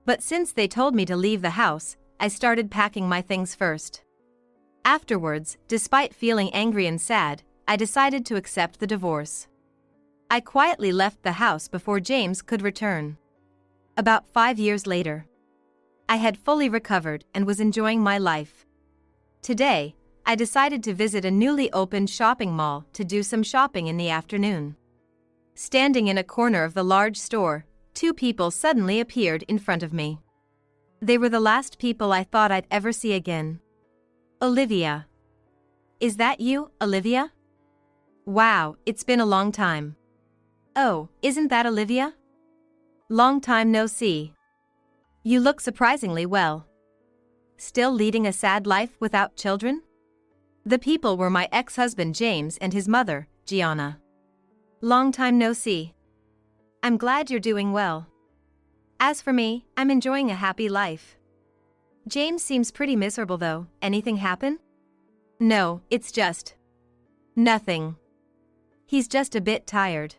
But since they told me to leave the house, I started packing my things first. Afterwards, despite feeling angry and sad, I decided to accept the divorce. I quietly left the house before James could return. About 5 years later, I had fully recovered and was enjoying my life. Today, I decided to visit a newly opened shopping mall to do some shopping in the afternoon. Standing in a corner of the large store, 2 people suddenly appeared in front of me. They were the last people I thought I'd ever see again. Olivia. Is that you, Olivia? Wow, it's been a long time. Oh, isn't that Olivia? Long time no see. You look surprisingly well. Still leading a sad life without children? The people were my ex-husband James and his mother, Gianna. Long time no see. I'm glad you're doing well. As for me, I'm enjoying a happy life. James seems pretty miserable though. Anything happen? No, it's just nothing. He's just a bit tired.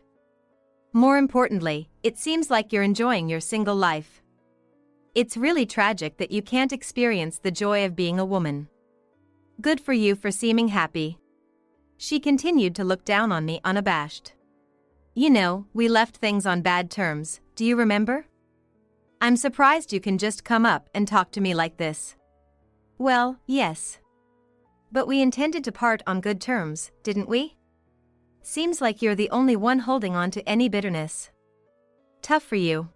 More importantly, it seems like you're enjoying your single life. It's really tragic that you can't experience the joy of being a woman. Good for you for seeming happy. She continued to look down on me unabashed. You know, we left things on bad terms, do you remember? I'm surprised you can just come up and talk to me like this. Well, yes. But we intended to part on good terms, didn't we? Seems like you're the only one holding on to any bitterness. Tough for you.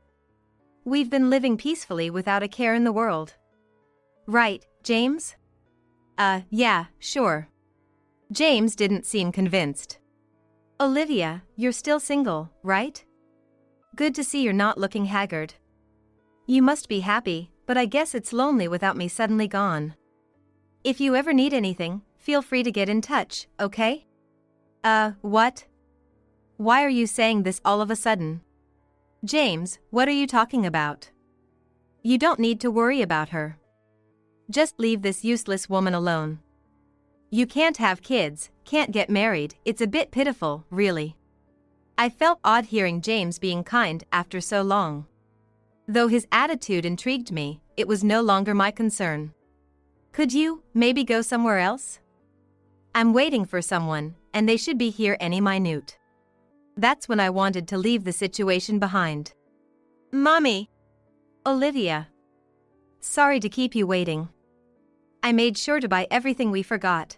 We've been living peacefully without a care in the world. Right, James? Yeah, sure. James didn't seem convinced. Olivia, you're still single, right? Good to see you're not looking haggard. You must be happy, but I guess it's lonely without me suddenly gone. If you ever need anything, feel free to get in touch, okay? What? Why are you saying this all of a sudden? James, what are you talking about? You don't need to worry about her. Just leave this useless woman alone. You can't have kids, can't get married, it's a bit pitiful, really. I felt odd hearing James being kind after so long. Though his attitude intrigued me, it was no longer my concern. Could you, maybe go somewhere else? I'm waiting for someone, and they should be here any minute. That's when I wanted to leave the situation behind. Mommy! Olivia. Sorry to keep you waiting. I made sure to buy everything we forgot.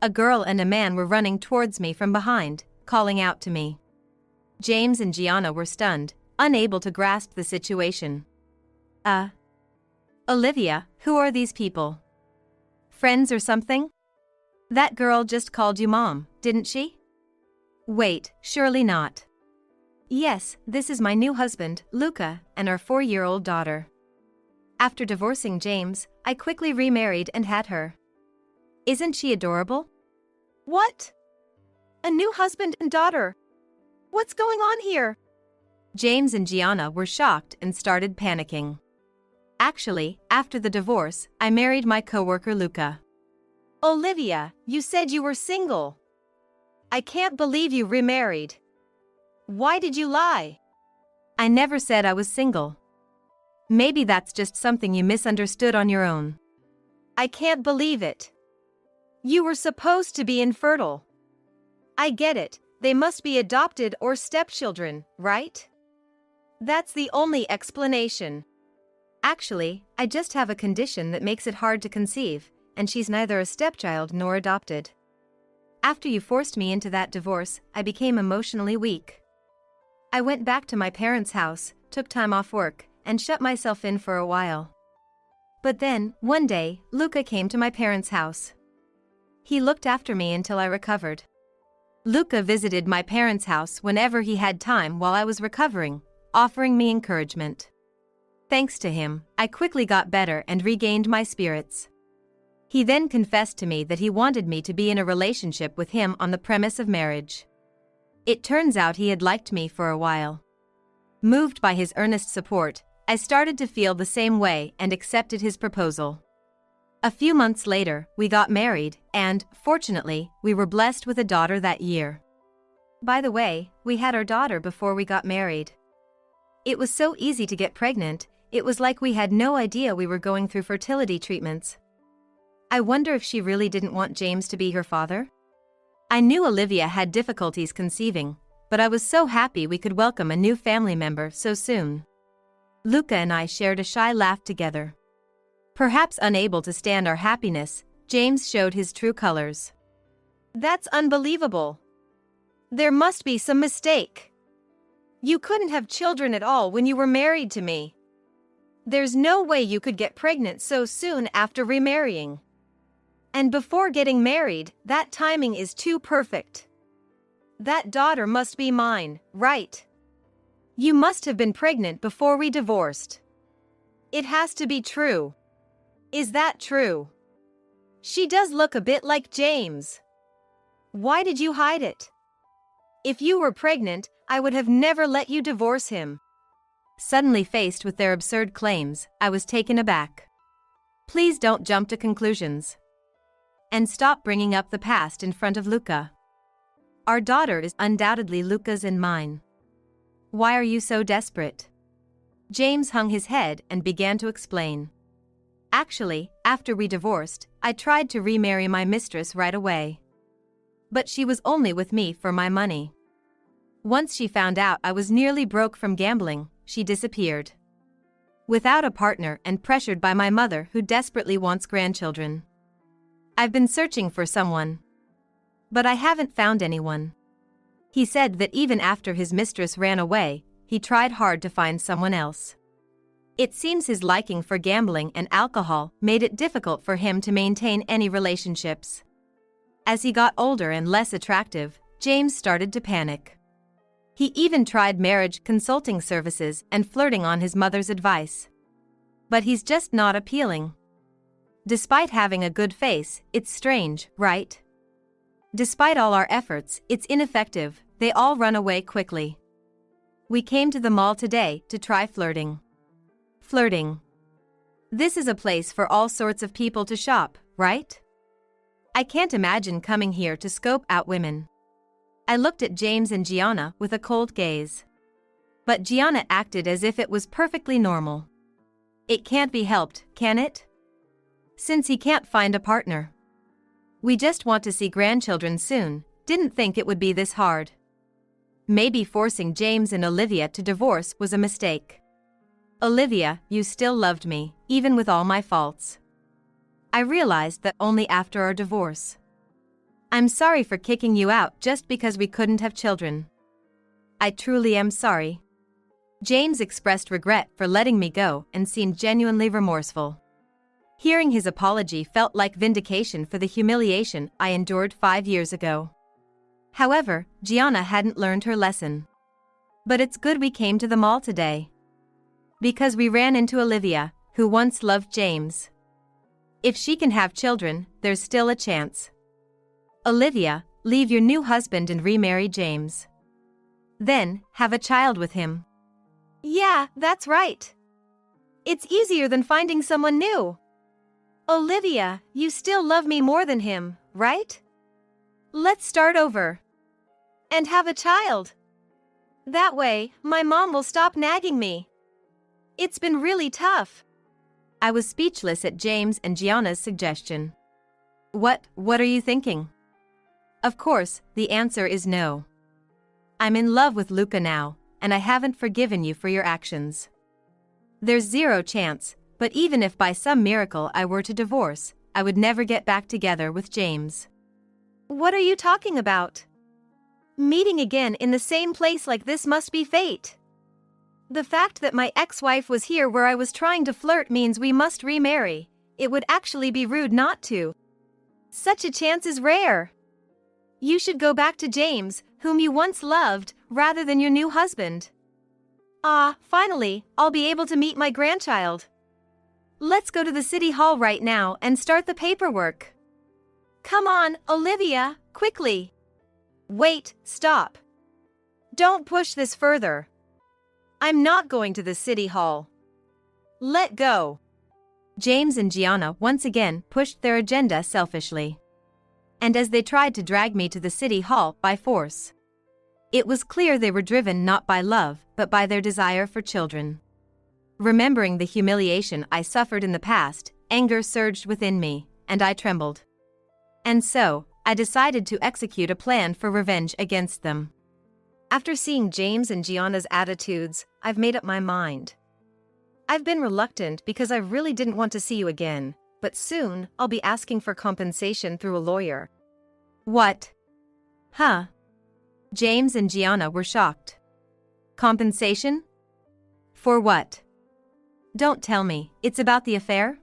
A girl and a man were running towards me from behind, calling out to me. James and Gianna were stunned, unable to grasp the situation. Olivia, who are these people? Friends or something? That girl just called you Mom, didn't she? Wait, surely not. Yes, this is my new husband, Luca, and our 4-year-old daughter. After divorcing James, I quickly remarried and had her. Isn't she adorable? What? A new husband and daughter? What's going on here? James and Gianna were shocked and started panicking. Actually, after the divorce, I married my coworker Luca. Olivia, you said you were single. I can't believe you remarried. Why did you lie? I never said I was single. Maybe that's just something you misunderstood on your own. I can't believe it. You were supposed to be infertile. I get it, they must be adopted or stepchildren, right? That's the only explanation. Actually, I just have a condition that makes it hard to conceive, and she's neither a stepchild nor adopted. After you forced me into that divorce, I became emotionally weak. I went back to my parents' house, took time off work, and shut myself in for a while. But then, one day, Luca came to my parents' house. He looked after me until I recovered. Luca visited my parents' house whenever he had time while I was recovering, offering me encouragement. Thanks to him, I quickly got better and regained my spirits. He then confessed to me that he wanted me to be in a relationship with him on the premise of marriage. It turns out he had liked me for a while. Moved by his earnest support, I started to feel the same way and accepted his proposal. A few months later, we got married, and, fortunately, we were blessed with a daughter that year. By the way, we had our daughter before we got married. It was so easy to get pregnant, it was like we had no idea we were going through fertility treatments. I wonder if she really didn't want James to be her father? I knew Olivia had difficulties conceiving, but I was so happy we could welcome a new family member so soon. Luca and I shared a shy laugh together. Perhaps unable to stand our happiness, James showed his true colors. That's unbelievable. There must be some mistake. You couldn't have children at all when you were married to me. There's no way you could get pregnant so soon after remarrying. And before getting married, that timing is too perfect. That daughter must be mine, right? You must have been pregnant before we divorced. It has to be true. Is that true? She does look a bit like James. Why did you hide it? If you were pregnant, I would have never let you divorce him. Suddenly faced with their absurd claims, I was taken aback. Please don't jump to conclusions. And stop bringing up the past in front of Luca. Our daughter is undoubtedly Luca's and mine. Why are you so desperate? James hung his head and began to explain. Actually, after we divorced, I tried to remarry my mistress right away. But she was only with me for my money. Once she found out I was nearly broke from gambling, she disappeared. Without a partner and pressured by my mother who desperately wants grandchildren. I've been searching for someone. But I haven't found anyone. He said that even after his mistress ran away, he tried hard to find someone else. It seems his liking for gambling and alcohol made it difficult for him to maintain any relationships. As he got older and less attractive, James started to panic. He even tried marriage consulting services and flirting on his mother's advice. But he's just not appealing. Despite having a good face, it's strange, right? Despite all our efforts, it's ineffective, they all run away quickly. We came to the mall today to try flirting. Flirting. This is a place for all sorts of people to shop, right? I can't imagine coming here to scope out women. I looked at James and Gianna with a cold gaze. But Gianna acted as if it was perfectly normal. It can't be helped, can it? Since he can't find a partner. We just want to see grandchildren soon, didn't think it would be this hard. Maybe forcing James and Olivia to divorce was a mistake. Olivia, you still loved me, even with all my faults. I realized that only after our divorce. I'm sorry for kicking you out just because we couldn't have children. I truly am sorry. James expressed regret for letting me go and seemed genuinely remorseful. Hearing his apology felt like vindication for the humiliation I endured 5 years ago. However, Gianna hadn't learned her lesson. But it's good we came to the mall today. Because we ran into Olivia, who once loved James. If she can have children, there's still a chance. Olivia, leave your new husband and remarry James. Then, have a child with him. Yeah, that's right. It's easier than finding someone new. Olivia, you still love me more than him, right? Let's start over. And have a child. That way, my mom will stop nagging me. It's been really tough. I was speechless at James and Gianna's suggestion. What are you thinking? Of course, the answer is no. I'm in love with Luca now, and I haven't forgiven you for your actions. There's zero chance, but even if by some miracle I were to divorce, I would never get back together with James. What are you talking about? Meeting again in the same place like this must be fate. The fact that my ex-wife was here where I was trying to flirt means we must remarry. It would actually be rude not to. Such a chance is rare. You should go back to James, whom you once loved, rather than your new husband. Ah, finally, I'll be able to meet my grandchild. Let's go to the city hall right now and start the paperwork. Come on, Olivia, quickly. Wait, stop. Don't push this further. I'm not going to the city hall. Let go. James and Gianna once again pushed their agenda selfishly. And as they tried to drag me to the city hall by force, it was clear they were driven not by love, but by their desire for children. Remembering the humiliation I suffered in the past, anger surged within me, and I trembled. And so, I decided to execute a plan for revenge against them. After seeing James and Gianna's attitudes, I've made up my mind. I've been reluctant because I really didn't want to see you again, but soon I'll be asking for compensation through a lawyer. What? Huh? James and Gianna were shocked. Compensation? For what? Don't tell me, it's about the affair?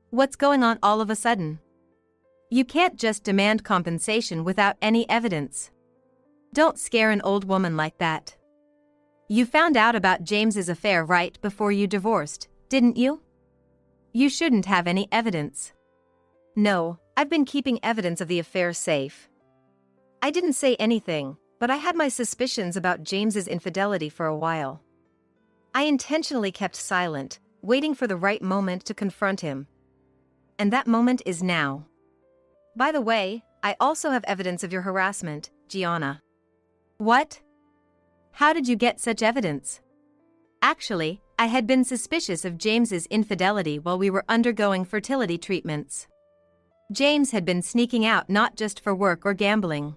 What's going on all of a sudden? You can't just demand compensation without any evidence. Don't scare an old woman like that. You found out about James's affair right before you divorced, didn't you? You shouldn't have any evidence. No, I've been keeping evidence of the affair safe. I didn't say anything, but I had my suspicions about James's infidelity for a while. I intentionally kept silent, waiting for the right moment to confront him. And that moment is now. By the way, I also have evidence of your harassment, Gianna. What? How did you get such evidence? Actually, I had been suspicious of James's infidelity while we were undergoing fertility treatments. James had been sneaking out not just for work or gambling.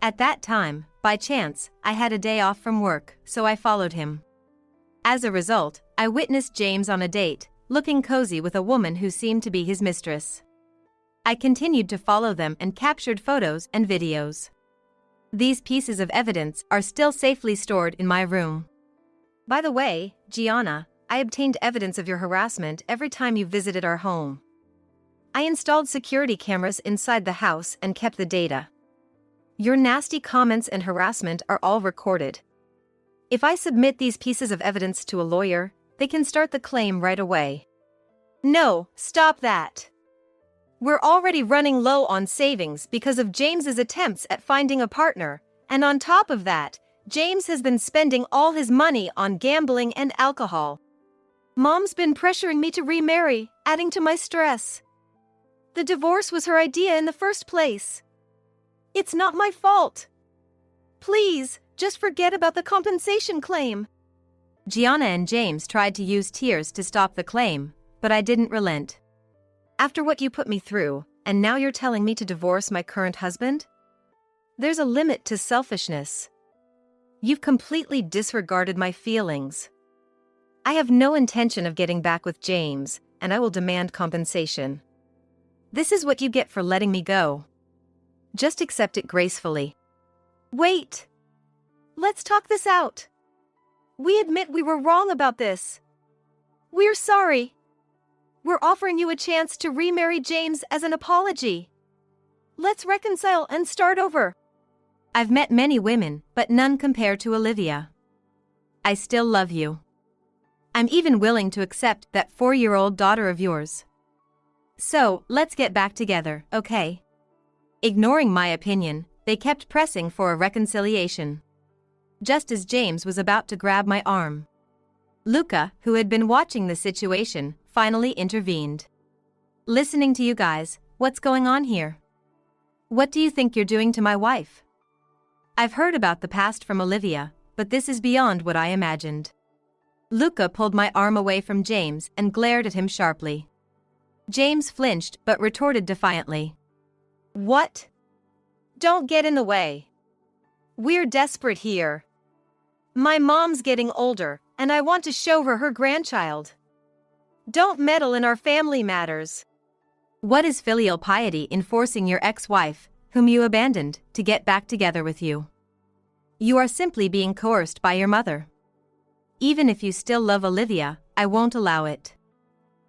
At that time, by chance, I had a day off from work, so I followed him. As a result, I witnessed James on a date, looking cozy with a woman who seemed to be his mistress. I continued to follow them and captured photos and videos. These pieces of evidence are still safely stored in my room. By the way, Gianna, I obtained evidence of your harassment every time you visited our home. I installed security cameras inside the house and kept the data. Your nasty comments and harassment are all recorded. If I submit these pieces of evidence to a lawyer, they can start the claim right away. No, stop that. We're already running low on savings because of James's attempts at finding a partner, and on top of that, James has been spending all his money on gambling and alcohol. Mom's been pressuring me to remarry, adding to my stress. The divorce was her idea in the first place. It's not my fault. Please, just forget about the compensation claim. Gianna and James tried to use tears to stop the claim, but I didn't relent. After what you put me through, and now you're telling me to divorce my current husband? There's a limit to selfishness. You've completely disregarded my feelings. I have no intention of getting back with James, and I will demand compensation. This is what you get for letting me go. Just accept it gracefully. Wait! Let's talk this out. We admit we were wrong about this. We're sorry. We're offering you a chance to remarry James as an apology. Let's reconcile and start over. I've met many women, but none compare to Olivia. I still love you. I'm even willing to accept that 4-year-old daughter of yours. So, let's get back together, okay? Ignoring my opinion, they kept pressing for a reconciliation. Just as James was about to grab my arm, Luca, who had been watching the situation, finally intervened. Listening to you guys, what's going on here? What do you think you're doing to my wife? I've heard about the past from Olivia, but this is beyond what I imagined. Luca pulled my arm away from James and glared at him sharply. James flinched but retorted defiantly. What? Don't get in the way. We're desperate here. My mom's getting older, and I want to show her grandchild. Don't meddle in our family matters. What is filial piety in forcing your ex-wife, whom you abandoned, to get back together with you? You are simply being coerced by your mother. Even if you still love Olivia, I won't allow it.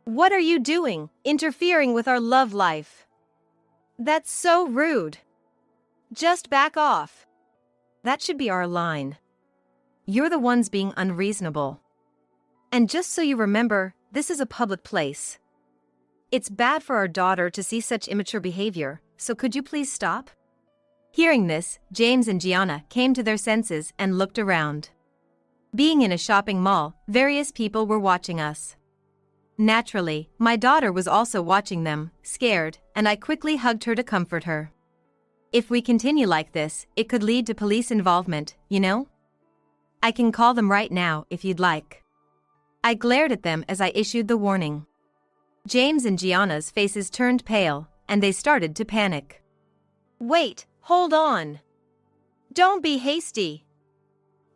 What are you doing, interfering with our love life? That's so rude. Just back off. That should be our line. You're the ones being unreasonable. And just so you remember, this is a public place. It's bad for our daughter to see such immature behavior, so could you please stop? Hearing this, James and Gianna came to their senses and looked around. Being in a shopping mall, various people were watching us. Naturally, my daughter was also watching them, scared, and I quickly hugged her to comfort her. If we continue like this, it could lead to police involvement, you know? I can call them right now if you'd like. I glared at them as I issued the warning. James and Gianna's faces turned pale, and they started to panic. Wait, hold on. Don't be hasty.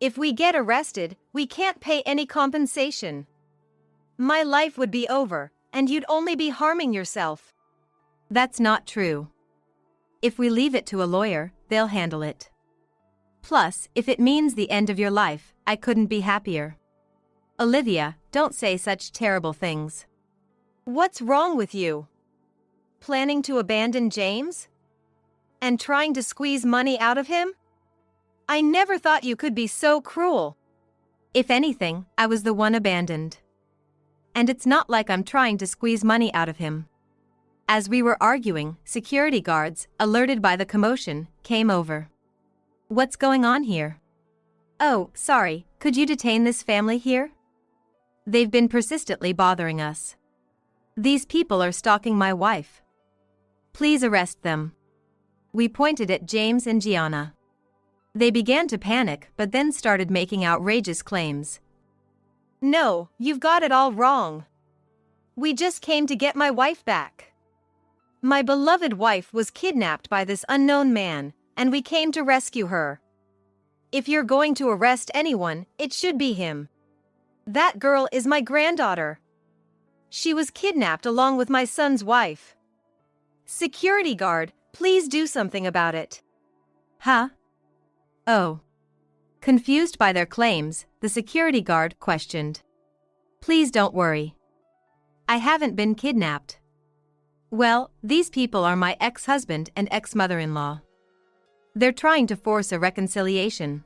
If we get arrested, we can't pay any compensation. My life would be over, and you'd only be harming yourself. That's not true. If we leave it to a lawyer, they'll handle it. Plus, if it means the end of your life, I couldn't be happier. Olivia, don't say such terrible things. What's wrong with you? Planning to abandon James? And trying to squeeze money out of him? I never thought you could be so cruel. If anything, I was the one abandoned. And it's not like I'm trying to squeeze money out of him. As we were arguing, security guards, alerted by the commotion, came over. What's going on here? Oh, sorry, could you detain this family here? They've been persistently bothering us. These people are stalking my wife. Please arrest them. We pointed at James and Gianna. They began to panic but then started making outrageous claims. No, you've got it all wrong. We just came to get my wife back. My beloved wife was kidnapped by this unknown man, and we came to rescue her. If you're going to arrest anyone, it should be him. That girl is my granddaughter. She was kidnapped along with my son's wife. Security guard, please do something about it. Huh? Oh. Confused by their claims, the security guard questioned. Please don't worry. I haven't been kidnapped. Well, these people are my ex-husband and ex-mother-in-law. They're trying to force a reconciliation.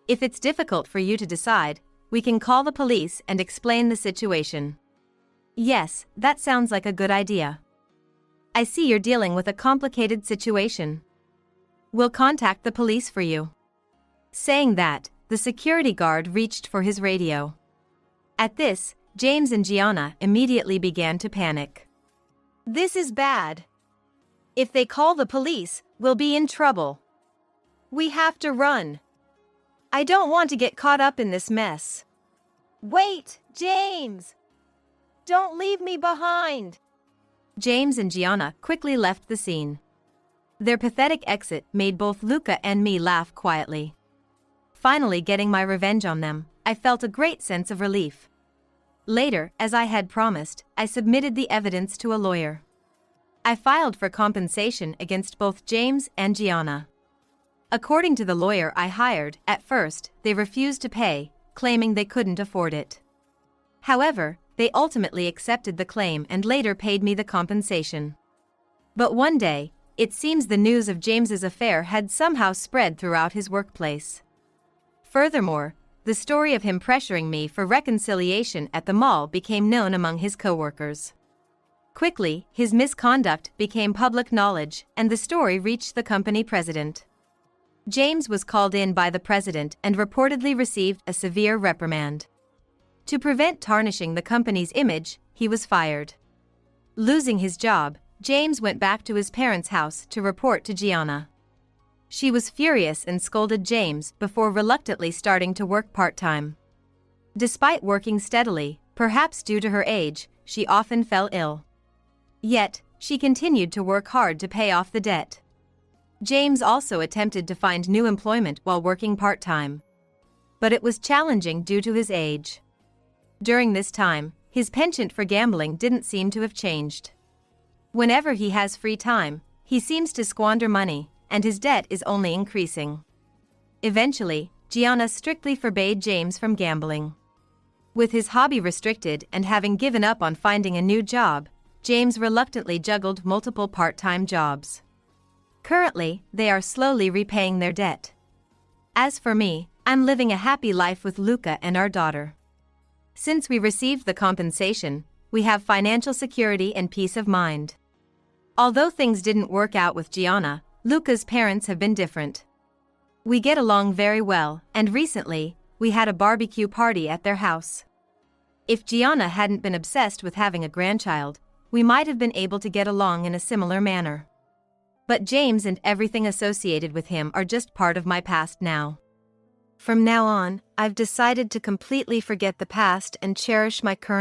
If it's difficult for you to decide, we can call the police and explain the situation. Yes, that sounds like a good idea. I see you're dealing with a complicated situation. We'll contact the police for you. Saying that, the security guard reached for his radio. At this, James and Gianna immediately began to panic. This is bad. If they call the police, we'll be in trouble. We have to run. I don't want to get caught up in this mess. Wait, James! Don't leave me behind! James and Gianna quickly left the scene. Their pathetic exit made both Luca and me laugh quietly. Finally getting my revenge on them, I felt a great sense of relief. Later, as I had promised, I submitted the evidence to a lawyer. I filed for compensation against both James and Gianna. According to the lawyer I hired, at first, they refused to pay, claiming they couldn't afford it. However, they ultimately accepted the claim and later paid me the compensation. But one day, it seems the news of James's affair had somehow spread throughout his workplace. Furthermore, the story of him pressuring me for reconciliation at the mall became known among his coworkers. Quickly, his misconduct became public knowledge, and the story reached the company president. James was called in by the president and reportedly received a severe reprimand. To prevent tarnishing the company's image, he was fired. Losing his job, James went back to his parents' house to report to Gianna. She was furious and scolded James before reluctantly starting to work part-time. Despite working steadily, perhaps due to her age, she often fell ill. Yet, she continued to work hard to pay off the debt. James also attempted to find new employment while working part-time. But it was challenging due to his age. During this time, his penchant for gambling didn't seem to have changed. Whenever he has free time, he seems to squander money, and his debt is only increasing. Eventually, Gianna strictly forbade James from gambling. With his hobby restricted and having given up on finding a new job, James reluctantly juggled multiple part-time jobs. Currently, they are slowly repaying their debt. As for me, I'm living a happy life with Luca and our daughter. Since we received the compensation, we have financial security and peace of mind. Although things didn't work out with Gianna, Luca's parents have been different. We get along very well, and recently, we had a barbecue party at their house. If Gianna hadn't been obsessed with having a grandchild, we might have been able to get along in a similar manner. But James and everything associated with him are just part of my past now. From now on, I've decided to completely forget the past and cherish my current